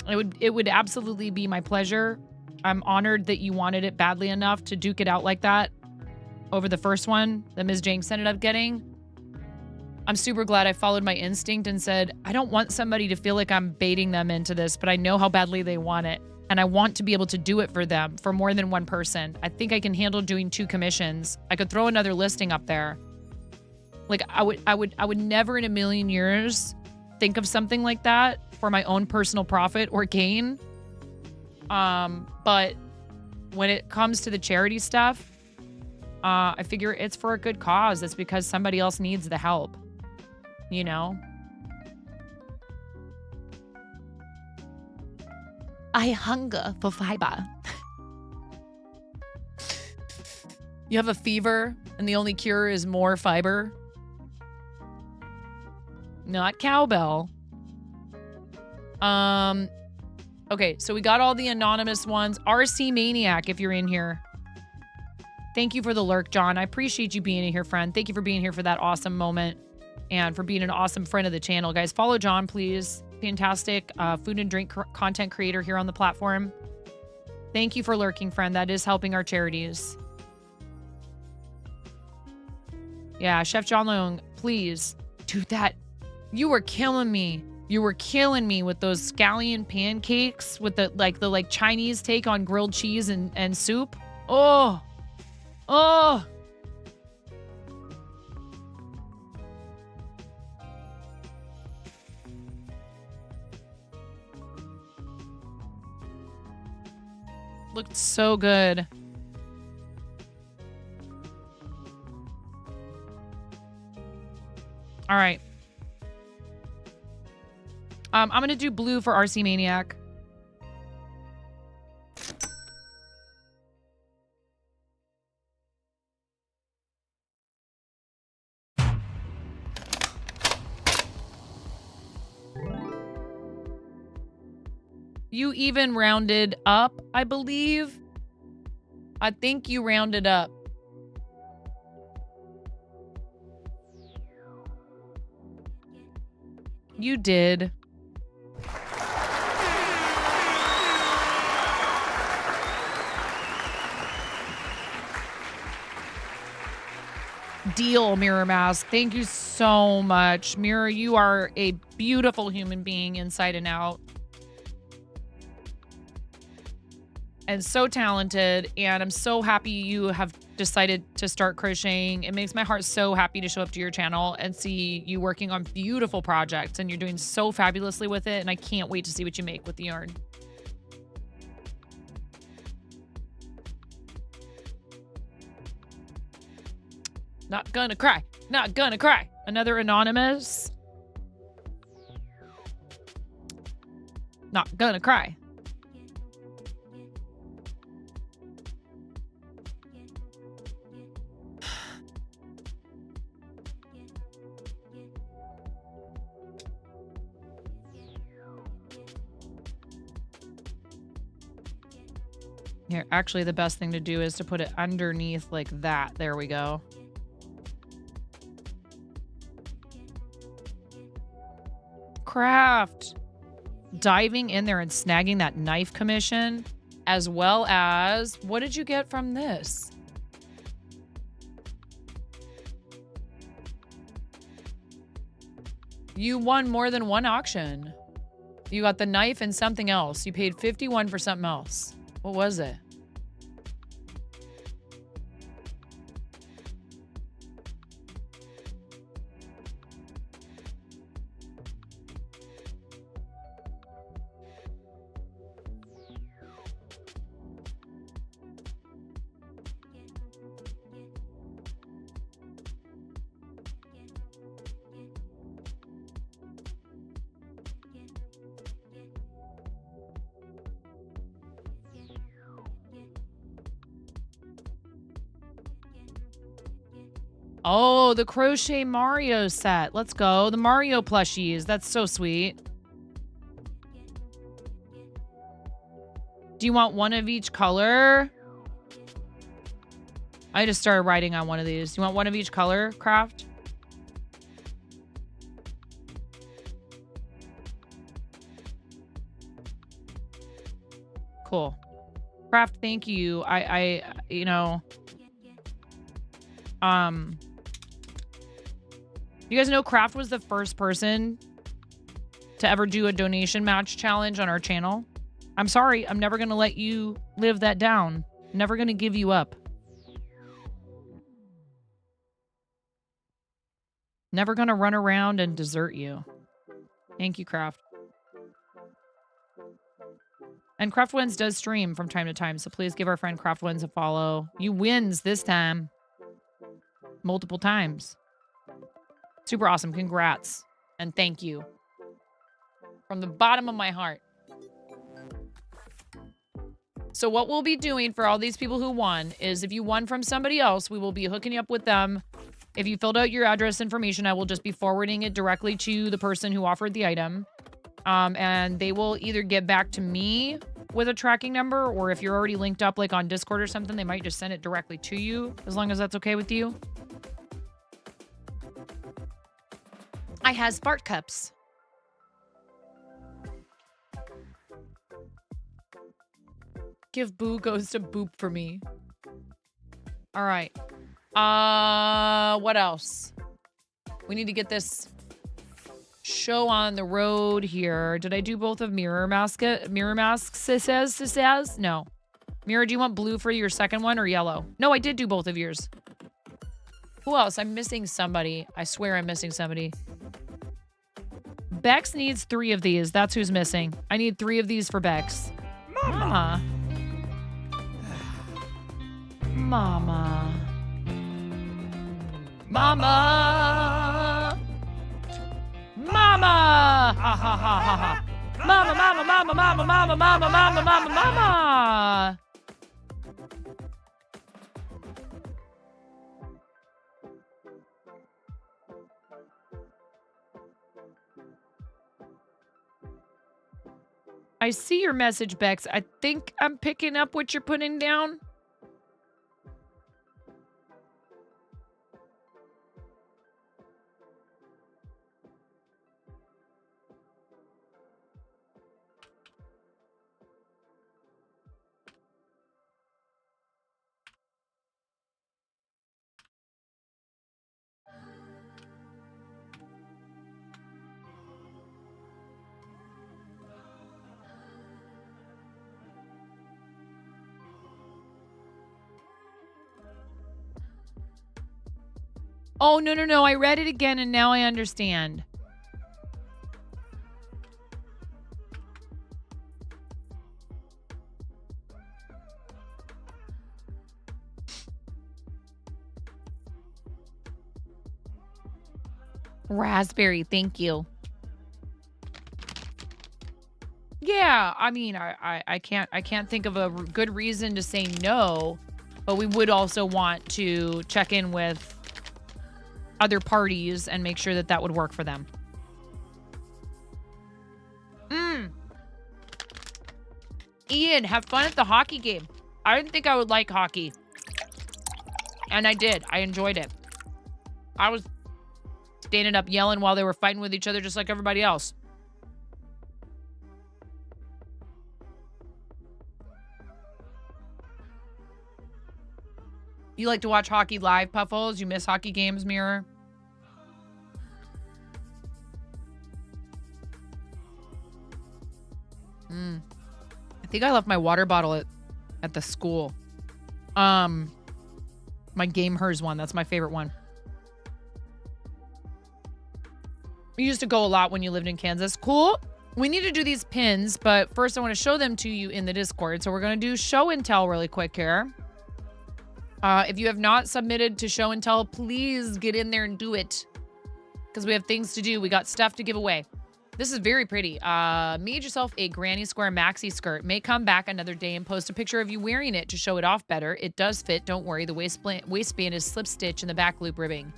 It would absolutely be my pleasure. I'm honored that you wanted it badly enough to duke it out like that over the first one that Ms. Jinx ended up getting. I'm super glad I followed my instinct and said, I don't want somebody to feel like I'm baiting them into this, but I know how badly they want it. And I want to be able to do it for them, for more than one person. I think I can handle doing 2 commissions. I could throw another listing up there. Like I would never in a million years think of something like that for my own personal profit or gain. But when it comes to the charity stuff, I figure it's for a good cause. It's because somebody else needs the help, you know? I hunger for fiber. You have a fever and the only cure is more fiber? Not cowbell. Okay, so we got all the anonymous ones. RC Maniac, if you're in here. Thank you for the lurk, John. I appreciate you being in here, friend. Thank you for being here for that awesome moment and for being an awesome friend of the channel. Guys, follow John, please. Fantastic food and drink content creator here on the platform. Thank you for lurking, friend. That is helping our charities. Yeah, Chef John Leung, please. Dude, you were killing me. You were killing me with those scallion pancakes with the Chinese take on grilled cheese and soup. Oh. Oh. Looked so good. All right. I'm going to do blue for RC Maniac. You even rounded up, I believe. I think you rounded up. You did. Deal, Mirror Mask. Thank you so much. Mirror, you are a beautiful human being inside and out. And so talented, and I'm so happy you have decided to start crocheting. It makes my heart so happy to show up to your channel and see you working on beautiful projects, and you're doing so fabulously with it, and I can't wait to see what you make with the yarn. Not gonna cry. Not gonna cry. Another anonymous. Not gonna cry. Here, actually, the best thing to do is to put it underneath like that. There we go. Craft. Diving in there and snagging that knife commission, as well as, what did you get from this? You won more than one auction. You got the knife and something else. You paid 51 for something else. What was it? Oh, the crochet Mario set. Let's go. The Mario plushies. That's so sweet. Do you want one of each color? I just started writing on one of these. Do you want one of each color, Craft? Cool. Craft, thank you. you know, You guys know Kraft was the first person to ever do a donation match challenge on our channel. I'm sorry. I'm never going to let you live that down. Never going to give you up. Never going to run around and desert you. Thank you, Kraft. And Kraft Wins does stream from time to time, so please give our friend Kraft Wins a follow. You wins this time. Multiple times. Super awesome. Congrats. And thank you. From the bottom of my heart. So what we'll be doing for all these people who won is if you won from somebody else, we will be hooking you up with them. If you filled out your address information, I will just be forwarding it directly to the person who offered the item. And they will either get back to me with a tracking number, or if you're already linked up like on Discord or something, they might just send it directly to you, as long as that's okay with you. I has fart cups. Give Boo goes to Boop for me. All right. What else? We need to get this show on the road here. Did I do both of Mirror Masks? Says? No. Mirror, do you want blue for your second one or yellow? No, I did do both of yours. Who else? I'm missing somebody. I swear I'm missing somebody. Bex needs 3 of these. That's who's missing. I need 3 of these for Bex. Mama. Mama. Mama. Mama. Ha ha ha ha ha. Mama, mama, mama, mama, mama, mama, mama, mama, mama. I see your message, Bex. I think I'm picking up what you're putting down. Oh, no, no, no. I read it again and now I understand. Raspberry, thank you. Yeah, I mean, I can't think of a good reason to say no, but we would also want to check in with other parties and make sure that that would work for them. Ian, have fun at the hockey game. I didn't think I would like hockey. And I did. I enjoyed it. I was standing up yelling while they were fighting with each other just like everybody else. You like to watch hockey live, Puffles? You miss hockey games, Mirror? I think I left my water bottle at the school. My Game Hers one. That's my favorite one. We used to go a lot when you lived in Kansas. Cool. We need to do these pins, but first I want to show them to you in the Discord. So we're going to do show and tell really quick here. If you have not submitted to show and tell, please get in there and do it. Because we have things to do. We got stuff to give away. This is very pretty. Made yourself a granny square maxi skirt. May come back another day and post a picture of you wearing it to show it off better. It does fit. Don't worry. The waistband is slip stitch in the back loop ribbing.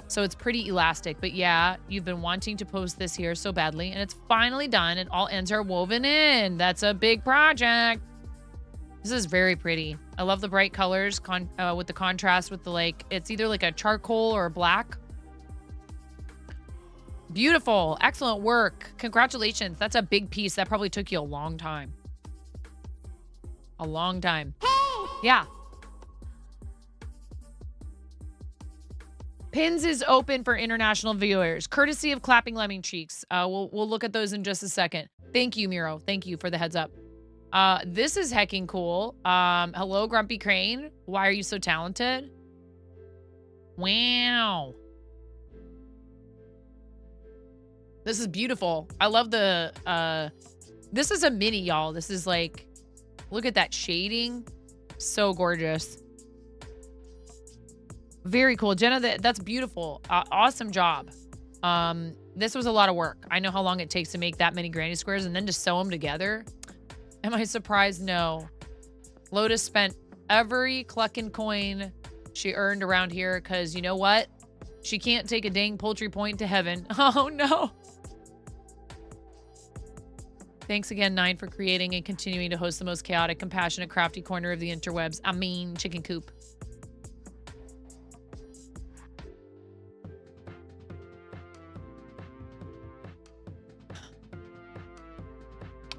So it's pretty elastic. But yeah, you've been wanting to post this here so badly. And it's finally done. And all ends are woven in. That's a big project. This is very pretty. I love the bright colors with the contrast with the like, it's either like a charcoal or a black. Beautiful. Excellent work. Congratulations. That's a big piece. That probably took you a long time. A long time. Hey! Yeah. Pins is open for international viewers, courtesy of Clapping Lemming Cheeks. We'll look at those in just a second. Thank you, Miro. Thank you for the heads up. This is hecking cool. Hello, Grumpy Crane. Why are you so talented? Wow. This is beautiful. I love the, this is a mini, y'all. This is like, look at that shading. So gorgeous. Very cool. Jenna, that's beautiful. Awesome job. This was a lot of work. I know how long it takes to make that many granny squares and then to sew them together. Am I surprised? No. Lotus spent every clucking coin she earned around here because you know what? She can't take a dang poultry point to heaven. Oh, no. Thanks again, Nine, for creating and continuing to host the most chaotic, compassionate, crafty corner of the interwebs. I mean, chicken coop.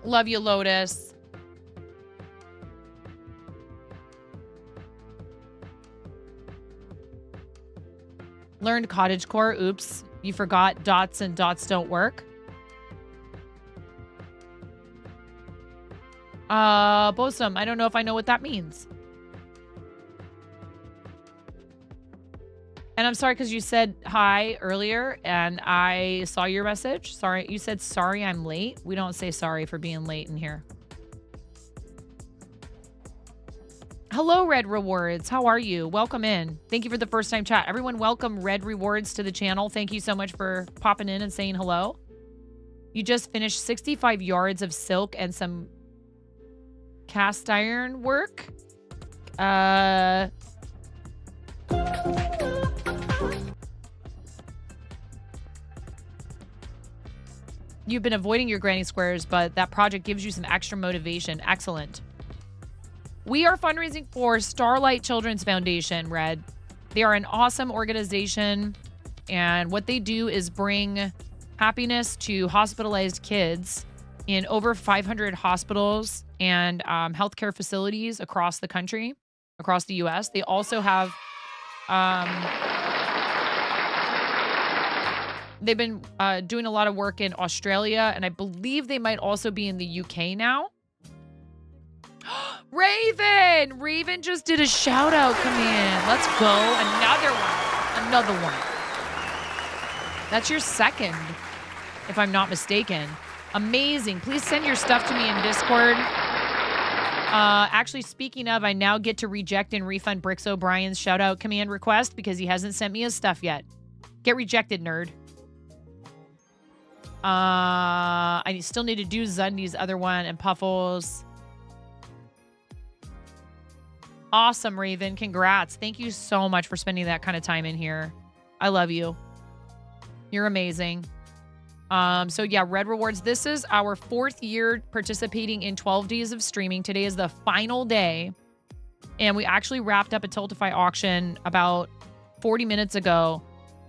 Love you, Lotus. Learned cottagecore. Oops. You forgot dots and dots don't work. Bosom, I don't know if I know what that means. And I'm sorry because you said hi earlier and I saw your message. Sorry, you said sorry I'm late. We don't say sorry for being late in here. Hello, Red Rewards. How are you? Welcome in. Thank you for the first time chat. Everyone, welcome Red Rewards to the channel. Thank you so much for popping in and saying hello. You just finished 65 yards of silk and some cast iron work. You've been avoiding your granny squares, but that project gives you some extra motivation. Excellent. We are fundraising for Starlight Children's Foundation, Red. They are an awesome organization, and what they do is bring happiness to hospitalized kids in over 500 hospitals and healthcare facilities across the country, across the U.S. They also have, they've been doing a lot of work in Australia, and I believe they might also be in the UK now. Raven! Raven just did a shout out command. Let's go. Another one. Another one. That's your second, if I'm not mistaken. Amazing. Please send your stuff to me in Discord. Actually, speaking of, I now get to reject and refund Bricks O'Brien's shout out command request because he hasn't sent me his stuff yet. Get rejected, nerd. I still need to do Zundy's other one and Puffles. Awesome, Raven. Congrats. Thank you so much for spending that kind of time in here. I love you. You're amazing. So yeah, Red Rewards. This is our 4th year participating in 12 days of streaming. Today is the final day. And we actually wrapped up a Tiltify auction about 40 minutes ago,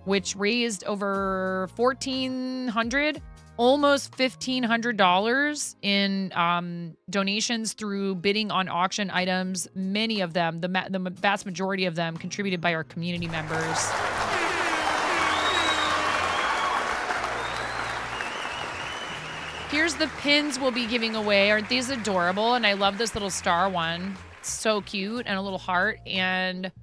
which raised over $1,400, almost $1,500 in donations through bidding on auction items. Many of them, the vast majority of them, contributed by our community members. Here's the pins we'll be giving away. Aren't these adorable? And I love this little star one. It's so cute, and a little heart. And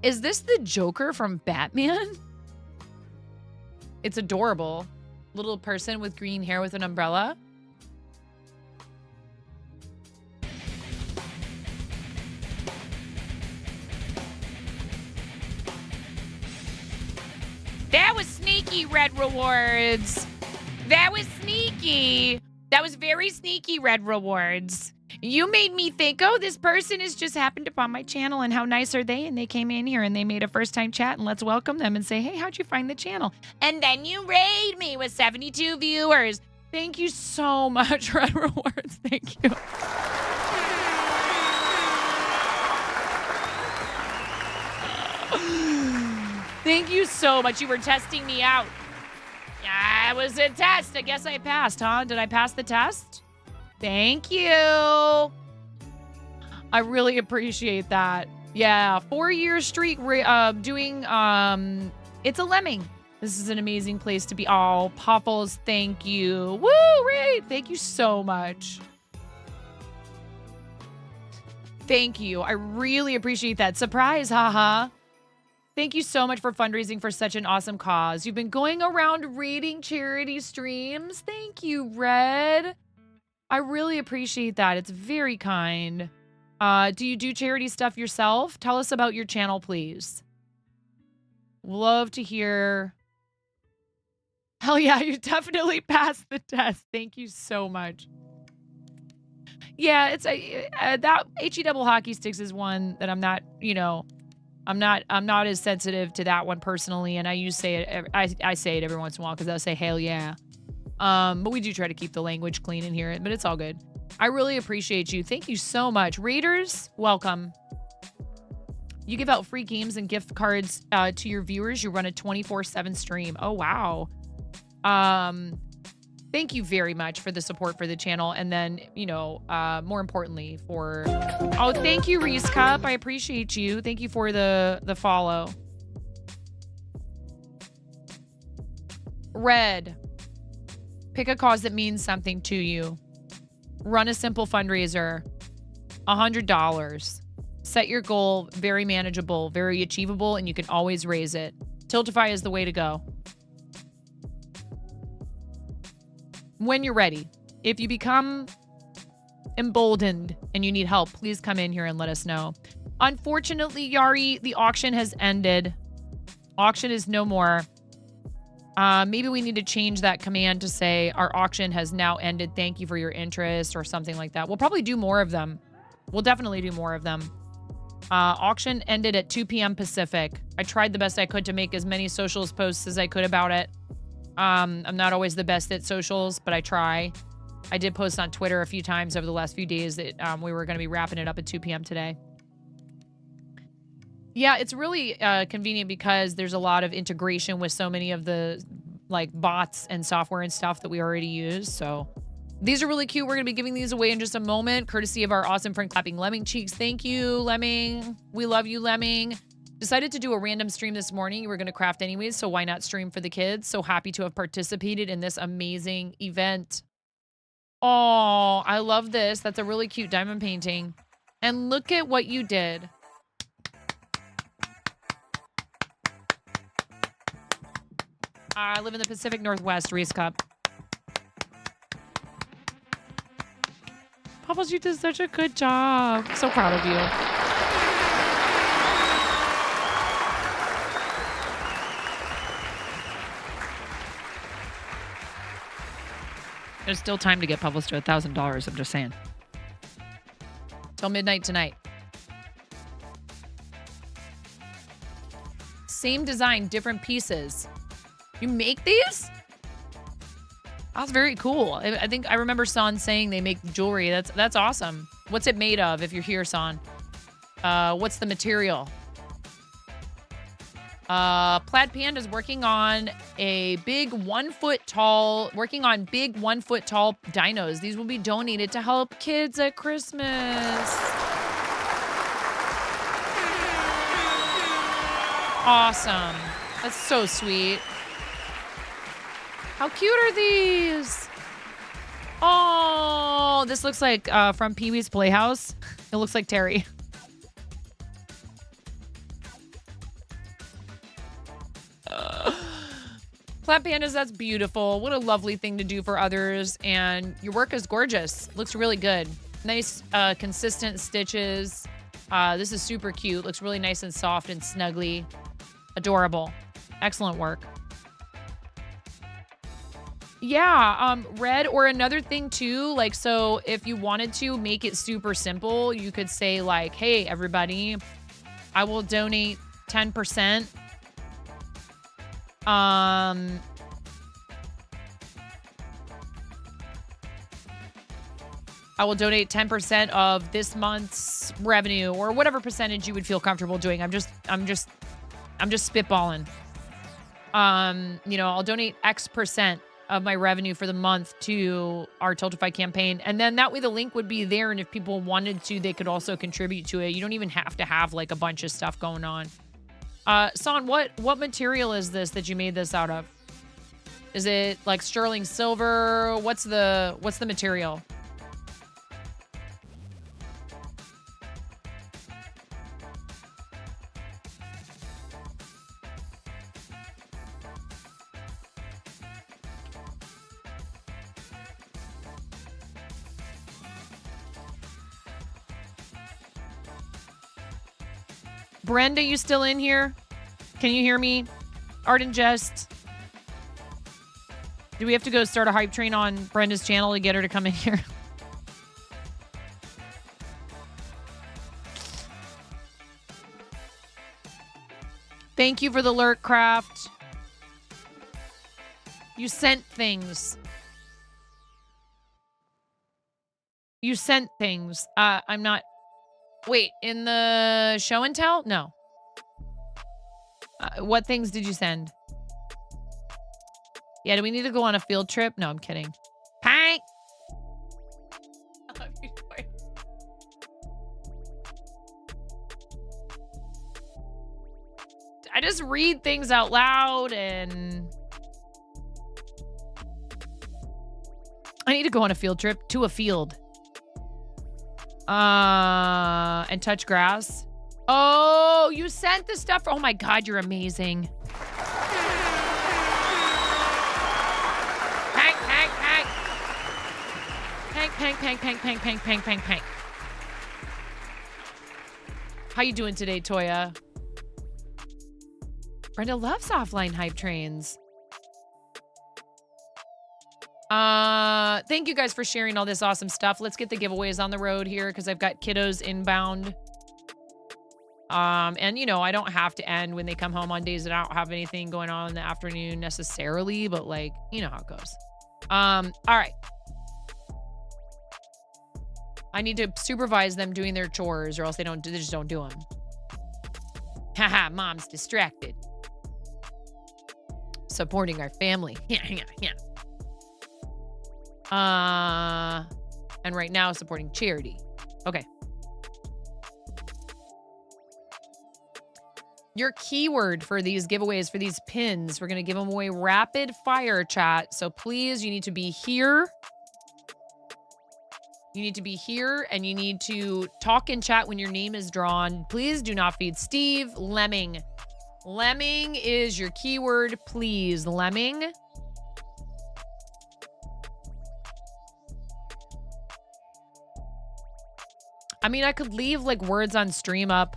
is this the Joker from Batman? It's adorable. Little person with green hair with an umbrella. That was sneaky, Red Rewards. That was sneaky. That was very sneaky, Red Rewards. You made me think, oh, this person has just happened upon my channel, and how nice are they? And they came in here and they made a first-time chat, and let's welcome them and say, hey, how'd you find the channel? And then you raid me with 72 viewers. Thank you so much, Red Rewards. Thank you. Thank you so much. You were testing me out. Yeah, it was a test. I guess I passed, huh? Did I pass the test? Thank you. I really appreciate that. Yeah, 4-year streak doing It's a Lemming. This is an amazing place to be. Oh, Popples, thank you. Woo, Ray, thank you so much. Thank you. I really appreciate that. Surprise, haha. Thank you so much for fundraising for such an awesome cause. You've been going around rating charity streams. Thank you, Red. I really appreciate that. It's very kind. Do you do charity stuff yourself? Tell us about your channel, please. Love to hear. Hell yeah, you definitely passed the test. Thank you so much. Yeah, it's that HE double hockey sticks is one that I'm not, I'm not as sensitive to that one personally, and I say it every once in a while because I'll say hell yeah. But we do try to keep the language clean in here, but it's all good. I really appreciate you. Thank you so much. Raiders, welcome. You give out free games and gift cards to your viewers. You run a 24/7 stream. Oh, wow. Thank you very much for the support for the channel. And then, more importantly for... Oh, thank you, Reese Cup. I appreciate you. Thank you for the follow. Red. Pick a cause that means something to you. Run a simple fundraiser. $100. Set your goal very manageable, very achievable, and you can always raise it. Tiltify is the way to go. When you're ready. If you become emboldened and you need help, please come in here and let us know. Unfortunately, Yari, the auction has ended. Auction is no more. Maybe we need to change that command to say our auction has now ended. Thank you for your interest or something like that. We'll probably do more of them. We'll definitely do more of them. Auction ended at 2 p.m. Pacific. I tried the best I could to make as many socials posts as I could about it. I'm not always the best at socials, but I try. I did post on Twitter a few times over the last few days that we were going to be wrapping it up at 2 p.m. today. Yeah, it's really convenient because there's a lot of integration with so many of the bots and software and stuff that we already use. So these are really cute. We're going to be giving these away in just a moment, courtesy of our awesome friend Clapping Lemming Cheeks. Thank you, Lemming. We love you, Lemming. Decided to do a random stream this morning. You were going to craft anyways, so why not stream for the kids? So happy to have participated in this amazing event. Oh, I love this. That's a really cute diamond painting. And look at what you did. I live in the Pacific Northwest, Reese Cup. Popples, you did such a good job. I'm so proud of you. There's still time to get Popples to $1,000, I'm just saying. Till midnight tonight. Same design, different pieces. You make these? That's very cool. I think I remember San saying they make jewelry. That's awesome. What's it made of if you're here, San? What's the material? Plaid Panda's working on big 1 foot tall dinos. These will be donated to help kids at Christmas. Awesome. That's so sweet. How cute are these? Oh, this looks like from Pee-wee's Playhouse. It looks like Terry. Plaid Pandas, that's beautiful. What a lovely thing to do for others. And your work is gorgeous. Looks really good. Nice, consistent stitches. This is super cute. Looks really nice and soft and snuggly. Adorable. Excellent work. Yeah, Red, or another thing too, so if you wanted to make it super simple, you could say hey, everybody, I will donate 10%. I will donate 10% of this month's revenue, or whatever percentage you would feel comfortable doing. I'm just spitballing. I'll donate X percent of my revenue for the month to our Tiltify campaign. And then that way the link would be there. And if people wanted to, they could also contribute to it. You don't even have to have like a bunch of stuff going on. Son, what material is this that you made this out of? Is it like sterling silver? What's the material? Brenda, you still in here? Can you hear me? Art and Jest. Do we have to go start a hype train on Brenda's channel to get her to come in here? Thank you for the lurk, Craft. You sent things. You sent things. I'm not... Wait, in the show and tell? No. What things did you send? Yeah, do we need to go on a field trip? No, I'm kidding. Pank! I love you, boy. I just read things out loud and... I need to go on a field trip to a field. And touch grass. Oh, you sent the stuff. Oh my God, you're amazing. Pank, pank, pank. Pank, pank, pank, pank, pank, pank, pank, pank, pank. How you doing today, Toya? Brenda loves offline hype trains. Thank you guys for sharing all this awesome stuff. Let's get the giveaways on the road here because I've got kiddos inbound. And you know, I don't have to end when they come home on days that I don't have anything going on in the afternoon necessarily, but like, you know how it goes. All right. I need to supervise them doing their chores or else they just don't do them. Haha, mom's distracted. Supporting our family. Yeah. And right now supporting charity. Okay. Your keyword for these giveaways, for these pins, we're going to give them away rapid fire, chat. So please, you need to be here. You need to be here and you need to talk in chat when your name is drawn. Please do not feed Steve. Lemming. Lemming is your keyword, please. Lemming. I mean, I could leave like words on stream up.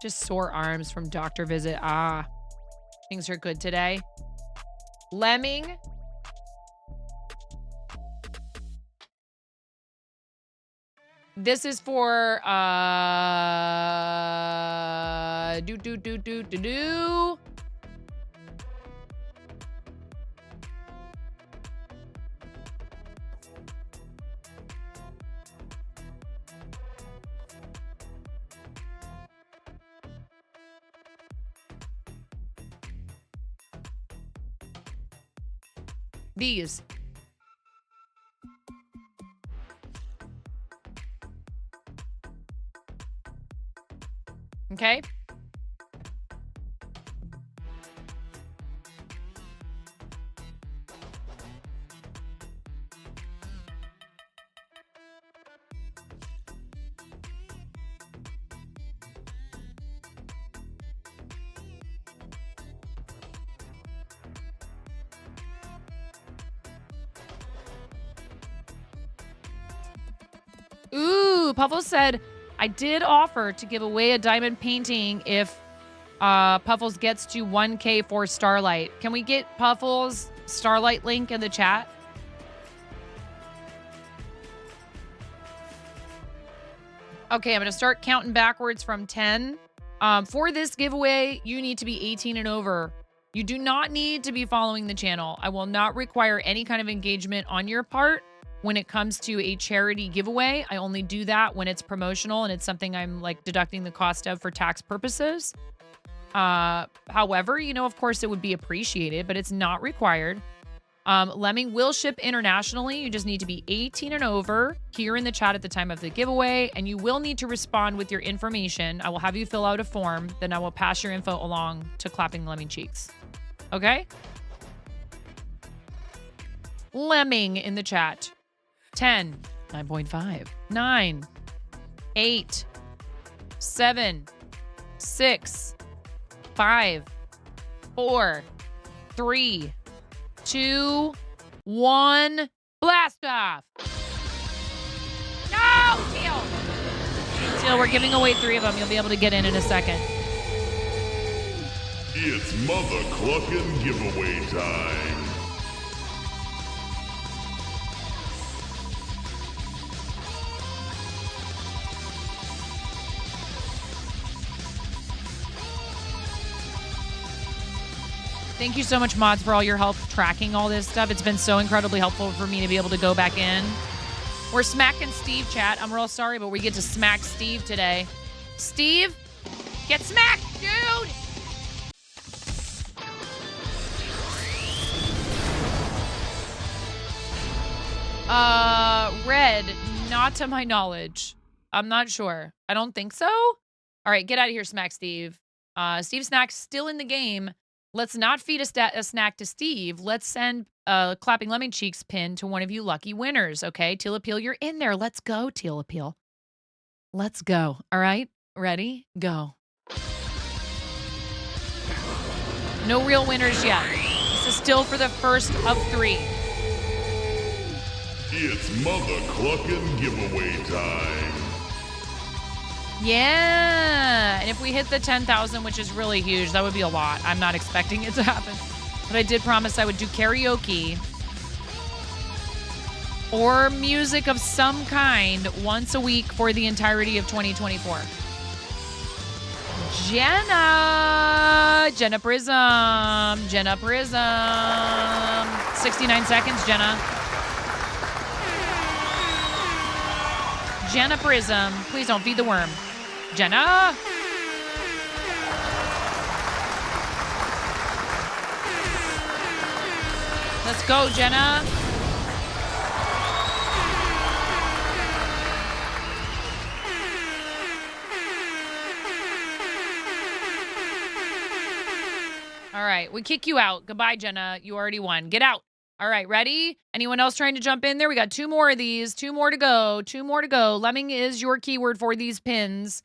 Just sore arms from doctor visit. Ah, things are good today. Lemming. This is for do. These. Okay. Ooh, Puffles said, I did offer to give away a diamond painting if Puffles gets to 1K for Starlight. Can we get Puffles' Starlight link in the chat? Okay, I'm going to start counting backwards from 10. For this giveaway, you need to be 18 and over. You do not need to be following the channel. I will not require any kind of engagement on your part when it comes to a charity giveaway. I only do that when it's promotional and it's something I'm like deducting the cost of for tax purposes. However, you know, of course it would be appreciated, but it's not required. Lemming will ship internationally. You just need to be 18 and over here in the chat at the time of the giveaway, and you will need to respond with your information. I will have you fill out a form, then I will pass your info along to Clapping Lemming Cheeks. Okay? Lemming in the chat. 10, 9.5, 9, 8, 7, 6, 5, 4, 3, 2, 1, blast off. No, Teal. Teal, we're giving away 3 of them. You'll be able to get in a second. It's Mother Cluckin' giveaway time. Thank you so much, mods, for all your help tracking all this stuff. It's been so incredibly helpful for me to be able to go back in. We're smacking Steve, chat. I'm real sorry, but we get to smack Steve today. Steve, get smacked, dude! Red, not to my knowledge. I'm not sure. I don't think so. All right, get out of here, Smack Steve. Steve Snack's still in the game. Let's not feed a snack to Steve. Let's send a Clapping Lemming Cheeks pin to one of you lucky winners, okay? Teal Appeal, you're in there. Let's go, Teal Appeal. Let's go. All right? Ready? Go. No real winners yet. This is still for the first of 3. It's Mother Cluckin' giveaway time. Yeah. And if we hit the 10,000, which is really huge, that would be a lot. I'm not expecting it to happen. But I did promise I would do karaoke or music of some kind once a week for the entirety of 2024. Jenna Prism. 69 seconds, Jenna. Jenna Prism. Please don't feed the worm. Jenna. Let's go, Jenna. All right, we kick you out. Goodbye, Jenna. You already won. Get out. All right, ready? Anyone else trying to jump in there? We got 2 more of these. 2 more to go. 2 more to go. Lemming is your keyword for these pins.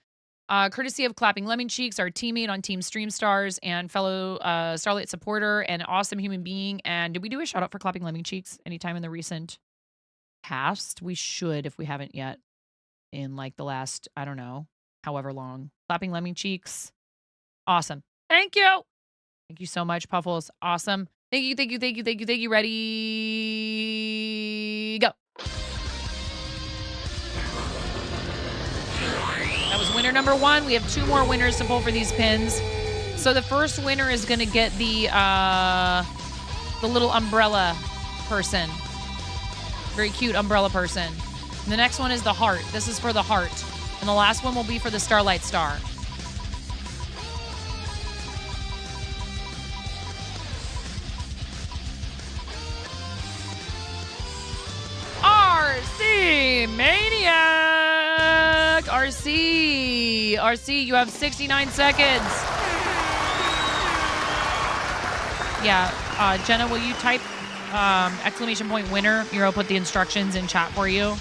Courtesy of Clapping Lemming Cheeks, our teammate on Team Stream Stars and fellow Starlight supporter and awesome human being. And did we do a shout out for Clapping Lemming Cheeks anytime in the recent past? We should, if we haven't yet, in like the last, I don't know, however long. Clapping Lemming Cheeks. Awesome. Thank you. Thank you so much, Puffles. Awesome. Thank you, thank you, thank you, thank you, thank you. Ready? Go. That was winner number 1. We have 2 more winners to pull for these pins. So the first winner is going to get the little umbrella person. Very cute umbrella person. And the next one is the heart. This is for the heart. And the last one will be for the Starlight Star. RC Maniac! RC, you have 69 seconds. Yeah, Jenna, will you type exclamation point winner? Here, I'll put the instructions in chat for you.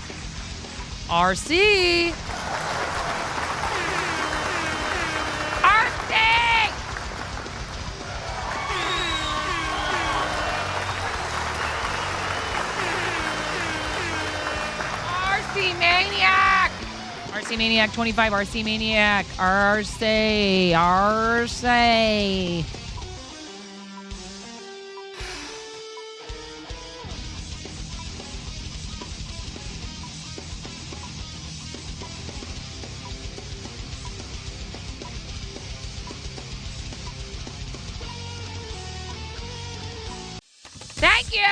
RC! RC Maniac 25, RC Maniac, RC. Thank you!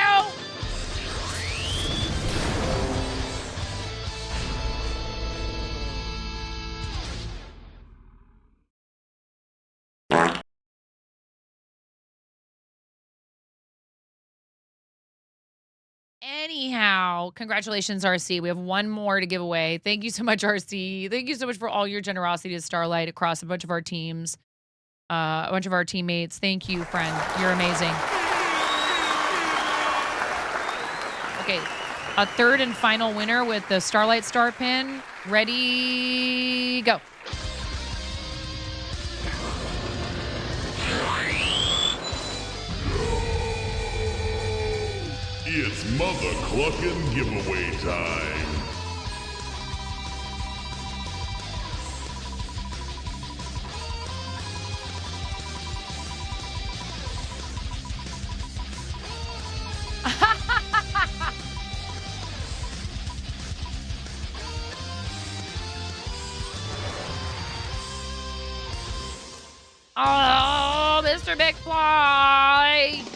Anyhow, congratulations, RC. We have one more to give away. Thank you so much, RC. Thank you so much for all your generosity to Starlight across a bunch of our teams, a bunch of our teammates. Thank you, friend. You're amazing. Okay, a third and final winner with the Starlight Star Pin. Ready, go. It's Mother Cluckin' giveaway time. Oh, Mr. McFly.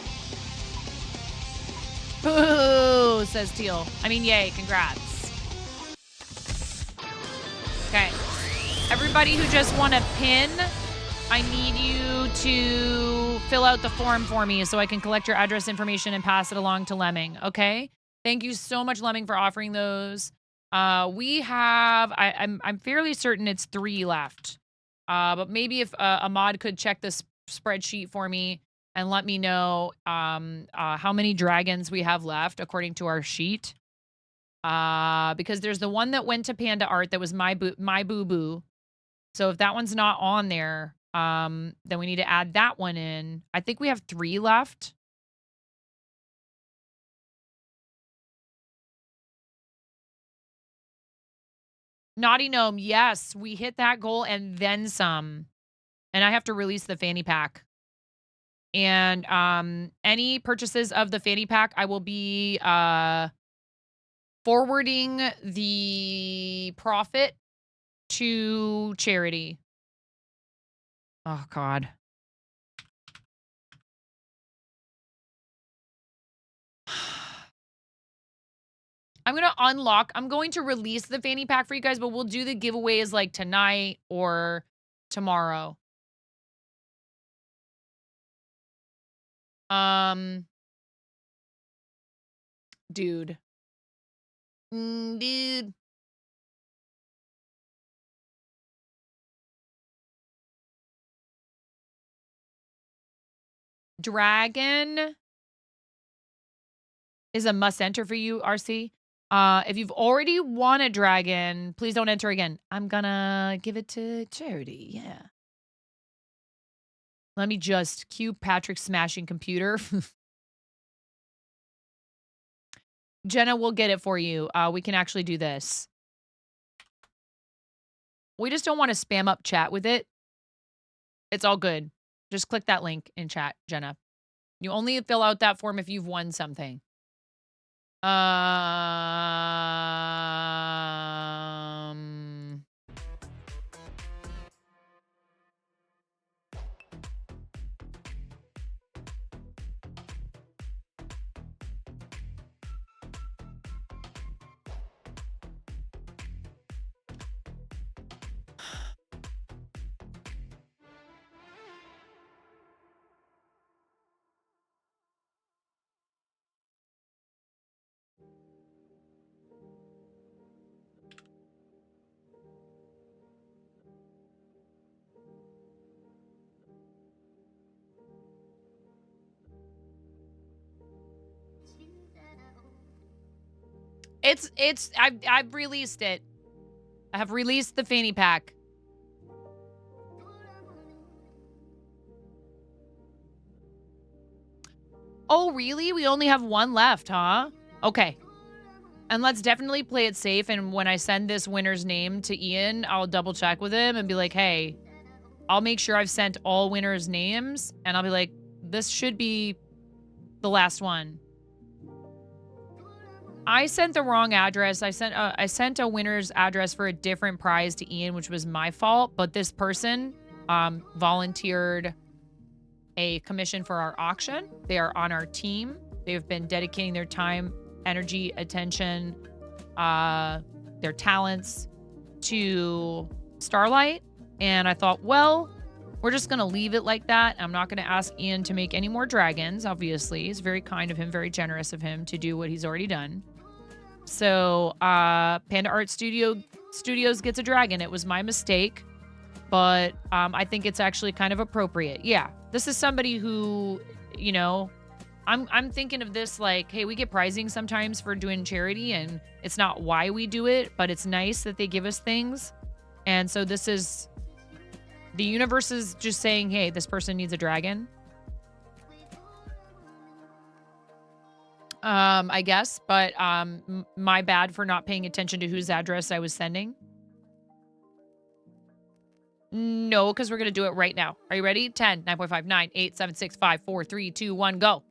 Boo, says Teal. I mean, yay, congrats. Okay. Everybody who just won a pin, I need you to fill out the form for me so I can collect your address information and pass it along to Lemming, okay? Thank you so much, Lemming, for offering those. We have, I'm fairly certain it's 3 left. But maybe if Ahmad could check this spreadsheet for me and let me know how many dragons we have left according to our sheet. Because there's the one that went to Panda Art that was my boo-boo. So if that one's not on there, then we need to add that one in. I think we have 3 left. Naughty Gnome, yes, we hit that goal and then some. And I have to release the fanny pack. And any purchases of the fanny pack, I will be forwarding the profit to charity. Oh, God. I'm going to release the fanny pack for you guys, but we'll do the giveaways like tonight or tomorrow. Dude. Dude. Dragon is a must enter for you, RC. If you've already won a dragon, please don't enter again. I'm gonna give it to charity. Yeah. Let me just cue Patrick smashing computer. Jenna will get it for you. We can actually do this. We just don't want to spam up chat with it. It's all good. Just click that link in chat, Jenna. You only fill out that form if you've won something. I've released it. I have released the fanny pack. Oh, really? We only have 1 left, huh? Okay. And let's definitely play it safe. And when I send this winner's name to Ian, I'll double check with him and be like, hey, I'll make sure I've sent all winners' names. And I'll be like, this should be the last one. I sent the wrong address. I sent a winner's address for a different prize to Ian, which was my fault. But this person volunteered a commission for our auction. They are on our team. They've been dedicating their time, energy, attention, their talents to Starlight. And I thought, well, we're just going to leave it like that. I'm not going to ask Ian to make any more dragons, obviously. It's very kind of him, very generous of him to do what he's already done. So Panda Art Studios gets a dragon. It was my mistake, but I think it's actually kind of appropriate. Yeah, this is somebody who, you know, I'm thinking of this like, hey, we get prizing sometimes for doing charity, and it's not why we do it, but it's nice that they give us things. And so this is, the universe is just saying, hey, this person needs a dragon. I guess, but my bad for not paying attention to whose address I was sending. No, because we're going to do it right now. Are you ready? 10, 9.5, 9, 8, 7, 6, 5, 4, 3, 2, 1, go.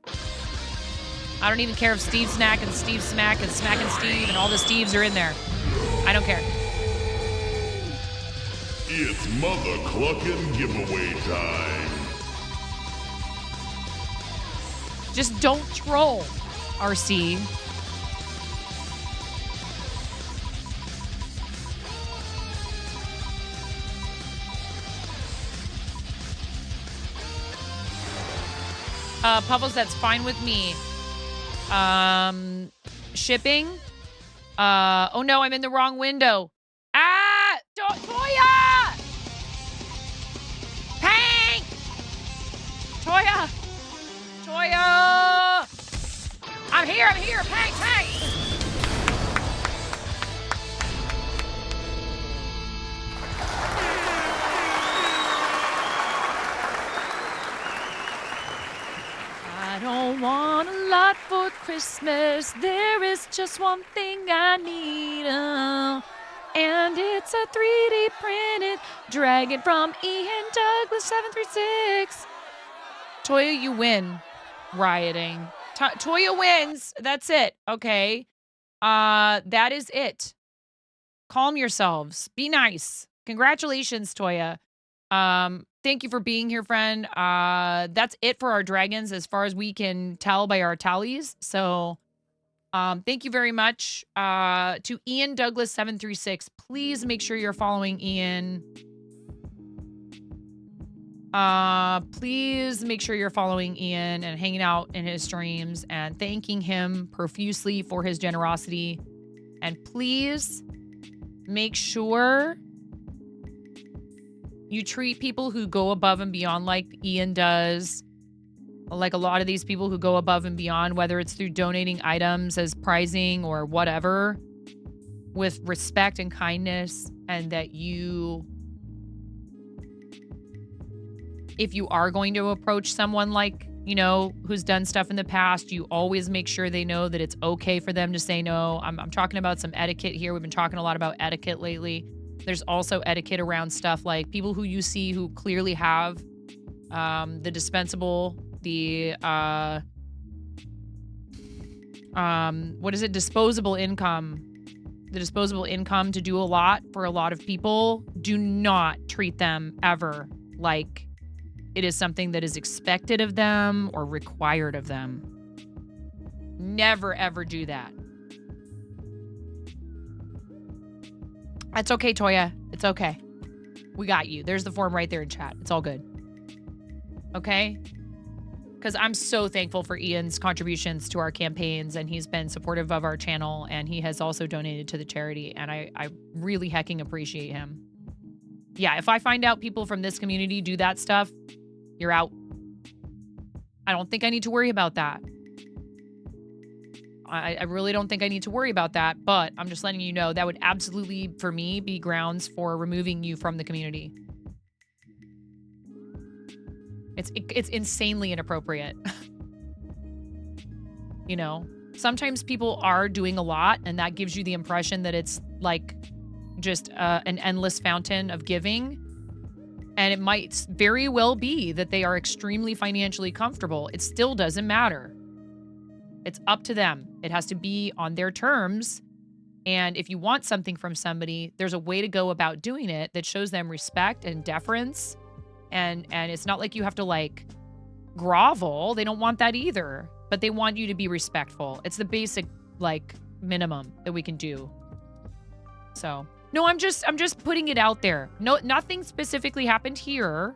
I don't even care if Steve Snack and Steve Smack and Smack and Steve and all the Steves are in there. I don't care. It's Mother Cluckin' giveaway time. Just don't troll, RC. Puffles, that's fine with me. Shipping. Oh no, I'm in the wrong window. Ah! Toya! Hank! Toya! Toya! I'm here, Hank, Hank! I don't want a lot for Christmas. There is just one thing I need. And it's a 3D printed dragon from Ian Douglas 736. Toya, you win. Rioting. Toya wins. That's it. Okay. That is it. Calm yourselves. Be nice. Congratulations, Toya. Thank you for being here, friend. That's it for our dragons as far as we can tell by our tallies. So, thank you very much. To Ian Douglas 736, please make sure you're following Ian. Please make sure you're following Ian and hanging out in his streams and thanking him profusely for his generosity. And please make sure you treat people who go above and beyond like Ian does. Like a lot of these people who go above and beyond, whether it's through donating items as prizing or whatever, with respect and kindness, and that you, if you are going to approach someone like, you know, who's done stuff in the past, you always make sure they know that it's okay for them to say no. I'm talking about some etiquette here. We've been talking a lot about etiquette lately. There's also etiquette around stuff like people who you see who clearly have the dispensable, what is it? Disposable income. The disposable income to do a lot for a lot of people. Do not treat them ever like it is something that is expected of them or required of them. Never, ever do that. That's okay, Toya. It's okay. We got you. There's the form right there in chat. It's all good. Okay? Because I'm so thankful for Ian's contributions to our campaigns, and he's been supportive of our channel, and he has also donated to the charity, and I really hecking appreciate him. Yeah, if I find out people from this community do that stuff, you're out. I don't think I need to worry about that. I really don't think I need to worry about that, but I'm just letting you know that would absolutely, for me, be grounds for removing you from the community. It's insanely inappropriate. You know, sometimes people are doing a lot, and that gives you the impression that it's like just an endless fountain of giving. And it might very well be that they are extremely financially comfortable. It still doesn't matter. It's up to them. It has to be on their terms. And if you want something from somebody, there's a way to go about doing it that shows them respect and deference. And it's not like you have to like grovel. They don't want that either. but they want you to be respectful. It's the basic, like, minimum that we can do. So, no, I'm just putting it out there. No, nothing specifically happened here.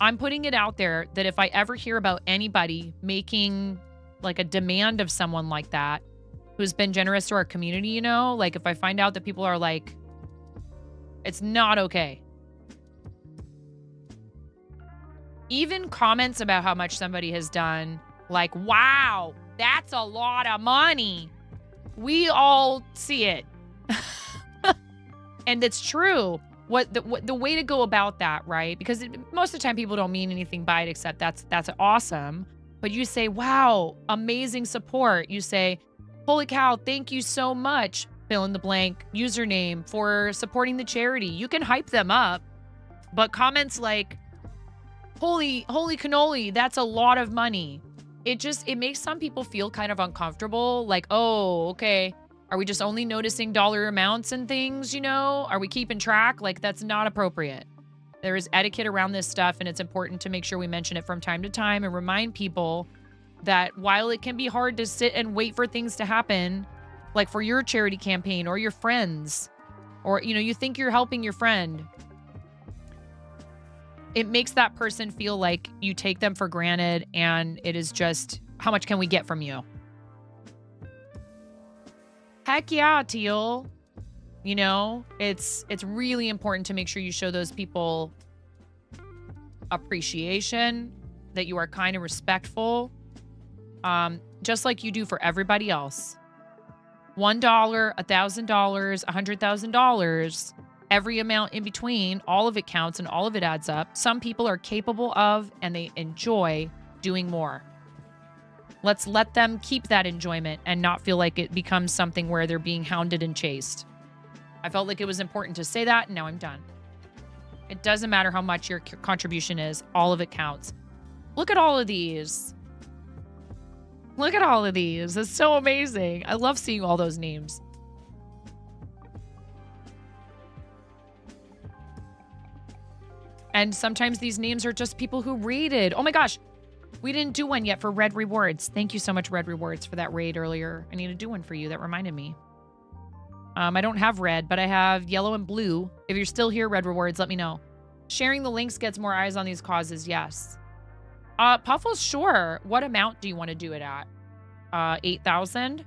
I'm putting it out there that if I ever hear about anybody making like a demand of someone like that who's been generous to our community, you know, like if I find out that people are like, it's not okay. Even comments about how much somebody has done, like, wow, that's a lot of money. We all see it. And it's true. What the way to go about that, right? Because most of the time people don't mean anything by it except that's awesome. But you say, wow, amazing support. You say, holy cow, thank you so much, fill in the blank username, for supporting the charity. You can hype them up. But comments like, holy cannoli, that's a lot of money. It makes some people feel kind of uncomfortable. Like, oh, okay. Are we just only noticing dollar amounts and things, you know? Are we keeping track? Like, that's not appropriate. There is etiquette around this stuff, and it's important to make sure we mention it from time to time and remind people that while it can be hard to sit and wait for things to happen, like for your charity campaign or your friends, or, you know, you think you're helping your friend, it makes that person feel like you take them for granted, and it is just, how much can we get from you? Heck yeah, Teal. You know, it's really important to make sure you show those people appreciation, that you are kind and respectful, just like you do for everybody else. $1, $1,000, $100,000, every amount in between, all of it counts and all of it adds up. Some people are capable of and they enjoy doing more. Let's let them keep that enjoyment and not feel like it becomes something where they're being hounded and chased. I felt like it was important to say that, and now I'm done. It doesn't matter how much your contribution is. All of it counts. Look at all of these. Look at all of these. It's so amazing. I love seeing all those names. And sometimes these names are just people who raided. Oh my gosh. We didn't do one yet for Red Rewards. Thank you so much, Red Rewards, for that raid earlier. I need to do one for you. That reminded me. I don't have red, but I have yellow and blue. If you're still here, Red Rewards, let me know. Sharing the links gets more eyes on these causes, yes. Puffles, sure. What amount do you want to do it at? 8,000?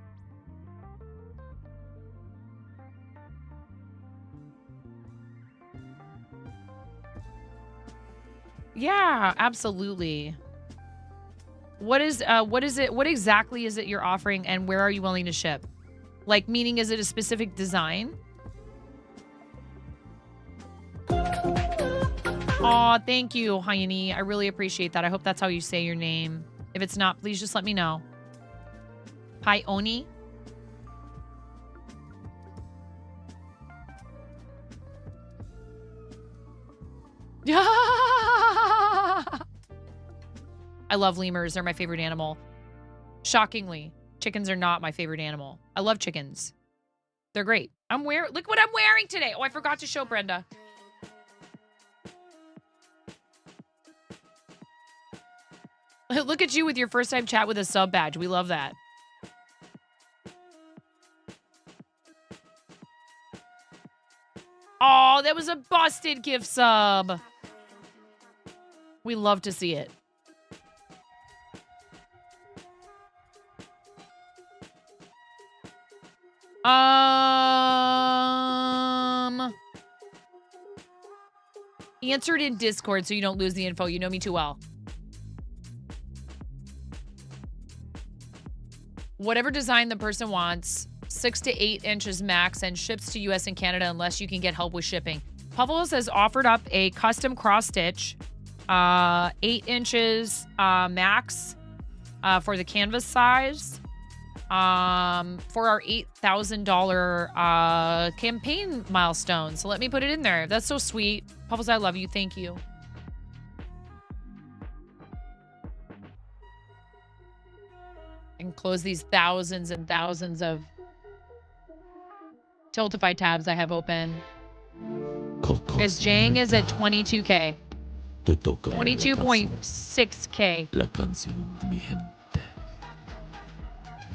Yeah, absolutely. What exactly is it you're offering, and where are you willing to ship? Like, meaning, is it a specific design? Aw, thank you, Hyene. I really appreciate that. I hope that's how you say your name. If it's not, please just let me know. Pioni? I love lemurs. They're my favorite animal. Shockingly, chickens are not my favorite animal. I love chickens. They're great. Look what I'm wearing today. Oh, I forgot to show Brenda. Look at you with your first time chat with a sub badge. We love that. Oh, that was a busted gift sub. We love to see it. Answered in Discord so you don't lose the info. You know me too well. Whatever design the person wants, 6 to 8 inches max, and ships to US and Canada unless you can get help with shipping. Puffles has offered up a custom cross stitch, 8 inches max for the canvas size. For our $8,000 campaign milestone. So let me put it in there. That's so sweet. Puffles, I love you. Thank you. And close these thousands and thousands of Tiltify tabs I have open. Because Jang is at 22K. 22.6K. La canción de mi gente.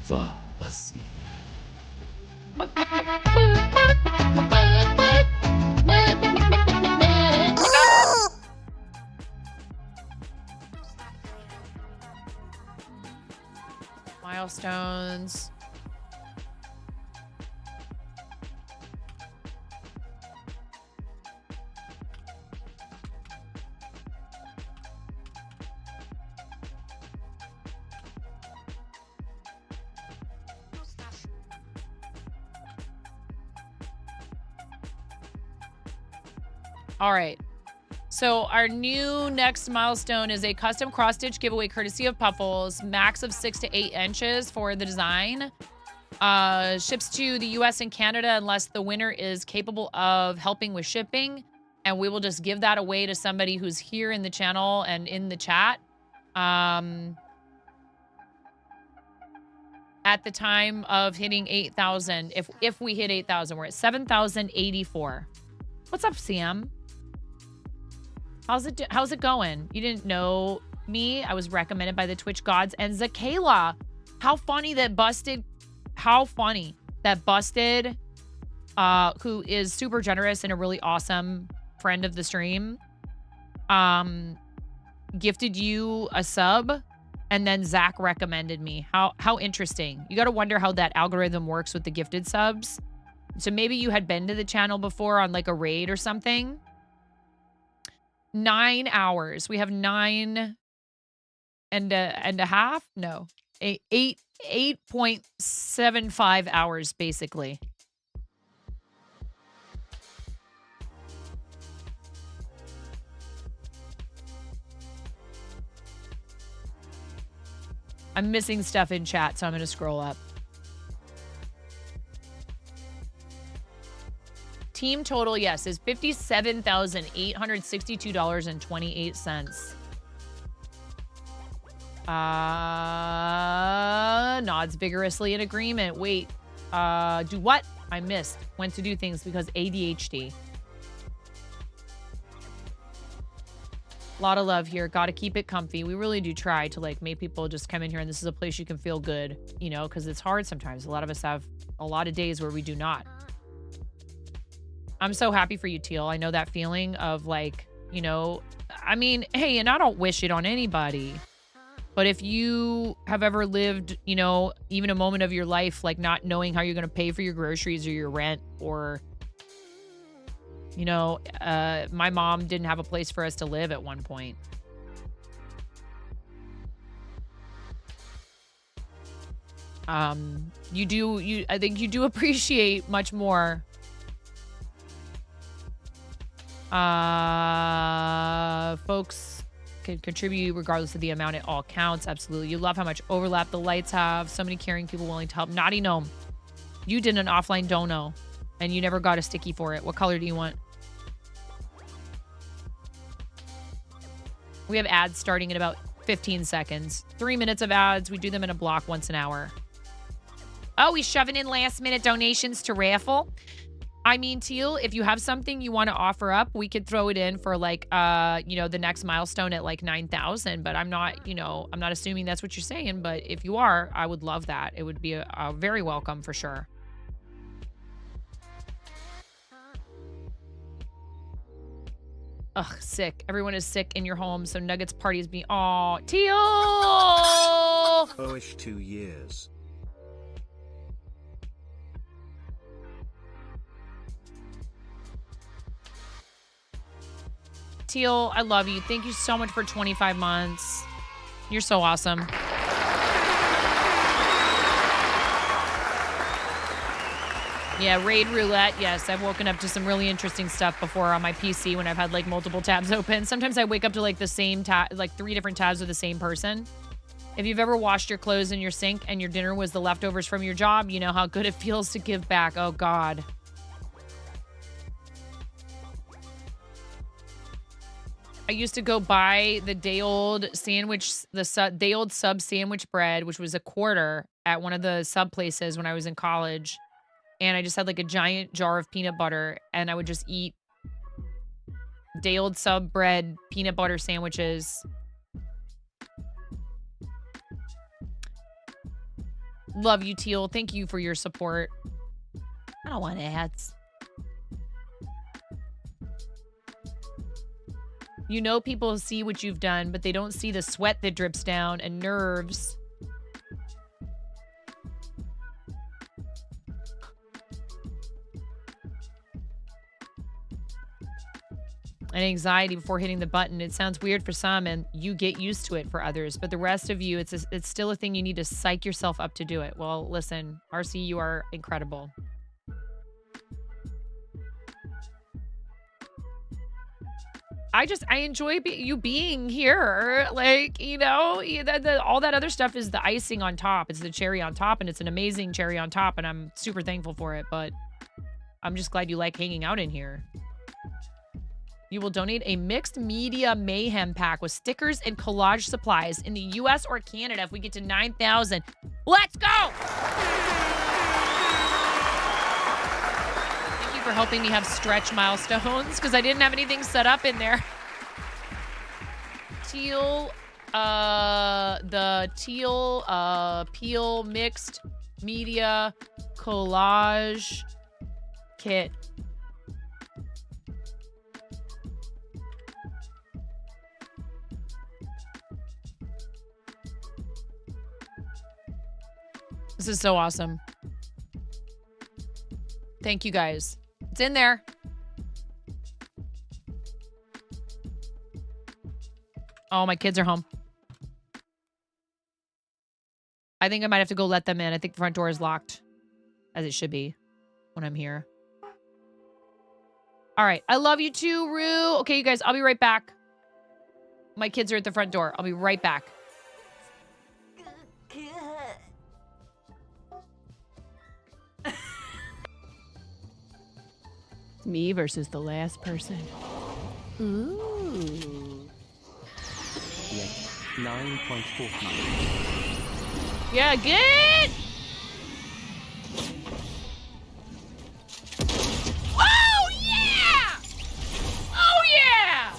Fallacy. Milestones. All right. So our new next milestone is a custom cross-stitch giveaway courtesy of Puffles, max of 6 to 8 inches for the design. Ships to the US and Canada unless the winner is capable of helping with shipping. And we will just give that away to somebody who's here in the channel and in the chat. At the time of hitting 8,000, if we hit 8,000, we're at 7,084. What's up, Sam? How's it going? You didn't know me. I was recommended by the Twitch gods and Zakayla. How funny that Busted, who is super generous and a really awesome friend of the stream, gifted you a sub, and then Zach recommended me. How interesting. You got to wonder how that algorithm works with the gifted subs. So maybe you had been to the channel before on like a raid or something. 9 hours. We have 9 and a half. No, 8.75 hours basically. I'm missing stuff in chat, so I'm going to scroll up. Team total, yes, is $57,862.28. Nods vigorously in agreement. Wait, do what? I missed. Went to do things because ADHD. A lot of love here. Got to keep it comfy. We really do try to like make people just come in here and this is a place you can feel good, you know, because it's hard sometimes. A lot of us have a lot of days where we do not. I'm so happy for you, Teal. I know that feeling of like, you know, I mean, hey, and I don't wish it on anybody, but if you have ever lived, you know, even a moment of your life, like not knowing how you're going to pay for your groceries or your rent or, you know, my mom didn't have a place for us to live at one point. I think you do appreciate much more. Folks can contribute regardless of the amount. It all counts. Absolutely. You love how much overlap the lights have. So many caring people willing to help. Naughty Gnome, you did an offline dono and you never got a sticky for it. What color do you want? We have ads starting in about 15 seconds. 3 minutes of ads. We do them in a block once an hour. Oh, he's shoving in last minute donations to raffle. I mean, Teal, if you have something you want to offer up, we could throw it in for like, you know, the next milestone at like 9,000. But I'm not, you know, I'm not assuming that's what you're saying. But if you are, I would love that. It would be a very welcome for sure. Ugh, sick. Everyone is sick in your home. So Nuggets parties be, aw, Teal! Oh-ish 2 years. Teal, I love you. Thank you so much for 25 months. You're so awesome. Yeah, raid roulette. Yes, I've woken up to some really interesting stuff before on my PC when I've had like multiple tabs open. Sometimes I wake up to like the same tab, like 3 different tabs with the same person. If you've ever washed your clothes in your sink and your dinner was the leftovers from your job, you know how good it feels to give back. Oh, God. I used to go buy the day old sandwich, day old sub sandwich bread, which was $1 at one of the sub places when I was in college. And I just had like a giant jar of peanut butter and I would just eat day old sub bread, peanut butter sandwiches. Love you, Teal. Thank you for your support. I don't want ads. You know people see what you've done, but they don't see the sweat that drips down and nerves. And anxiety before hitting the button. It sounds weird for some, and you get used to it for others. But the rest of you, it's still a thing you need to psych yourself up to do it. Well, listen, RC, you are incredible. I enjoy you being here. Like, you know, all that other stuff is the icing on top. It's the cherry on top, and it's an amazing cherry on top, and I'm super thankful for it. But I'm just glad you like hanging out in here. You will donate a mixed media mayhem pack with stickers and collage supplies in the US or Canada if we get to 9,000. Let's go! Thank you for helping me have stretch milestones because I didn't have anything set up in there. Teal, the teal, peel mixed media collage kit. This is so awesome. Thank you guys. It's in there. Oh, my kids are home. I think I might have to go let them in. I think the front door is locked, as it should be when I'm here. All right. I love you too, Rue. Okay, you guys, I'll be right back. My kids are at the front door. I'll be right back. Me versus the last person. Ooh. Yes, 9.49. Yeah, good. Oh, yeah. Oh, yeah.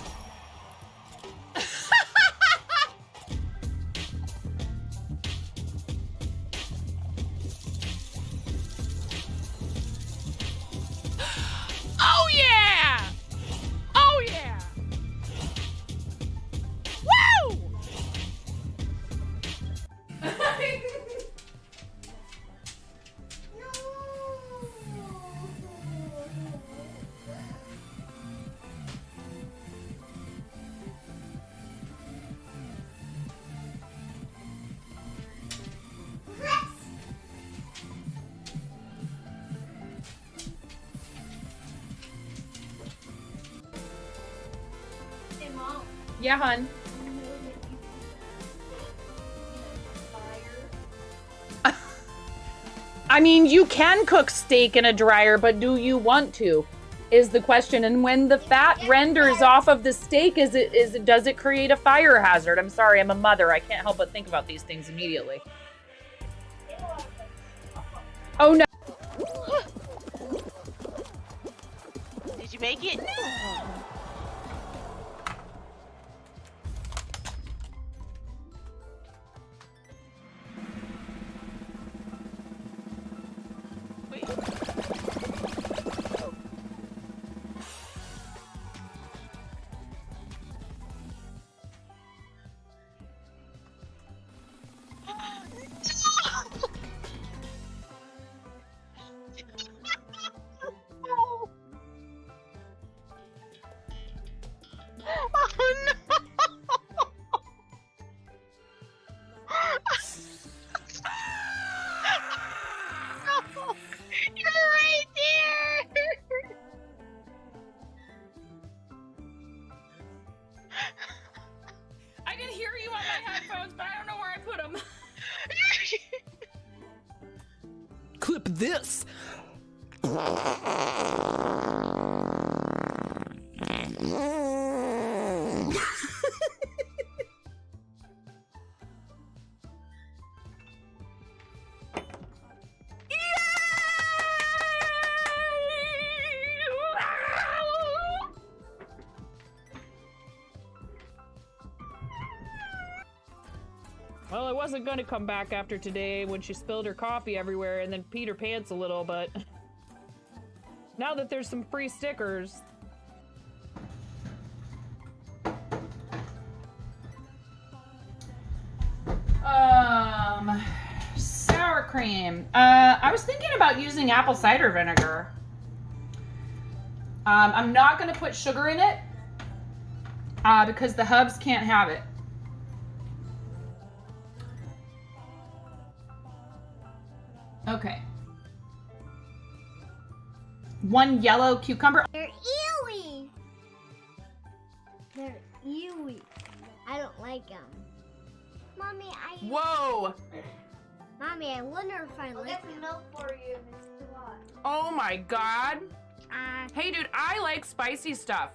Oh, yeah! Oh, yeah! Woo! Yeah, hun. I mean, you can cook steak in a dryer, but do you want to? Is the question. And when the fat renders off of the steak, does it create a fire hazard? I'm sorry, I'm a mother. I can't help but think about these things immediately. Oh no. Did you make it? I can hear you on my headphones, but I don't know where I put them. Clip this. Well, I wasn't gonna come back after today when she spilled her coffee everywhere and then peed her pants a little, but now that there's some free stickers. Sour cream. I was thinking about using apple cider vinegar. I'm not gonna put sugar in it because the hubs can't have it. Okay. 1 yellow cucumber. They're ewy. They're ewy. I don't like them. Mommy, Whoa! Mommy, I wonder if I like some milk for you if it's too hot. Oh my god. Hey dude, I like spicy stuff.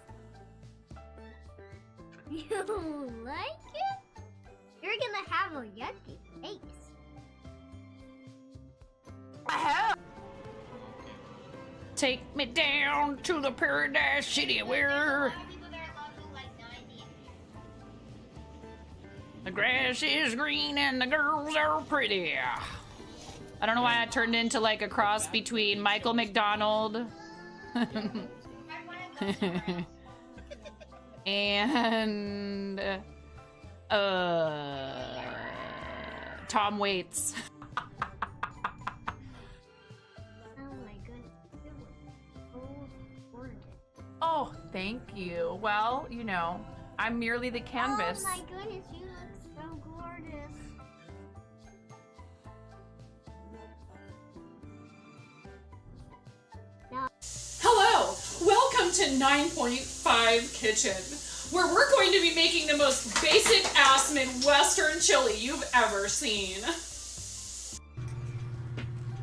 You like it? You're gonna have a yucky face. Take me down to the paradise city where the grass is green and the girls are pretty. I don't know why I turned into like a cross between Michael McDonald and Tom Waits. Oh, thank you. Well, you know, I'm merely the canvas. Oh my goodness, you look so gorgeous. Hello, welcome to 9.5 Kitchen, where we're going to be making the most basic ass Midwestern chili you've ever seen.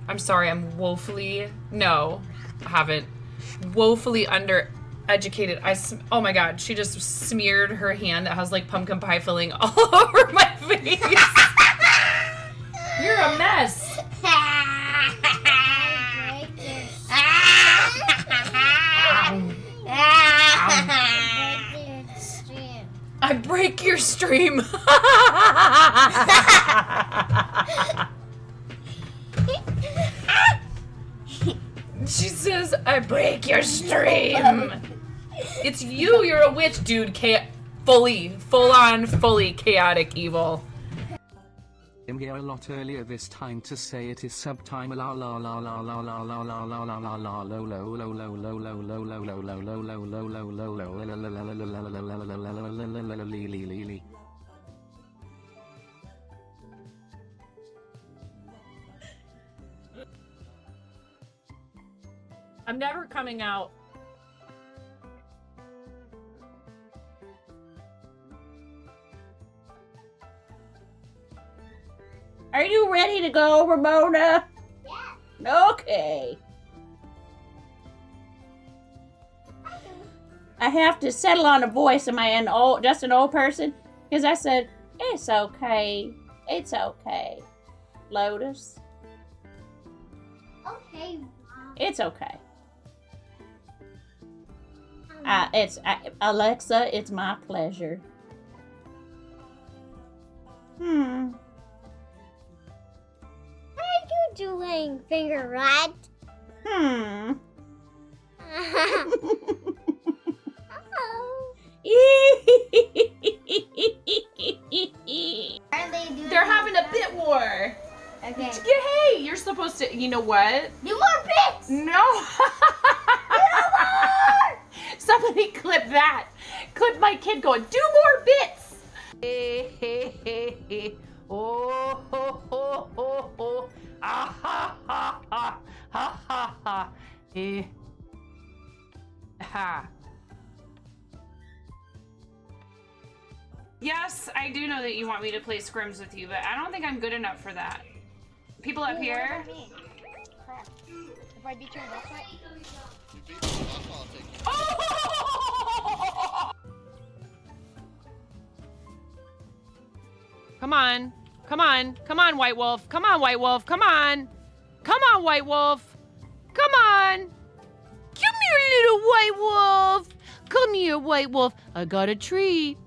I'm sorry, I'm woefully, no, I haven't, woefully undereducated. Oh my god, she just smeared her hand that has like pumpkin pie filling all over my face. You're a mess. I break your stream. She says, I break your stream. It's you, you're a witch, dude. Fully chaotic evil. I'm here a lot earlier this time to say it is subtime la la la la la la la la la la la la low low low low low low low low low low low low low low low. I'm never coming out. Are you ready to go, Ramona? Yeah. Okay. I have to settle on a voice. Am I just an old person? Because I said, it's okay. It's okay. Lotus. Okay, Mom. It's okay. Alexa, it's my pleasure. What are you doing, finger rat? Oh. They're having a bit war. Okay. Hey, you're supposed to, you know what? Do more bits! No. Somebody clip that. Clip my kid going, do more bits. Oh, ho, ho, ho, ho. Ah, ha, ha, ha, ha, ha, ha. Ha. Yes, I do know that you want me to play scrims with you, but I don't think I'm good enough for that. People up here. Crap. If I beat you in boss fight. Come on. Come on. Come on, White Wolf. Come on, White Wolf. Come on. Come on, White Wolf. Come on. Come here, little White Wolf. Come here, White Wolf. I got a treat.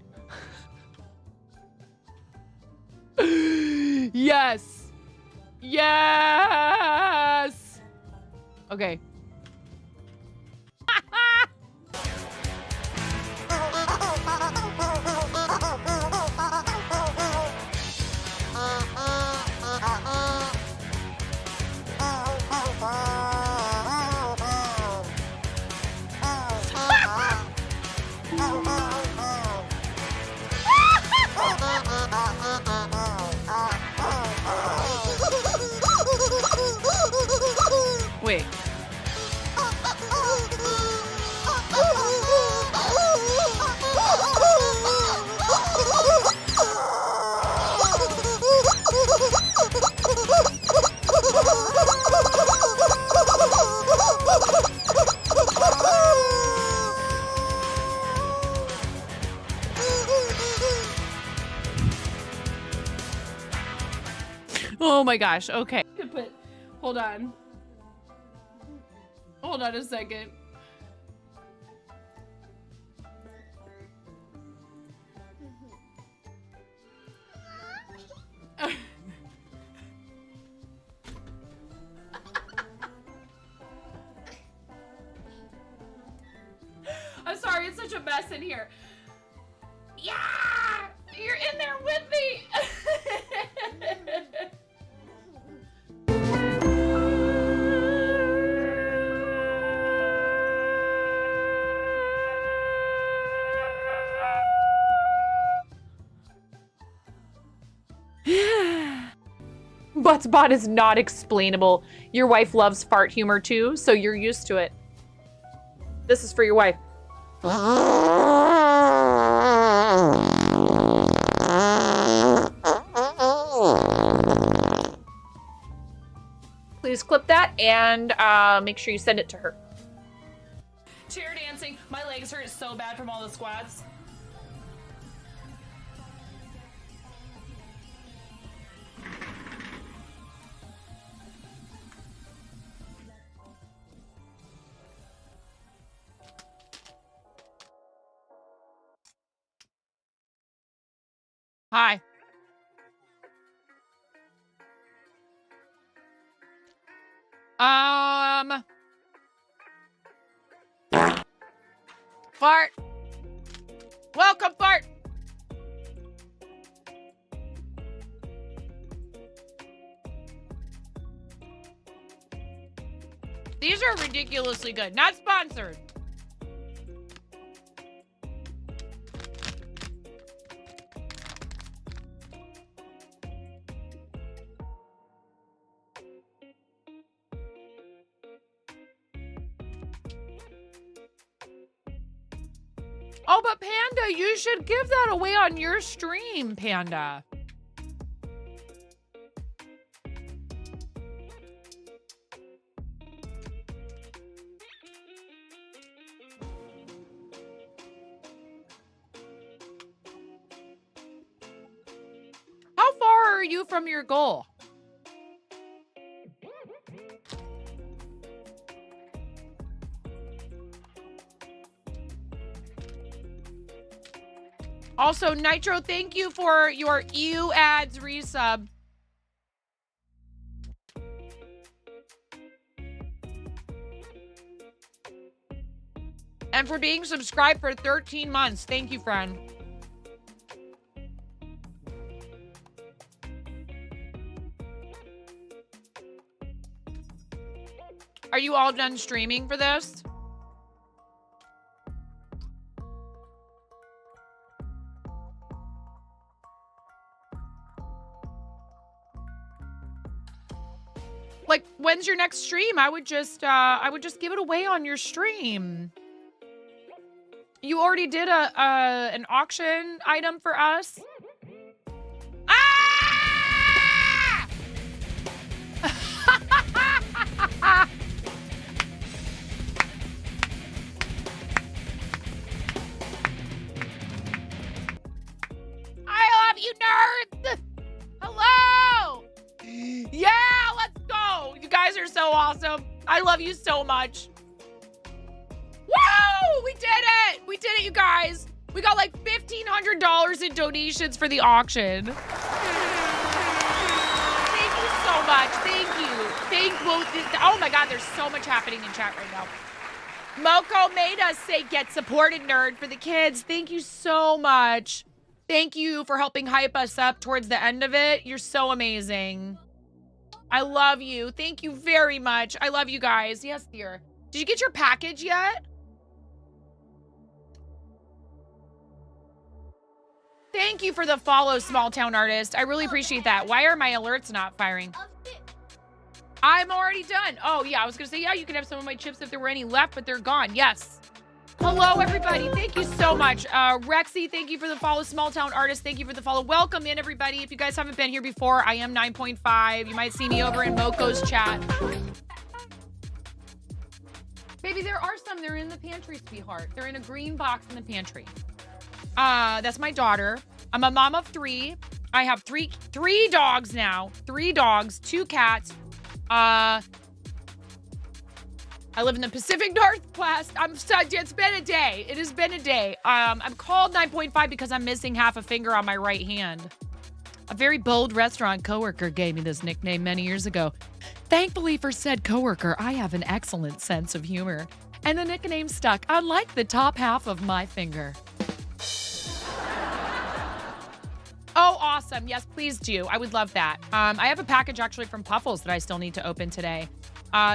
Yes. Yes. Okay. Wait. Oh my gosh. Okay. But hold on. Hold on a second. I'm sorry, it's such a mess in here. Yeah! You're in there with me! Buttsbot is not explainable. Your wife loves fart humor too, so you're used to it. This is for your wife. Please clip that and make sure you send it to her. Chair dancing. My legs hurt so bad from all the squats. Hi. Fart. Welcome, Fart. These are ridiculously good. Not sponsored. Oh, but Panda, you should give that away on your stream, Panda. How far are you from your goal? Also, Nitro, thank you for your EU ads resub. And for being subscribed for 13 months. Thank you, friend. Are you all done streaming for this? Like, when's your next stream? I would just give it away on your stream. You already did an auction item for us. Ah! I love you, nerds. Hello. Yeah, let's go. You guys are so awesome. I love you so much. Whoa! We did it! We did it, you guys. We got like $1,500 in donations for the auction. much. Thank you. Oh my God, there's so much happening in chat right now. Moko made us say get supported, nerd, for the kids. Thank you so much. Thank you for helping hype us up towards the end of it. You're so amazing. I love you. Thank you very much. I love you guys. Yes, dear. Did you get your package yet? Thank you for the follow, small town artist. I really appreciate that. Why are my alerts not firing? I'm already done. Oh, yeah, I was going to say, yeah, you can have some of my chips if there were any left, but they're gone. Yes. Hello, everybody. Thank you so much. Rexy, thank you for the follow. Small Town Artist, thank you for the follow. Welcome in, everybody. If you guys haven't been here before, I am 9.5. You might see me over in Moko's chat. Baby, there are some. They're in the pantry, sweetheart. They're in a green box in the pantry. That's my daughter. I'm a mom of 3. I have three dogs now. 3 dogs, 2 cats. I live in the Pacific Northwest. It's been a day. It has been a day. I'm called 9.5 because I'm missing half a finger on my right hand. A very bold restaurant coworker gave me this nickname many years ago. Thankfully for said coworker, I have an excellent sense of humor. And the nickname stuck, unlike the top half of my finger. Oh, awesome. Yes, please do. I would love that. I have a package actually from Puffles that I still need to open today.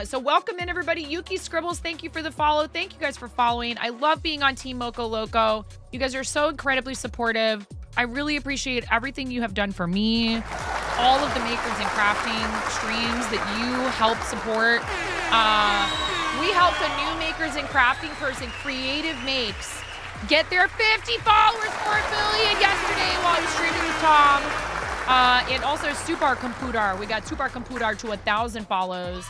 So welcome in, everybody. Yuki Scribbles, thank you for the follow. Thank you guys for following. I love being on Team Moco Loco. You guys are so incredibly supportive. I really appreciate everything you have done for me. All of the makers and crafting streams that you help support. We helped a new makers and crafting person, Creative Makes, get their 50 followers for a million yesterday while I was streaming with Tom. And also Supar Computer. We got Supar Computer to 1,000 follows.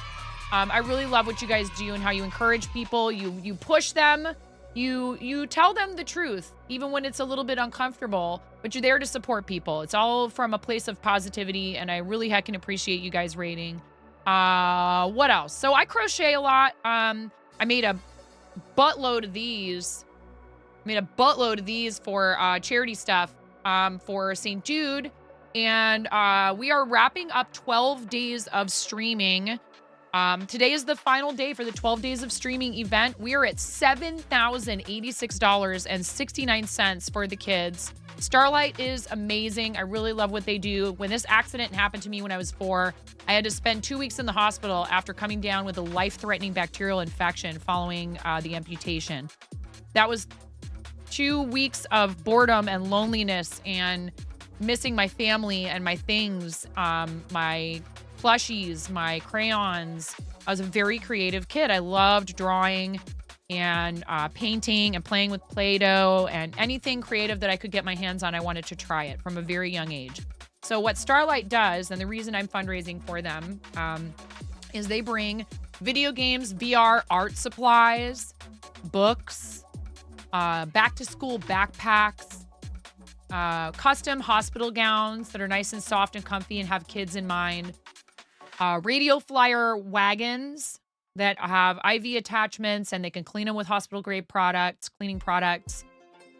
I really love what you guys do and how you encourage people. You push them. You tell them the truth, even when it's a little bit uncomfortable, but you're there to support people. It's all from a place of positivity, and I really heckin' appreciate you guys rating. What else? So I crochet a lot. I made a buttload of these. For charity stuff for St. Jude. And we are wrapping up 12 days of streaming. Today is the final day for the 12 days of streaming event. We are at $7,086.69 for the kids. Starlight is amazing. I really love what they do. When this accident happened to me when I was 4, I had to spend 2 weeks in the hospital after coming down with a life-threatening bacterial infection following the amputation. That was 2 weeks of boredom and loneliness and missing my family and my things, my plushies, my crayons. I was a very creative kid. I loved drawing and painting and playing with Play-Doh and anything creative that I could get my hands on. I wanted to try it from a very young age. So what Starlight does, and the reason I'm fundraising for them, is they bring video games, VR, art supplies, books, back to school backpacks, custom hospital gowns that are nice and soft and comfy and have kids in mind, radio flyer wagons that have IV attachments and they can clean them with hospital grade cleaning products,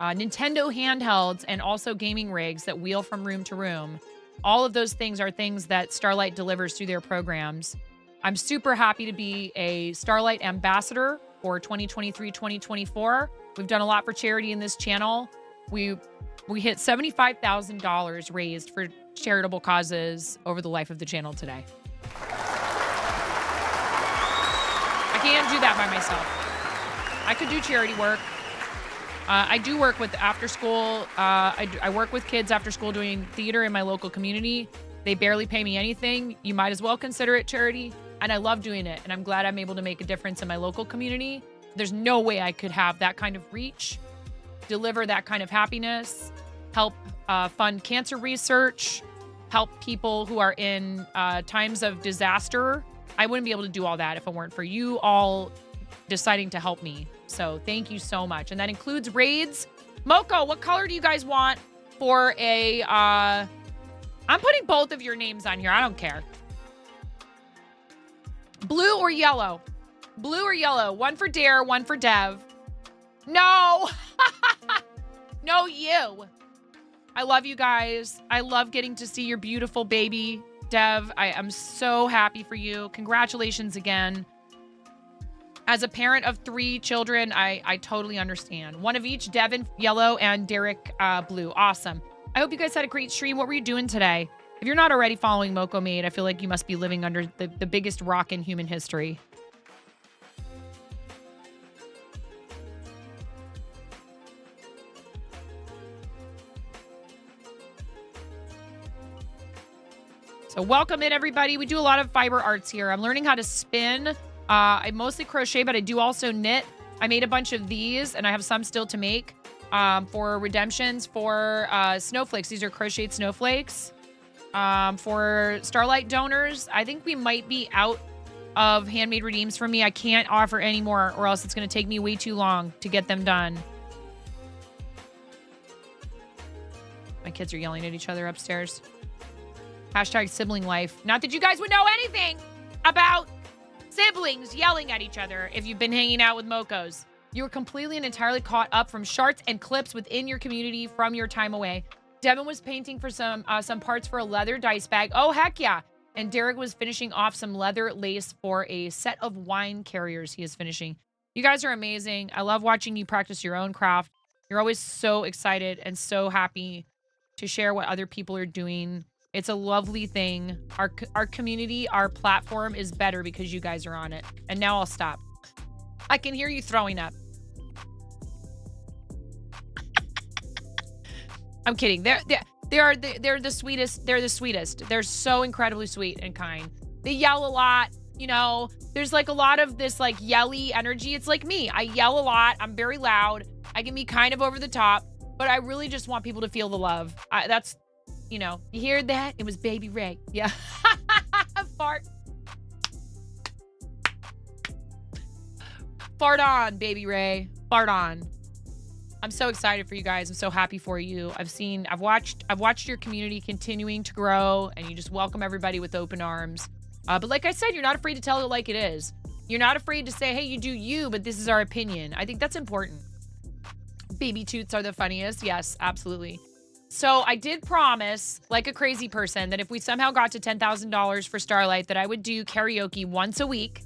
Nintendo handhelds, and also gaming rigs that wheel from room to room. All of those things are things that Starlight delivers through their programs. I'm super happy to be a Starlight ambassador for 2023-2024. We've done a lot for charity in this channel. We hit $75,000 raised for charitable causes over the life of the channel today. I can't do that by myself. I could do charity work. I do work with after school. I work with kids after school doing theater in my local community. They barely pay me anything. You might as well consider it charity. And I love doing it. And I'm glad I'm able to make a difference in my local community. There's no way I could have that kind of reach, deliver that kind of happiness, help fund cancer research, help people who are in times of disaster. I wouldn't be able to do all that if it weren't for you all deciding to help me. So thank you so much. And that includes raids. Moko, what color do you guys want for a... I'm putting both of your names on here. I don't care. Blue or yellow? Blue or yellow? One for Dare, one for Dev. No! No, you. I love you guys. I love getting to see your beautiful baby Dev. I am so happy for you. Congratulations again. As a parent of 3 children, I totally understand. One of each, Devin yellow and Derek blue. Awesome. I hope you guys had a great stream. What were you doing today? If you're not already following Moco Maid, I feel like you must be living under the biggest rock in human history. So welcome in, everybody. We do a lot of fiber arts here. I'm learning how to spin. I mostly crochet, but I do also knit. I made a bunch of these, and I have some still to make for redemptions for snowflakes. These are crocheted snowflakes. For Starlight donors, I think we might be out of handmade redeems for me. I can't offer any more, or else it's going to take me way too long to get them done. My kids are yelling at each other upstairs. Hashtag sibling life. Not that you guys would know anything about siblings yelling at each other if you've been hanging out with Mocos. You were completely and entirely caught up from charts and clips within your community from your time away. Devin was painting for some parts for a leather dice bag. Oh, heck yeah. And Derek was finishing off some leather lace for a set of wine carriers he is finishing. You guys are amazing. I love watching you practice your own craft. You're always so excited and so happy to share what other people are doing. It's a lovely thing. Our community, our platform is better because you guys are on it. And now I'll stop. I can hear you throwing up. I'm kidding. They're the sweetest. They're the sweetest. They're so incredibly sweet and kind. They yell a lot. You know, there's like a lot of this like yelly energy. It's like me. I yell a lot. I'm very loud. I can be kind of over the top, but I really just want people to feel the love. That's, you know, you hear that? It was Baby Ray. Yeah. Fart. Fart on, Baby Ray. Fart on. I'm so excited for you guys. I'm so happy for you. I've watched your community continuing to grow, and you just welcome everybody with open arms. But like I said, you're not afraid to tell it like it is. You're not afraid to say, hey, you do you, but this is our opinion. I think that's important. Baby toots are the funniest. Yes, absolutely. So I did promise, like a crazy person, that if we somehow got to $10,000 for Starlight, that I would do karaoke once a week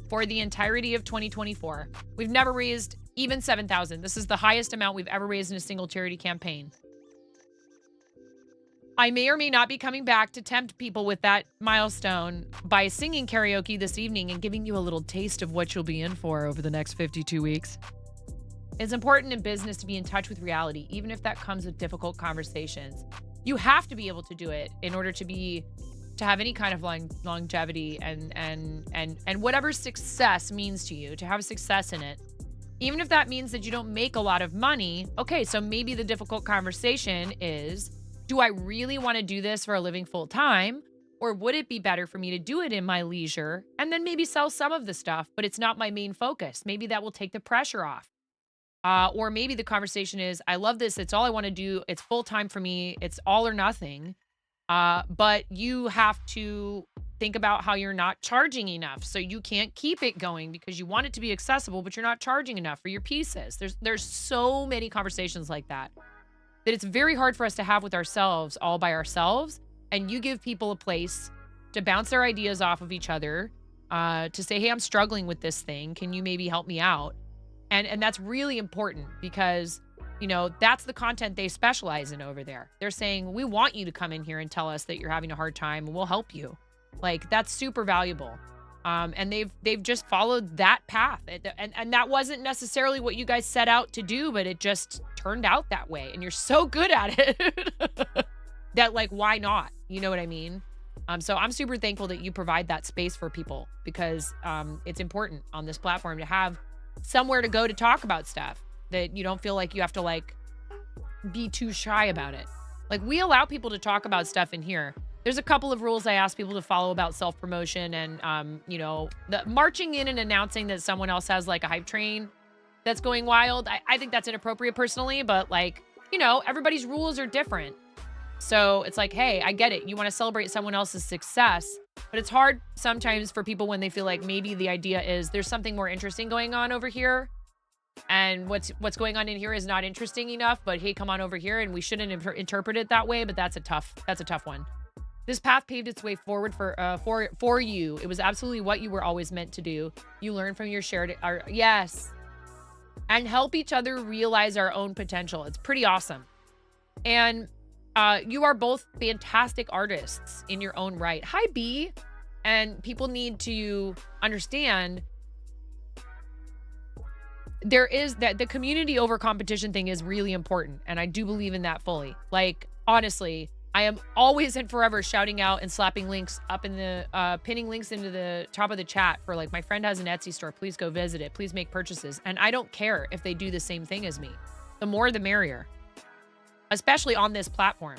for the entirety of 2024. We've never raised even $7,000. This is the highest amount we've ever raised in a single charity campaign. I may or may not be coming back to tempt people with that milestone by singing karaoke this evening and giving you a little taste of what you'll be in for over the next 52 weeks. It's important in business to be in touch with reality, even if that comes with difficult conversations. You have to be able to do it in order to have any kind of longevity and whatever success means to you, to have success in it. Even if that means that you don't make a lot of money, okay, so maybe the difficult conversation is, do I really want to do this for a living full time? Or would it be better for me to do it in my leisure and then maybe sell some of the stuff, but it's not my main focus? Maybe that will take the pressure off. Or maybe the conversation is, I love this. It's all I want to do. It's full time for me. It's all or nothing. But you have to think about how you're not charging enough. So you can't keep it going because you want it to be accessible, but you're not charging enough for your pieces. There's so many conversations like that it's very hard for us to have with ourselves all by ourselves. And you give people a place to bounce their ideas off of each other, to say, hey, I'm struggling with this thing. Can you maybe help me out? And that's really important because, you know, that's the content they specialize in over there. They're saying, we want you to come in here and tell us that you're having a hard time and we'll help you. Like, that's super valuable. And they've just followed that path. And that wasn't necessarily what you guys set out to do, but it just turned out that way. And you're so good at it that, like, why not? You know what I mean? So I'm super thankful that you provide that space for people because it's important on this platform to have somewhere to go to talk about stuff that you don't feel like you have to, like, be too shy about it. Like, we allow people to talk about stuff in here. There's a couple of rules I ask people to follow about self-promotion and, you know, the marching in and announcing that someone else has, like, a hype train that's going wild. I think that's inappropriate personally, but, like, you know, everybody's rules are different. So it's like, hey, I get it. You want to celebrate someone else's success, but it's hard sometimes for people when they feel like maybe the idea is there's something more interesting going on over here. And what's going on in here is not interesting enough, but hey, come on over here. And we shouldn't interpret it that way, but that's a tough one. This path paved its way forward for you. It was absolutely what you were always meant to do. You learn from your shared, yes, and help each other realize our own potential. It's pretty awesome. And you are both fantastic artists in your own right. Hi, B. And people need to understand there is that the community over competition thing is really important. And I do believe in that fully. Like, honestly, I am always and forever shouting out and slapping links up in the, pinning links into the top of the chat for like, my friend has an Etsy store. Please go visit it. Please make purchases. And I don't care if they do the same thing as me. The more, the merrier. Especially on this platform.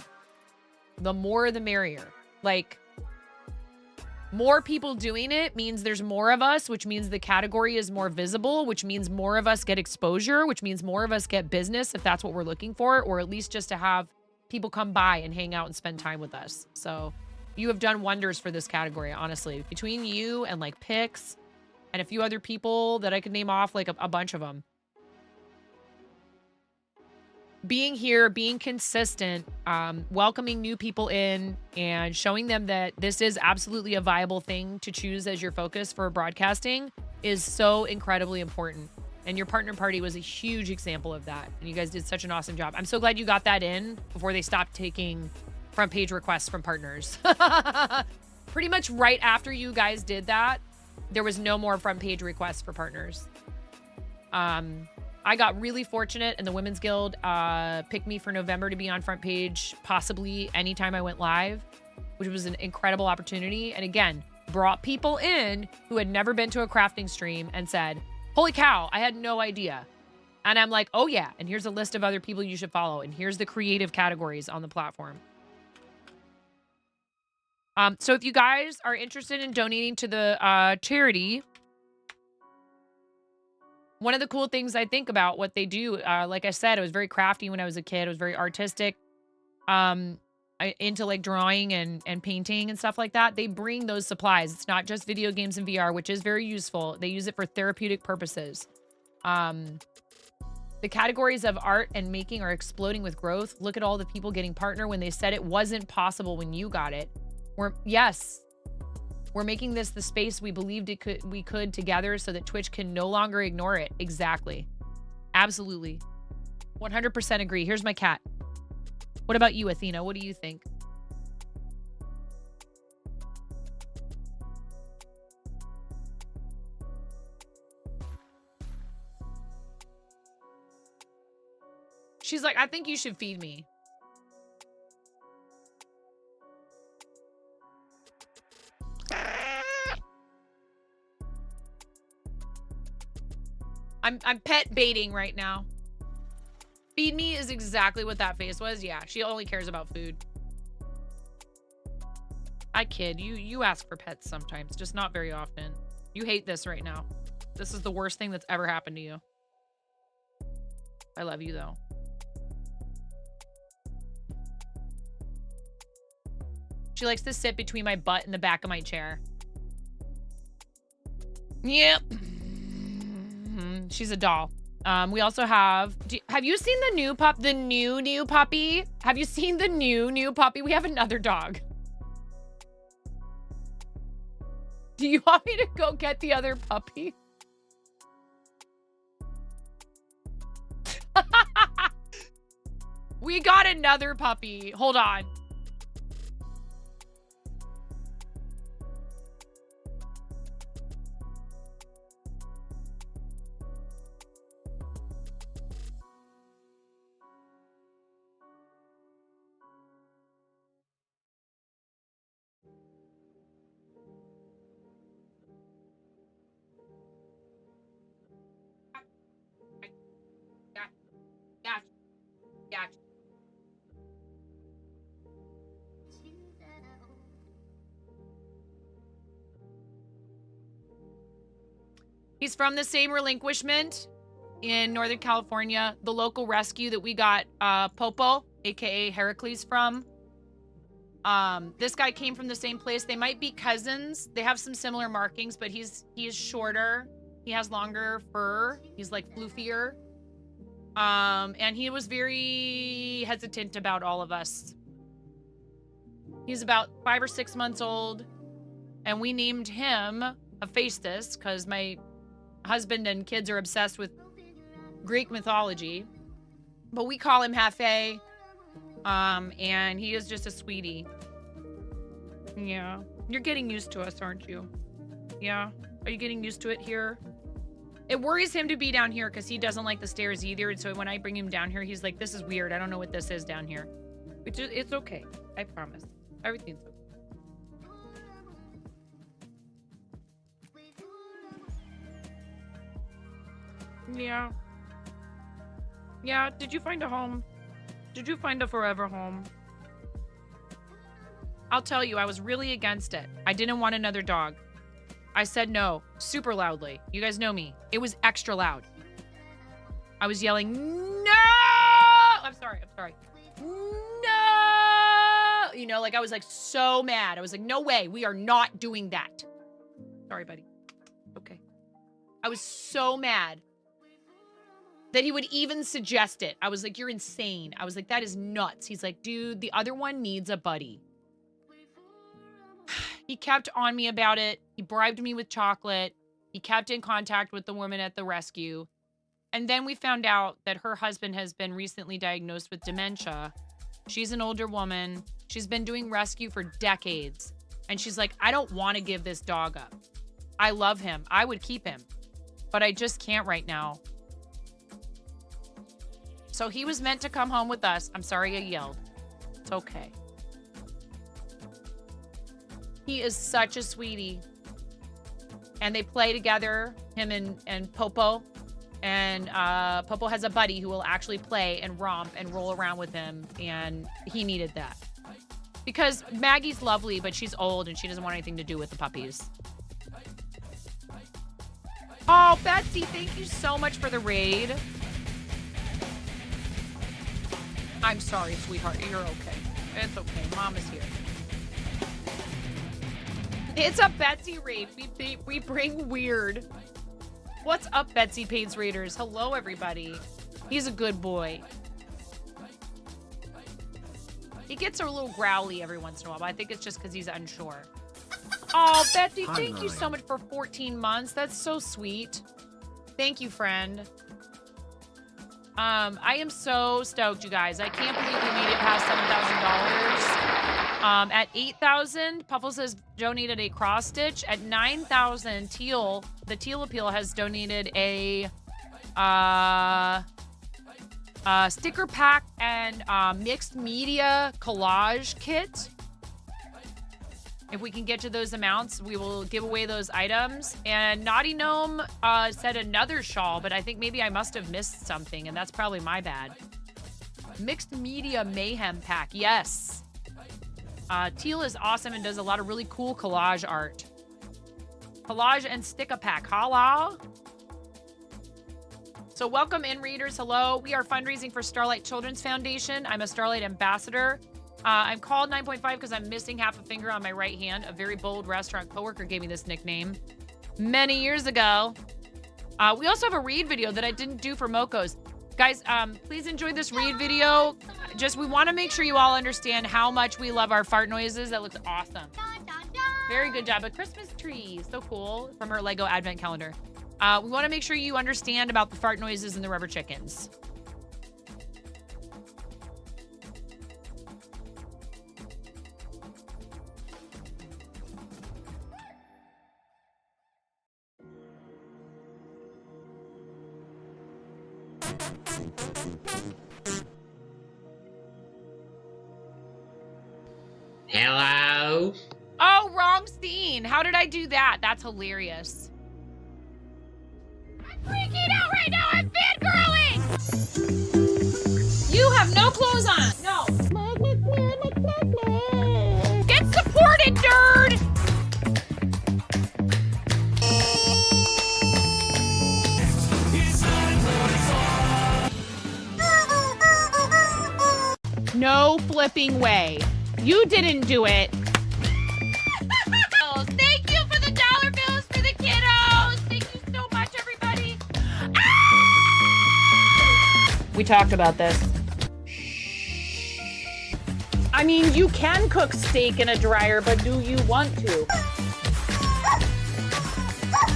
The more, the merrier. Like, more people doing it means there's more of us, which means the category is more visible, which means more of us get exposure, which means more of us get business if that's what we're looking for, or at least just to have people come by and hang out and spend time with us. So you have done wonders for this category, honestly. Between you and like Pix and a few other people that I could name off, like a bunch of them. Being here, being consistent, welcoming new people in and showing them that this is absolutely a viable thing to choose as your focus for broadcasting is so incredibly important. And your partner party was a huge example of that. And you guys did such an awesome job. I'm so glad you got that in before they stopped taking front page requests from partners. Pretty much right after you guys did that, there was no more front page requests for partners. I got really fortunate and the Women's Guild picked me for November to be on front page, possibly anytime I went live, which was an incredible opportunity. And again, brought people in who had never been to a crafting stream and said, holy cow, I had no idea. And I'm like, oh yeah, and here's a list of other people you should follow. And here's the creative categories on the platform. So if you guys are interested in donating to the charity, one of the cool things I think about what they do, like I said, I was very crafty when I was a kid. I was very artistic, into like drawing and painting and stuff like that. They bring those supplies. It's not just video games and VR, which is very useful. They use it for therapeutic purposes. The categories of art and making are exploding with growth. Look at all the people getting partner when they said it wasn't possible when you got it. We're making this the space we believed we could together so that Twitch can no longer ignore it. Exactly. Absolutely. 100% agree. Here's my cat. What about you, Athena? What do you think? She's like, I think you should feed me. I'm pet baiting right now. Feed me is exactly what that face was. Yeah, she only cares about food. I kid. You ask for pets sometimes, just not very often. You hate this right now. This is the worst thing that's ever happened to you. I love you though. She likes to sit between my butt and the back of my chair. Yep. She's a doll. We also have you seen the new puppy? Have you seen the new puppy? We have another dog. Do you want me to go get the other puppy? We got another puppy. Hold on. Gotcha. He's from the same relinquishment in Northern California, the local rescue that we got Popo, aka Heracles, from. This guy came from the same place. They might be cousins. They have some similar markings, but he is shorter. He has longer fur. He's like floofier. And he was very hesitant about all of us. He's about 5 or 6 months old, and we named him Hephaestus because my husband and kids are obsessed with Greek mythology. But we call him Hefe, and he is just a sweetie. Yeah. You're getting used to us, aren't you? Yeah. Are you getting used to it here? It worries him to be down here because he doesn't like the stairs either. And so when I bring him down here, he's like, this is weird. I don't know what this is down here. It's okay. I promise. Everything's okay. Yeah. Yeah, did you find a home? Did you find a forever home? I'll tell you, I was really against it. I didn't want another dog. I said no, super loudly. You guys know me. It was extra loud. I was yelling, no! I'm sorry. No! You know, like I was like so mad. I was like, no way, we are not doing that. Sorry, buddy. Okay. I was so mad that he would even suggest it. I was like, you're insane. I was like, that is nuts. He's like, dude, the other one needs a buddy. He kept on me about it. He bribed me with chocolate. He kept in contact with the woman at the rescue. And then we found out that her husband has been recently diagnosed with dementia. She's an older woman. She's been doing rescue for decades. And she's like, I don't want to give this dog up. I love him. I would keep him. But I just can't right now. So he was meant to come home with us. I'm sorry I yelled. It's okay. He is such a sweetie. And they play together, him and Popo. And Popo has a buddy who will actually play and romp and roll around with him. And he needed that. Because Maggie's lovely, but she's old and she doesn't want anything to do with the puppies. Oh, Betsy, thank you so much for the raid. I'm sorry, sweetheart. You're okay. It's okay. Mom is here. It's a Betsy raid. We bring weird. What's up, Betsy Payne's Raiders? Hello, everybody. He's a good boy. He gets a little growly every once in a while, but I think it's just because he's unsure. Oh, Betsy, thank you so much for 14 months. That's so sweet. Thank you, friend. I am so stoked, you guys. I can't believe we made it past $7,000. At 8,000, Puffles has donated a cross stitch. At 9,000, Teal, the Teal Appeal has donated a sticker pack and mixed media collage kit. If we can get to those amounts, we will give away those items. And Naughty Gnome said another shawl, but I think maybe I must have missed something, and that's probably my bad. Mixed Media Mayhem Pack, yes. Teal is awesome and does a lot of really cool collage art. Collage and sticker pack, holla. So welcome in, readers, hello. We are fundraising for Starlight Children's Foundation. I'm a Starlight ambassador. I'm called 9.5 because I'm missing half a finger on my right hand. A very bold restaurant coworker gave me this nickname many years ago. We also have a read video that I didn't do for Mokos. Guys, please enjoy this read video. We want to make sure you all understand how much we love our fart noises. That looks awesome. Very good job. A Christmas tree. So cool. From her Lego Advent calendar. We want to make sure you understand about the fart noises and the rubber chickens. Hello? Oh, wrong scene. How did I do that? That's hilarious. I'm freaking out right now. I'm fangirling. You have no clothes on. No. Get supported, nerd. No flipping way. You didn't do it. Thank you for the dollar bills for the kiddos. Thank you so much, everybody. Ah! We talked about this. I mean, you can cook steak in a dryer, but do you want to?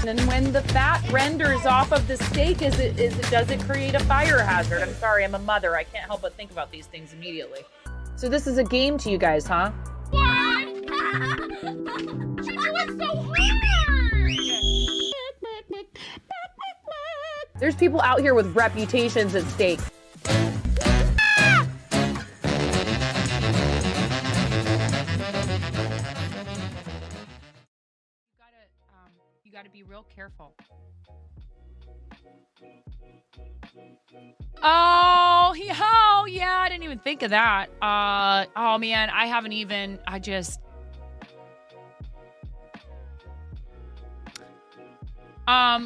And when the fat renders off of the steak, does it create a fire hazard? I'm sorry, I'm a mother. I can't help but think about these things immediately. So this is a game to you guys, huh? What? You're doing so hard! There's people out here with reputations at stake. You gotta be real careful. Oh, yeah, I didn't even think of that. Oh man,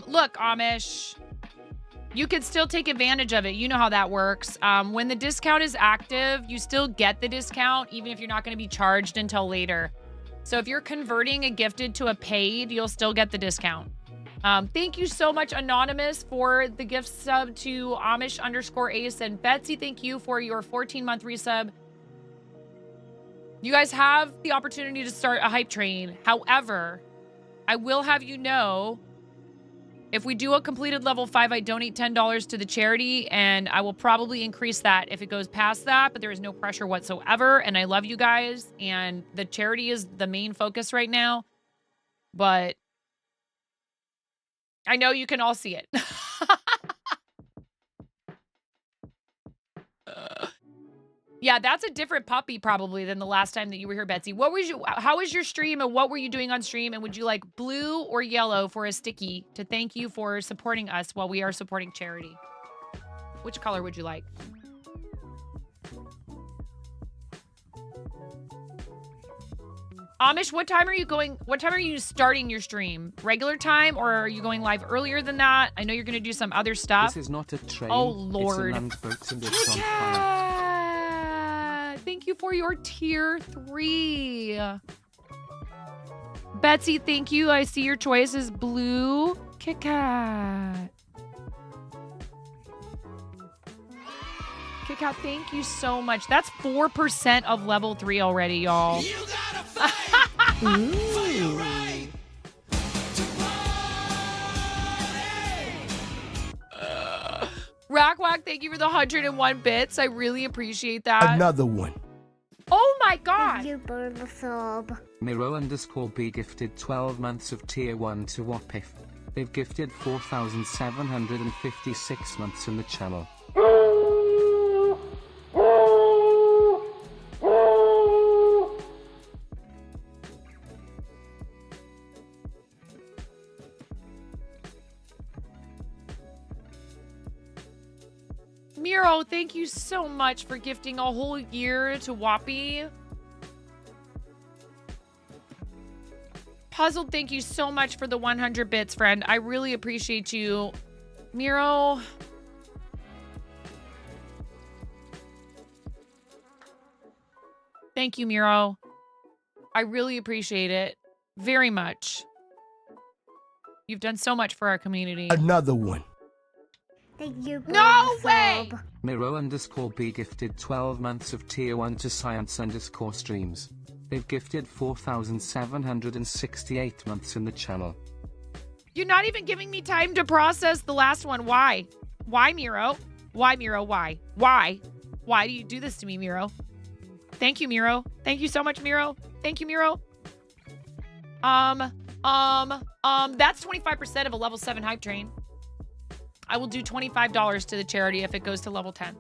look, Amish, you could still take advantage of it. You know how that works. When the discount is active, you still get the discount, even if you're not going to be charged until later. So if you're converting a gifted to a paid, you'll still get the discount. Thank you so much, Anonymous, for the gift sub to Amish_Ace. And Betsy, thank you for your 14-month resub. You guys have the opportunity to start a hype train. However, I will have you know, if we do a completed level 5, I donate $10 to the charity, and I will probably increase that if it goes past that, but there is no pressure whatsoever, and I love you guys, and the charity is the main focus right now, but I know you can all see it. Yeah, that's a different puppy probably than the last time that you were here, Betsy. How was your stream, and what were you doing on stream? And would you like blue or yellow for a sticky to thank you for supporting us while we are supporting charity? Which color would you like? Amish, what time are you starting your stream? Regular time, or are you going live earlier than that? I know you're going to do some other stuff. This is not a train. Oh, Lord. It's a land boat and it's on fire. Thank you for your tier 3. Betsy, thank you. I see your choice is blue. Kit Kat. Kit Kat, thank you so much. That's 4% of level 3 already, y'all. You gotta fight for your right. Rackwack, thank you for the 101 bits. I really appreciate that. Another one. Oh my god. You burn the sub. Miro_B gifted 12 months of tier 1 to Wapif. They've gifted 4,756 months in the channel. Miro, thank you so much for gifting a whole year to Whoppy. Puzzled, thank you so much for the 100 bits, friend. I really appreciate you. Miro. Thank you, Miro. I really appreciate it very much. You've done so much for our community. Another one. No way! Miro_B gifted 12 months of tier 1 to Science_Streams. They've gifted 4,768 months in the channel. You're not even giving me time to process the last one. Why? Why, Miro? Why, Miro? Why? Why? Why do you do this to me, Miro? Thank you, Miro. Thank you so much, Miro. Thank you, Miro. That's 25% of a level 7 hype train. I will do $25 to the charity if it goes to level 10.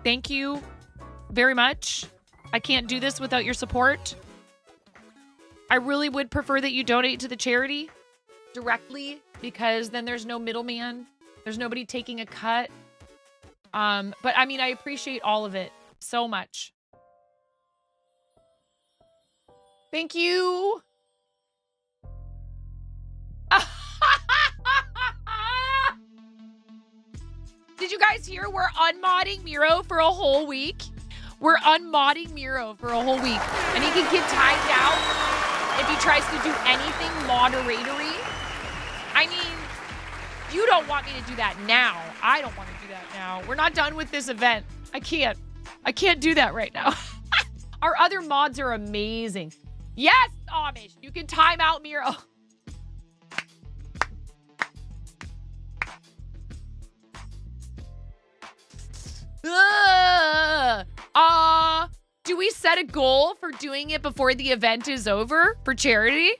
Thank you very much. I can't do this without your support. I really would prefer that you donate to the charity directly, because then there's no middleman. There's nobody taking a cut. But I mean, I appreciate all of it so much. Thank you. Did you guys hear we're unmodding Miro for a whole week? We're unmodding Miro for a whole week. And he can get timed out. if he tries to do anything moderatory. I mean, you don't want me to do that now. I don't want to do that now. We're not done with this event. I can't do that right now. Our other mods are amazing. Yes, Amish, you can time out Miro. Do we set a goal for doing it before the event is over for charity?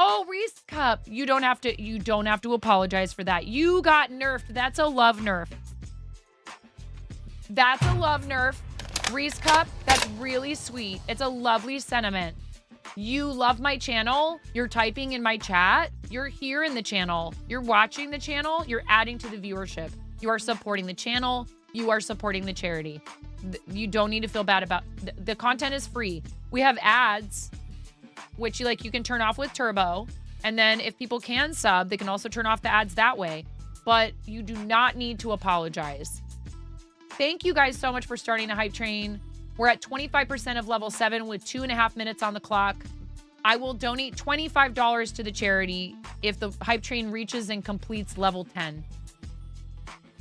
Oh, Reese Cup, you don't have to apologize for that. You got nerfed. That's a love nerf. That's a love nerf. Reese Cup, that's really sweet. It's a lovely sentiment. You love my channel. You're typing in my chat. You're here in the channel. You're watching the channel. You're adding to the viewership. You are supporting the channel. You are supporting the charity. You don't need to feel bad about the content is free. We have ads, which you can turn off with Turbo. And then if people can sub, they can also turn off the ads that way. But you do not need to apologize. Thank you guys so much for starting a hype train. We're at 25% of level 7 with 2.5 minutes on the clock. I will donate $25 to the charity if the hype train reaches and completes level 10.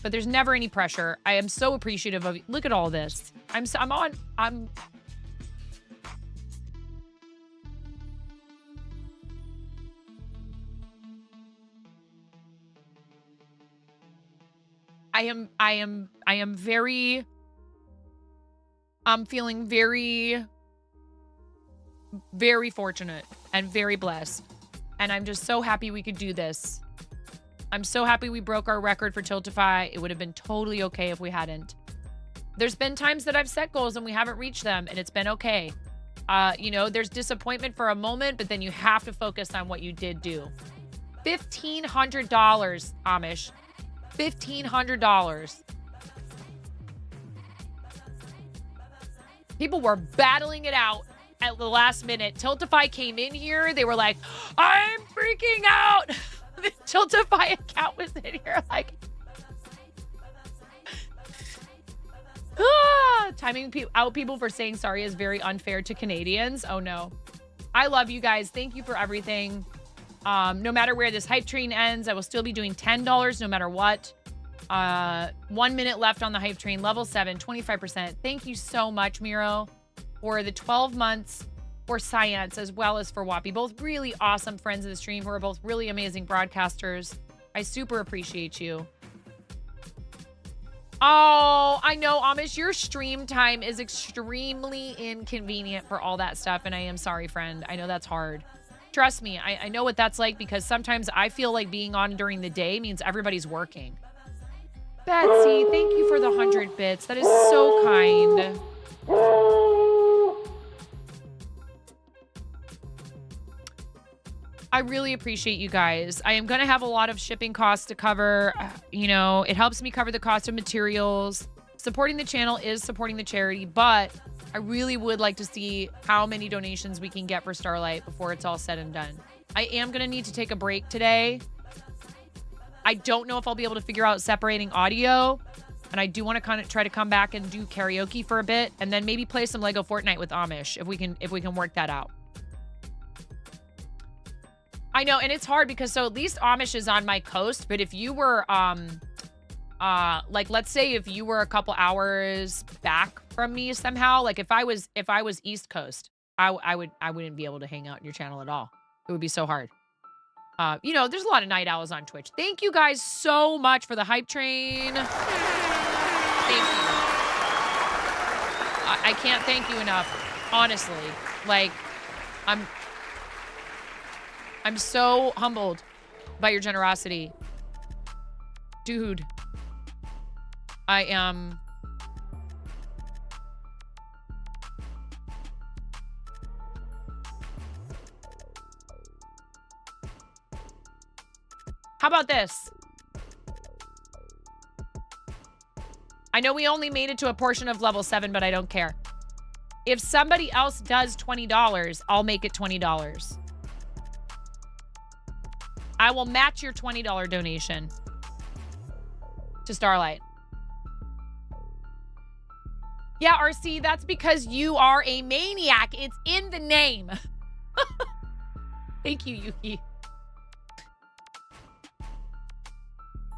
But there's never any pressure. I am so appreciative of you. Look at all this. I'm feeling very, very fortunate and very blessed. And I'm just so happy we could do this. I'm so happy we broke our record for Tiltify. It would have been totally okay if we hadn't. There's been times that I've set goals and we haven't reached them, and it's been okay. There's disappointment for a moment, but then you have to focus on what you did do. $1,500, Amish. $1,500. People were battling it out at the last minute. Tiltify came in here. They were like, I'm freaking out. The Tiltify account was in here like, timing out people for saying sorry is very unfair to Canadians. Oh no. I love you guys. Thank you for everything. No matter where this hype train ends, I will still be doing $10 no matter what. 1 minute left on the hype train, level 7, 25%. Thank you so much, Miro, for the 12 months for Science as well as for Wappy. Both really awesome friends of the stream who are both really amazing broadcasters. I super appreciate you. Oh, I know, Amish, your stream time is extremely inconvenient for all that stuff, and I am sorry, friend. I know that's hard. Trust me, I know what that's like because sometimes I feel like being on during the day means everybody's working. Betsy, thank you for the 100 bits. That is so kind. I really appreciate you guys. I am going to have a lot of shipping costs to cover. It helps me cover the cost of materials. Supporting the channel is supporting the charity, but I really would like to see how many donations we can get for Starlight before it's all said and done. I am going to need to take a break today. I don't know if I'll be able to figure out separating audio, and I do want to kind of try to come back and do karaoke for a bit, and then maybe play some Lego Fortnite with Amish if we can work that out. I know, and it's hard because at least Amish is on my coast, but if you were let's say if you were a couple hours back from me somehow, like if I was East Coast, I wouldn't be able to hang out in your channel at all. It would be so hard. There's a lot of night owls on Twitch. Thank you guys so much for the hype train. Thank you. I can't thank you enough, honestly. Like, I'm so humbled by your generosity. Dude, I am... How about this? I know we only made it to a portion of level 7, but I don't care. If somebody else does $20, I'll make it $20. I will match your $20 donation to Starlight. Yeah, RC, that's because you are a maniac. It's in the name. Thank you, Yuki.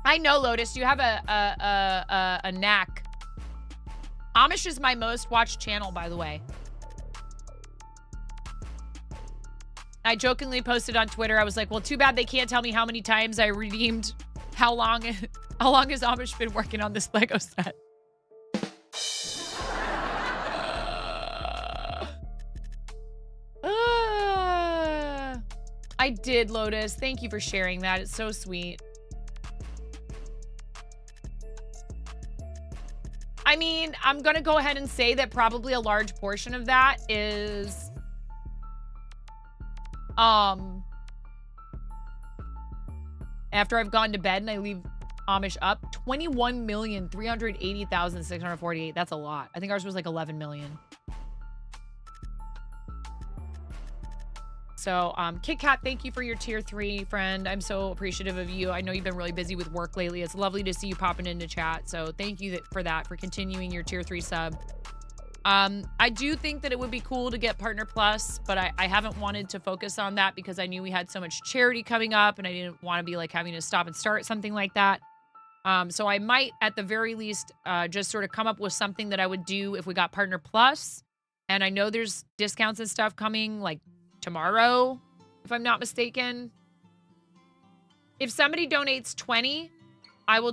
I know, Lotus, you have a knack. Amish is my most watched channel, by the way. I jokingly posted on Twitter, I was like, well, too bad they can't tell me how many times I redeemed. How long has Amish been working on this Lego set? I did, Lotus. Thank you for sharing that. It's so sweet. I mean, I'm going to go ahead and say that probably a large portion of that is after I've gone to bed and I leave Amish up, 21,380,648. That's a lot. I think ours was like 11 million. So, Kit Kat, thank you for your tier 3, friend. I'm so appreciative of you. I know you've been really busy with work lately. It's lovely to see you popping into chat. So thank you for that, for continuing your tier 3 sub. I do think that it would be cool to get Partner Plus, but I haven't wanted to focus on that because I knew we had so much charity coming up and I didn't want to be like having to stop and start something like that. So I might, at the very least, just sort of come up with something that I would do if we got Partner Plus. And I know there's discounts and stuff coming like tomorrow, if I'm not mistaken. If somebody donates 20, I will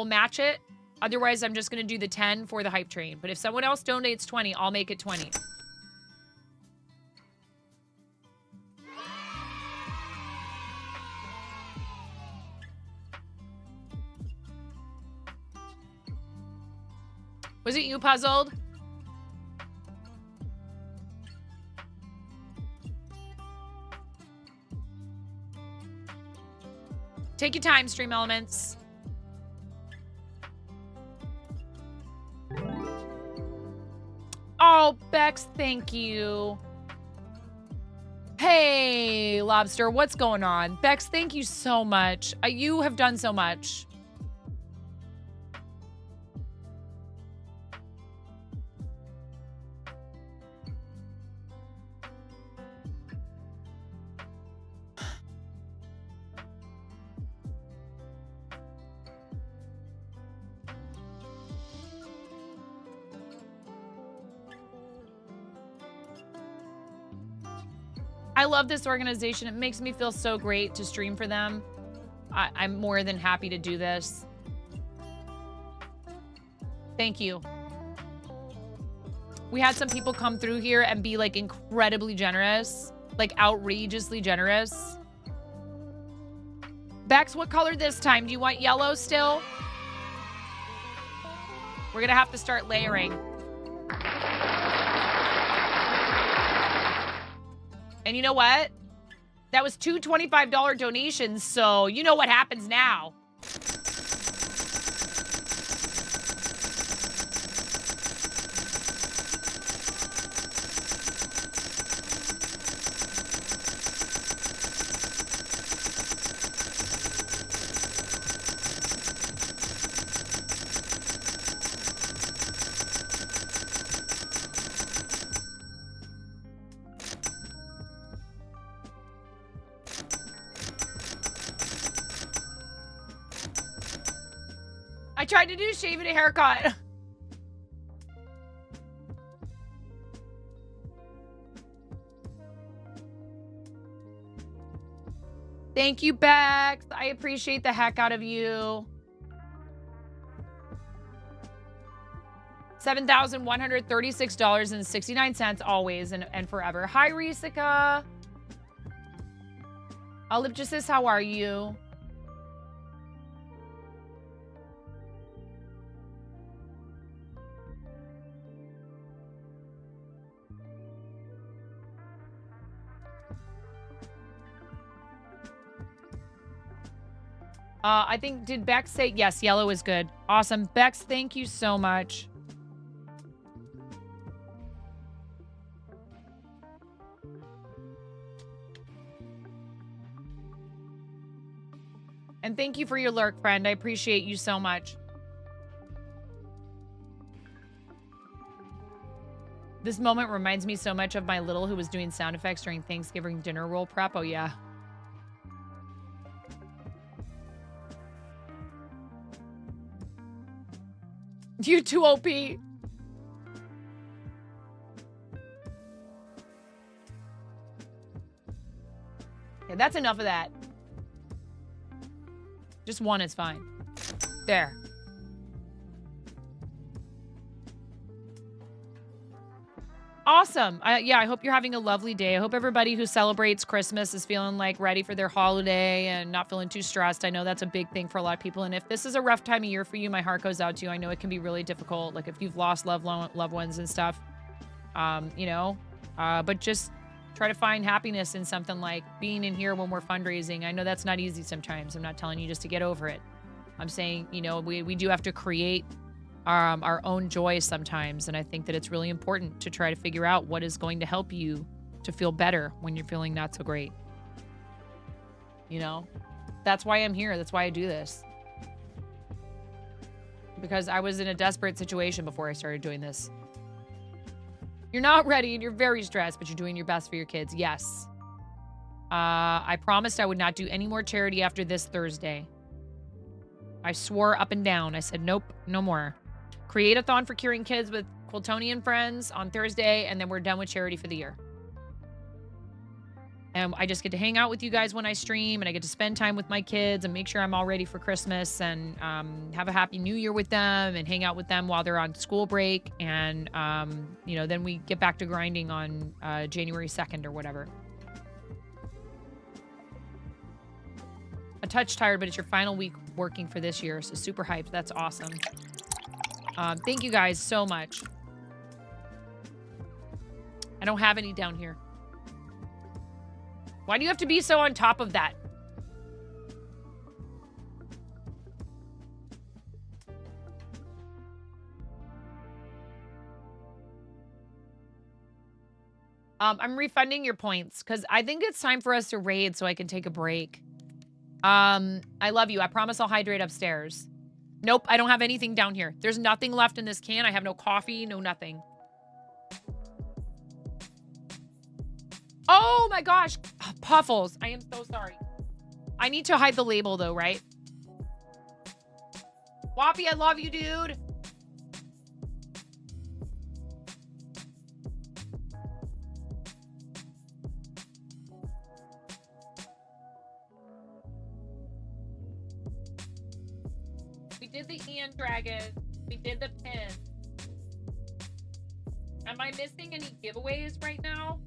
match it. Otherwise, I'm just going to do the 10 for the hype train. But if someone else donates 20, I'll make it 20. Was it you, Puzzled? Take your time, Stream Elements. Oh, Bex, thank you. Hey, Lobster, what's going on? Bex, thank you so much. You have done so much. I love this organization. It makes me feel so great to stream for them. I'm more than happy to do this. Thank you. We had some people come through here and be like incredibly generous, like outrageously generous. Bex, what color this time? Do you want yellow still? We're gonna have to start layering. And you know what? That was two $25 donations, so you know what happens now. I tried to do shave and a haircut. Thank you, Bex. I appreciate the heck out of you. $7,136.69 always and forever. Hi, Risika. Olive just says, how are you? I think, did Bex say, yes, yellow is good. Awesome. Bex, thank you so much. And thank you for your lurk, friend. I appreciate you so much. This moment reminds me so much of my little who was doing sound effects during Thanksgiving dinner roll prep. Oh, yeah. You too, OP. Okay, that's enough of that. Just one is fine. There. Awesome. Yeah, I hope you're having a lovely day. I hope everybody who celebrates Christmas is feeling like ready for their holiday and not feeling too stressed. I know that's a big thing for a lot of people. And if this is a rough time of year for you, my heart goes out to you. I know it can be really difficult. Like if you've lost loved ones and stuff, but just try to find happiness in something like being in here when we're fundraising. I know that's not easy sometimes. I'm not telling you just to get over it. I'm saying, we do have to create our own joy sometimes. And I think that it's really important to try to figure out what is going to help you to feel better when you're feeling not so great. That's why I'm here. That's why I do this. Because I was in a desperate situation before I started doing this. You're not ready and you're very stressed, but you're doing your best for your kids. Yes. I promised I would not do any more charity after this Thursday. I swore up and down. I said, nope, no more. Create-a-thon for curing kids with Quiltonian friends on Thursday, and then we're done with charity for the year. And I just get to hang out with you guys when I stream, and I get to spend time with my kids and make sure I'm all ready for Christmas and have a happy new year with them and hang out with them while they're on school break. And, then we get back to grinding on January 2nd or whatever. A touch tired, but it's your final week working for this year, so super hyped. That's awesome. Thank you guys so much. I don't have any down here. Why do you have to be so on top of that? I'm refunding your points because I think it's time for us to raid so I can take a break. I love you. I promise I'll hydrate upstairs. Nope, I don't have anything down here. There's nothing left in this can. I have no coffee, no nothing. Oh my gosh. Puffles. I am so sorry. I need to hide the label though, right? Whoppy, I love you, dude. We did the Ian Dragon. We did the pin. Am I missing any giveaways right now?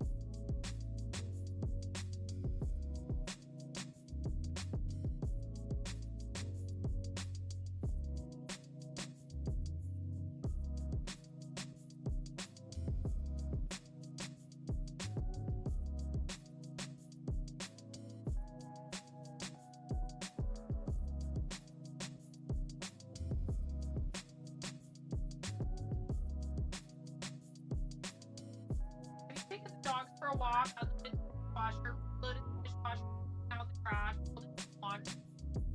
Dogs for a walk, out the dishwasher, loaded the dishwasher, out the trash, folded the laundry,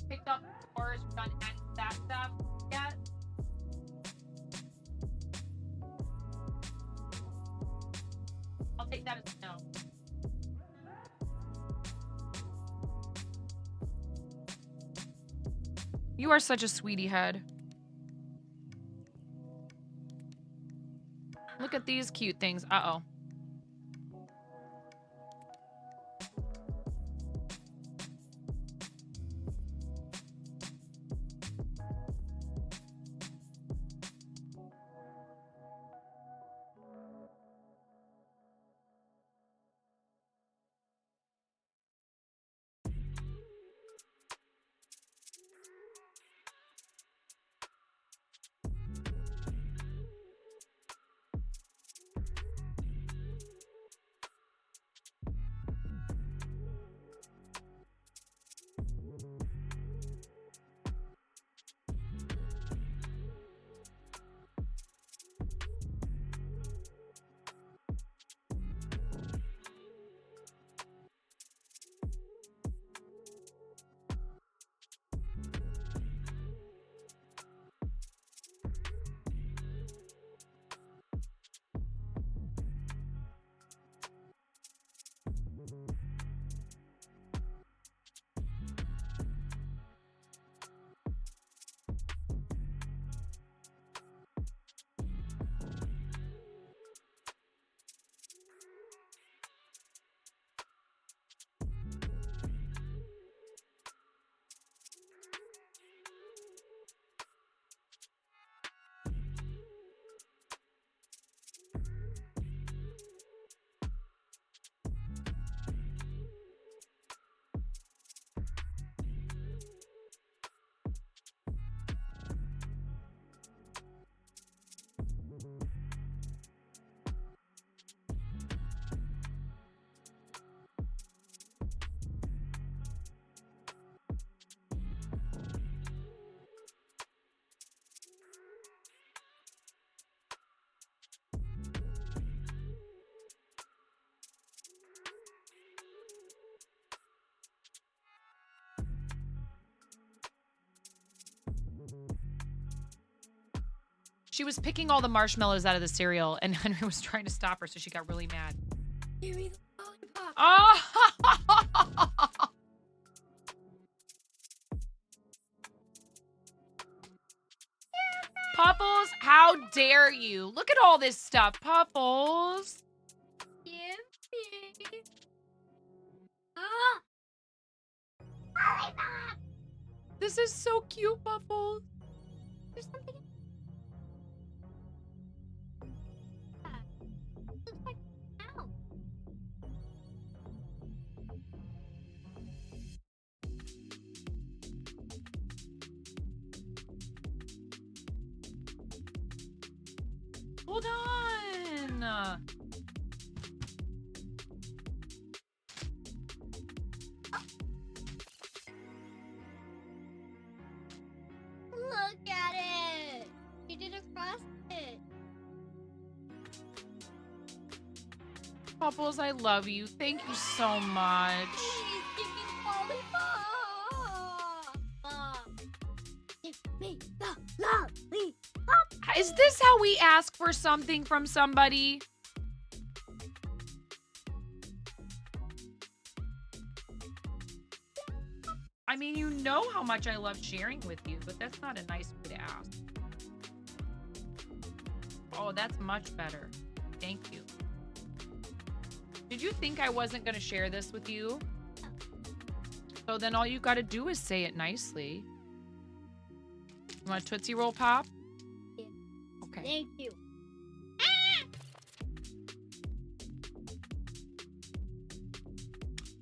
picked up the doors, we've done any of that stuff yet. I'll take that as a no. You are such a sweetie head. Look at these cute things. Uh-oh. She was picking all the marshmallows out of the cereal, and Henry was trying to stop her, so she got really mad. Give me the lollipop. Oh! Puffles, how dare you? Look at all this stuff, Puffles. Give me. Ah! Lollipop. This is so cute, Puffles. There's something. Looks like ow. Hold on. Look at it. You did a frosted. Puffles, I love you. Thank you so much. Please give me the lollipop. Mom. Give me the lollipop. Is this how we ask for something from somebody? I mean, you know how much I love sharing with you, but that's not a nice way to ask. Oh, that's much better. Thank you. Did you think I wasn't going to share this with you? So then all you got to do is say it nicely. You want a Tootsie Roll Pop? Yeah. Okay. Thank you.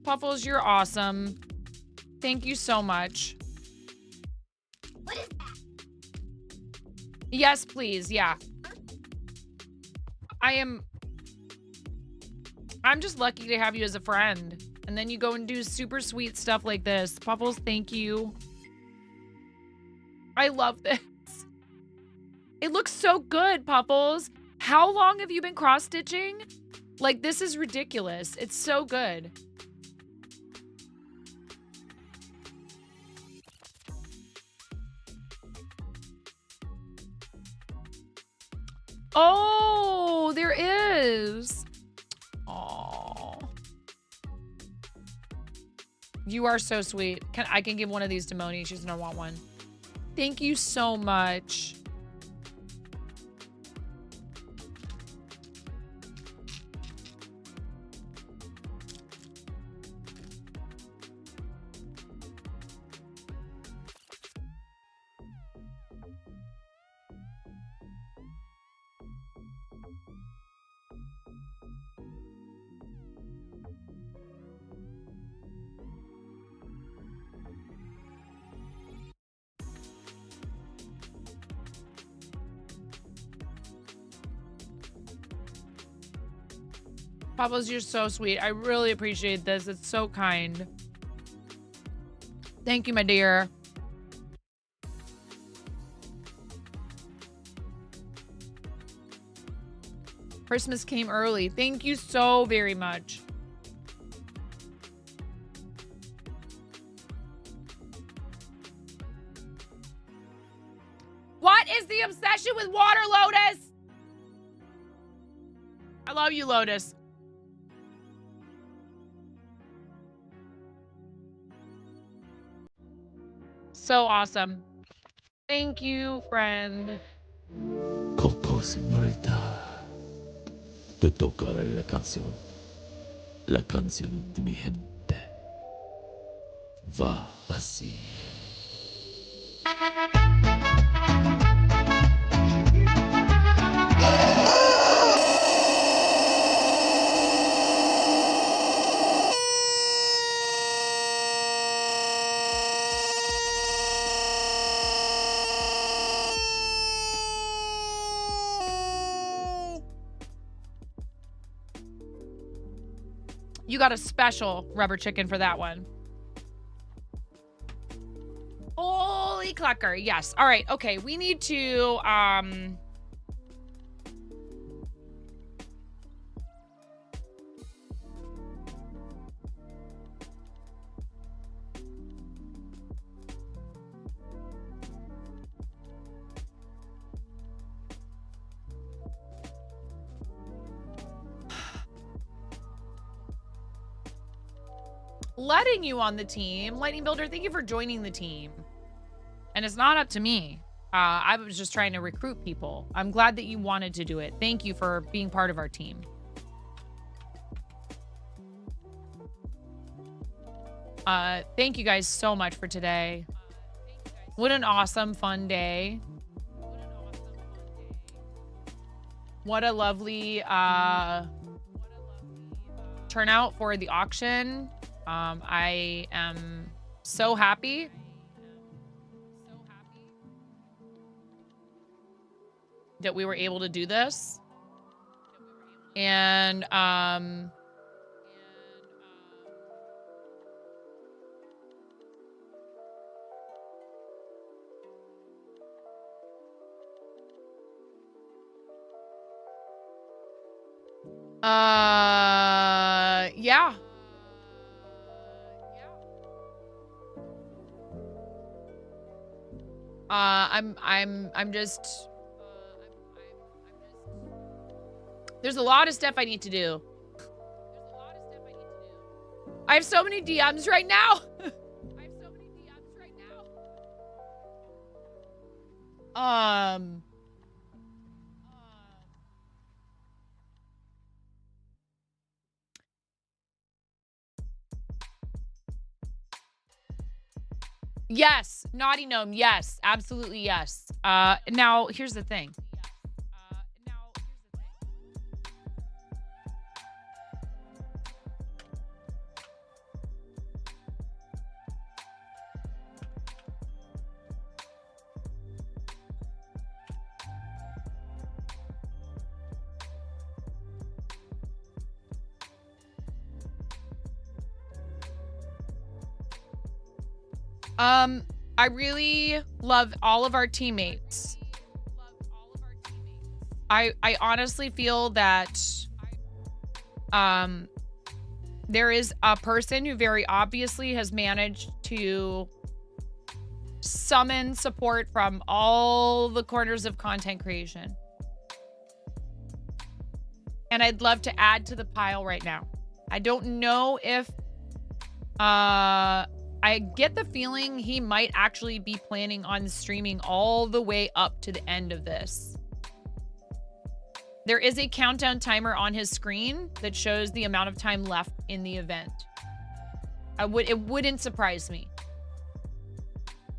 Puffles, you're awesome. Thank you so much. What is that? Yes, please. Yeah. I'm just lucky to have you as a friend. And then you go and do super sweet stuff like this. Puffles, thank you. I love this. It looks so good, Puffles. How long have you been cross-stitching? Like, this is ridiculous. It's so good. Oh, there is. Oh. You are so sweet. I can give one of these to Moni. She's gonna want one. Thank you so much. Puffles, you're so sweet. I really appreciate this. It's so kind. Thank you, my dear. Christmas came early. Thank you so very much. What is the obsession with water, Lotus? I love you, Lotus. So awesome. Thank you, friend. Coco señorita, te tocará la canción de mi gente. Va así. You got a special rubber chicken for that one. Holy clucker. Yes. All right. Okay. We need to, letting you on the team. Lightning Builder, thank you for joining the team. And it's not up to me. I was just trying to recruit people. I'm glad that you wanted to do it. Thank you for being part of our team. Thank you guys so much for today. What an awesome, fun day. What a lovely turnout for the auction. I am so happy. That we were able to do this. And yeah. I'm just, there's a lot of stuff I need to do. I have so many DMs right now. Yes, Naughty Gnome, yes, absolutely yes. Now here's the thing. I really love all of our teammates. I honestly feel that there is a person who very obviously has managed to summon support from all the corners of content creation. And I'd love to add to the pile right now. I don't know if I get the feeling he might actually be planning on streaming all the way up to the end of this. There is a countdown timer on his screen that shows the amount of time left in the event. It wouldn't surprise me.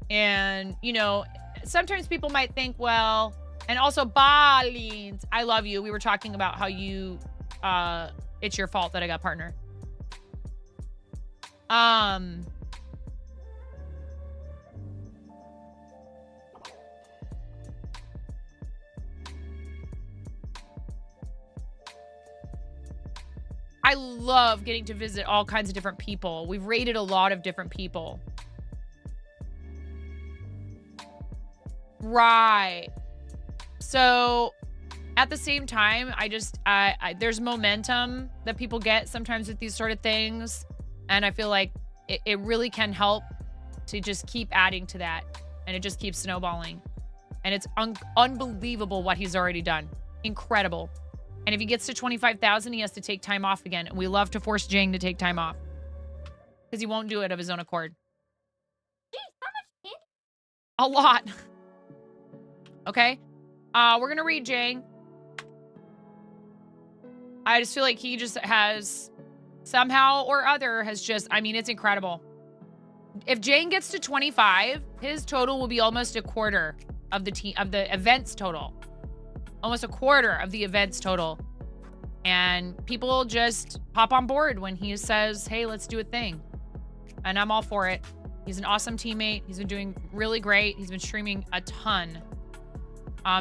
And, you know, sometimes people might think, well, and also Balins, I love you. We were talking about how you, it's your fault that I got partner. I love getting to visit all kinds of different people. We've rated a lot of different people. Right. So at the same time, there's momentum that people get sometimes with these sort of things. And I feel like it really can help to just keep adding to that. And it just keeps snowballing. And it's unbelievable what he's already done. Incredible. And if he gets to 25,000, he has to take time off again. And we love to force Jang to take time off. Because he won't do it of his own accord. Jeez, how much candy? A lot. Okay. We're going to read Jang. I just feel like he just has somehow or other has just, I mean, it's incredible. If Jang gets to 25, his total will be almost a quarter of the events total. Almost a quarter of the events total. And people just hop on board when he says, hey, let's do a thing. And I'm all for it. He's an awesome teammate. He's been doing really great. He's been streaming a ton.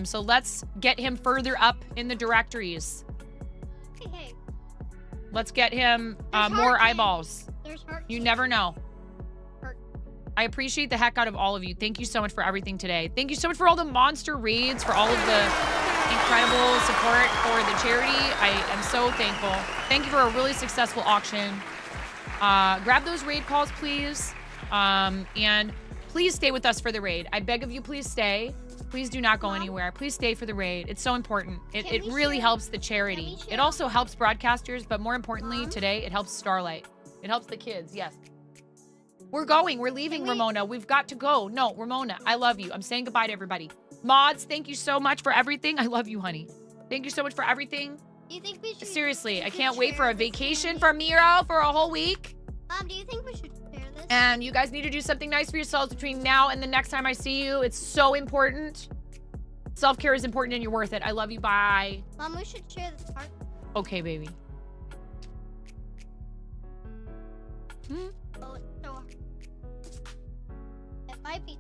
So let's get him further up in the directories. Hey. Let's get him more eyeballs. You never know. I appreciate the heck out of all of you. Thank you so much for everything today. Thank you so much for all the monster raids, for all of the incredible support for the charity. I am so thankful. Thank you for a really successful auction. Grab those raid calls, please. And please stay with us for the raid. I beg of you, please stay. Please do not go anywhere. Please stay for the raid. It's so important. It really helps the charity. It also helps broadcasters, but more importantly, today, it helps Starlight. It helps the kids, yes. We're going. We're leaving, Ramona. We've got to go. No, Ramona, I love you. I'm saying goodbye to everybody. Mods, thank you so much for everything. I love you, honey. Thank you so much for everything. Do you think we should? Seriously, I can't wait for a vacation for Miro for a whole week. Do you think we should share this? And you guys need to do something nice for yourselves between now and the next time I see you. It's so important. Self-care is important and you're worth it. I love you. Bye. Mom, we should share this part. Okay, baby. Oh, it's so hard. It might be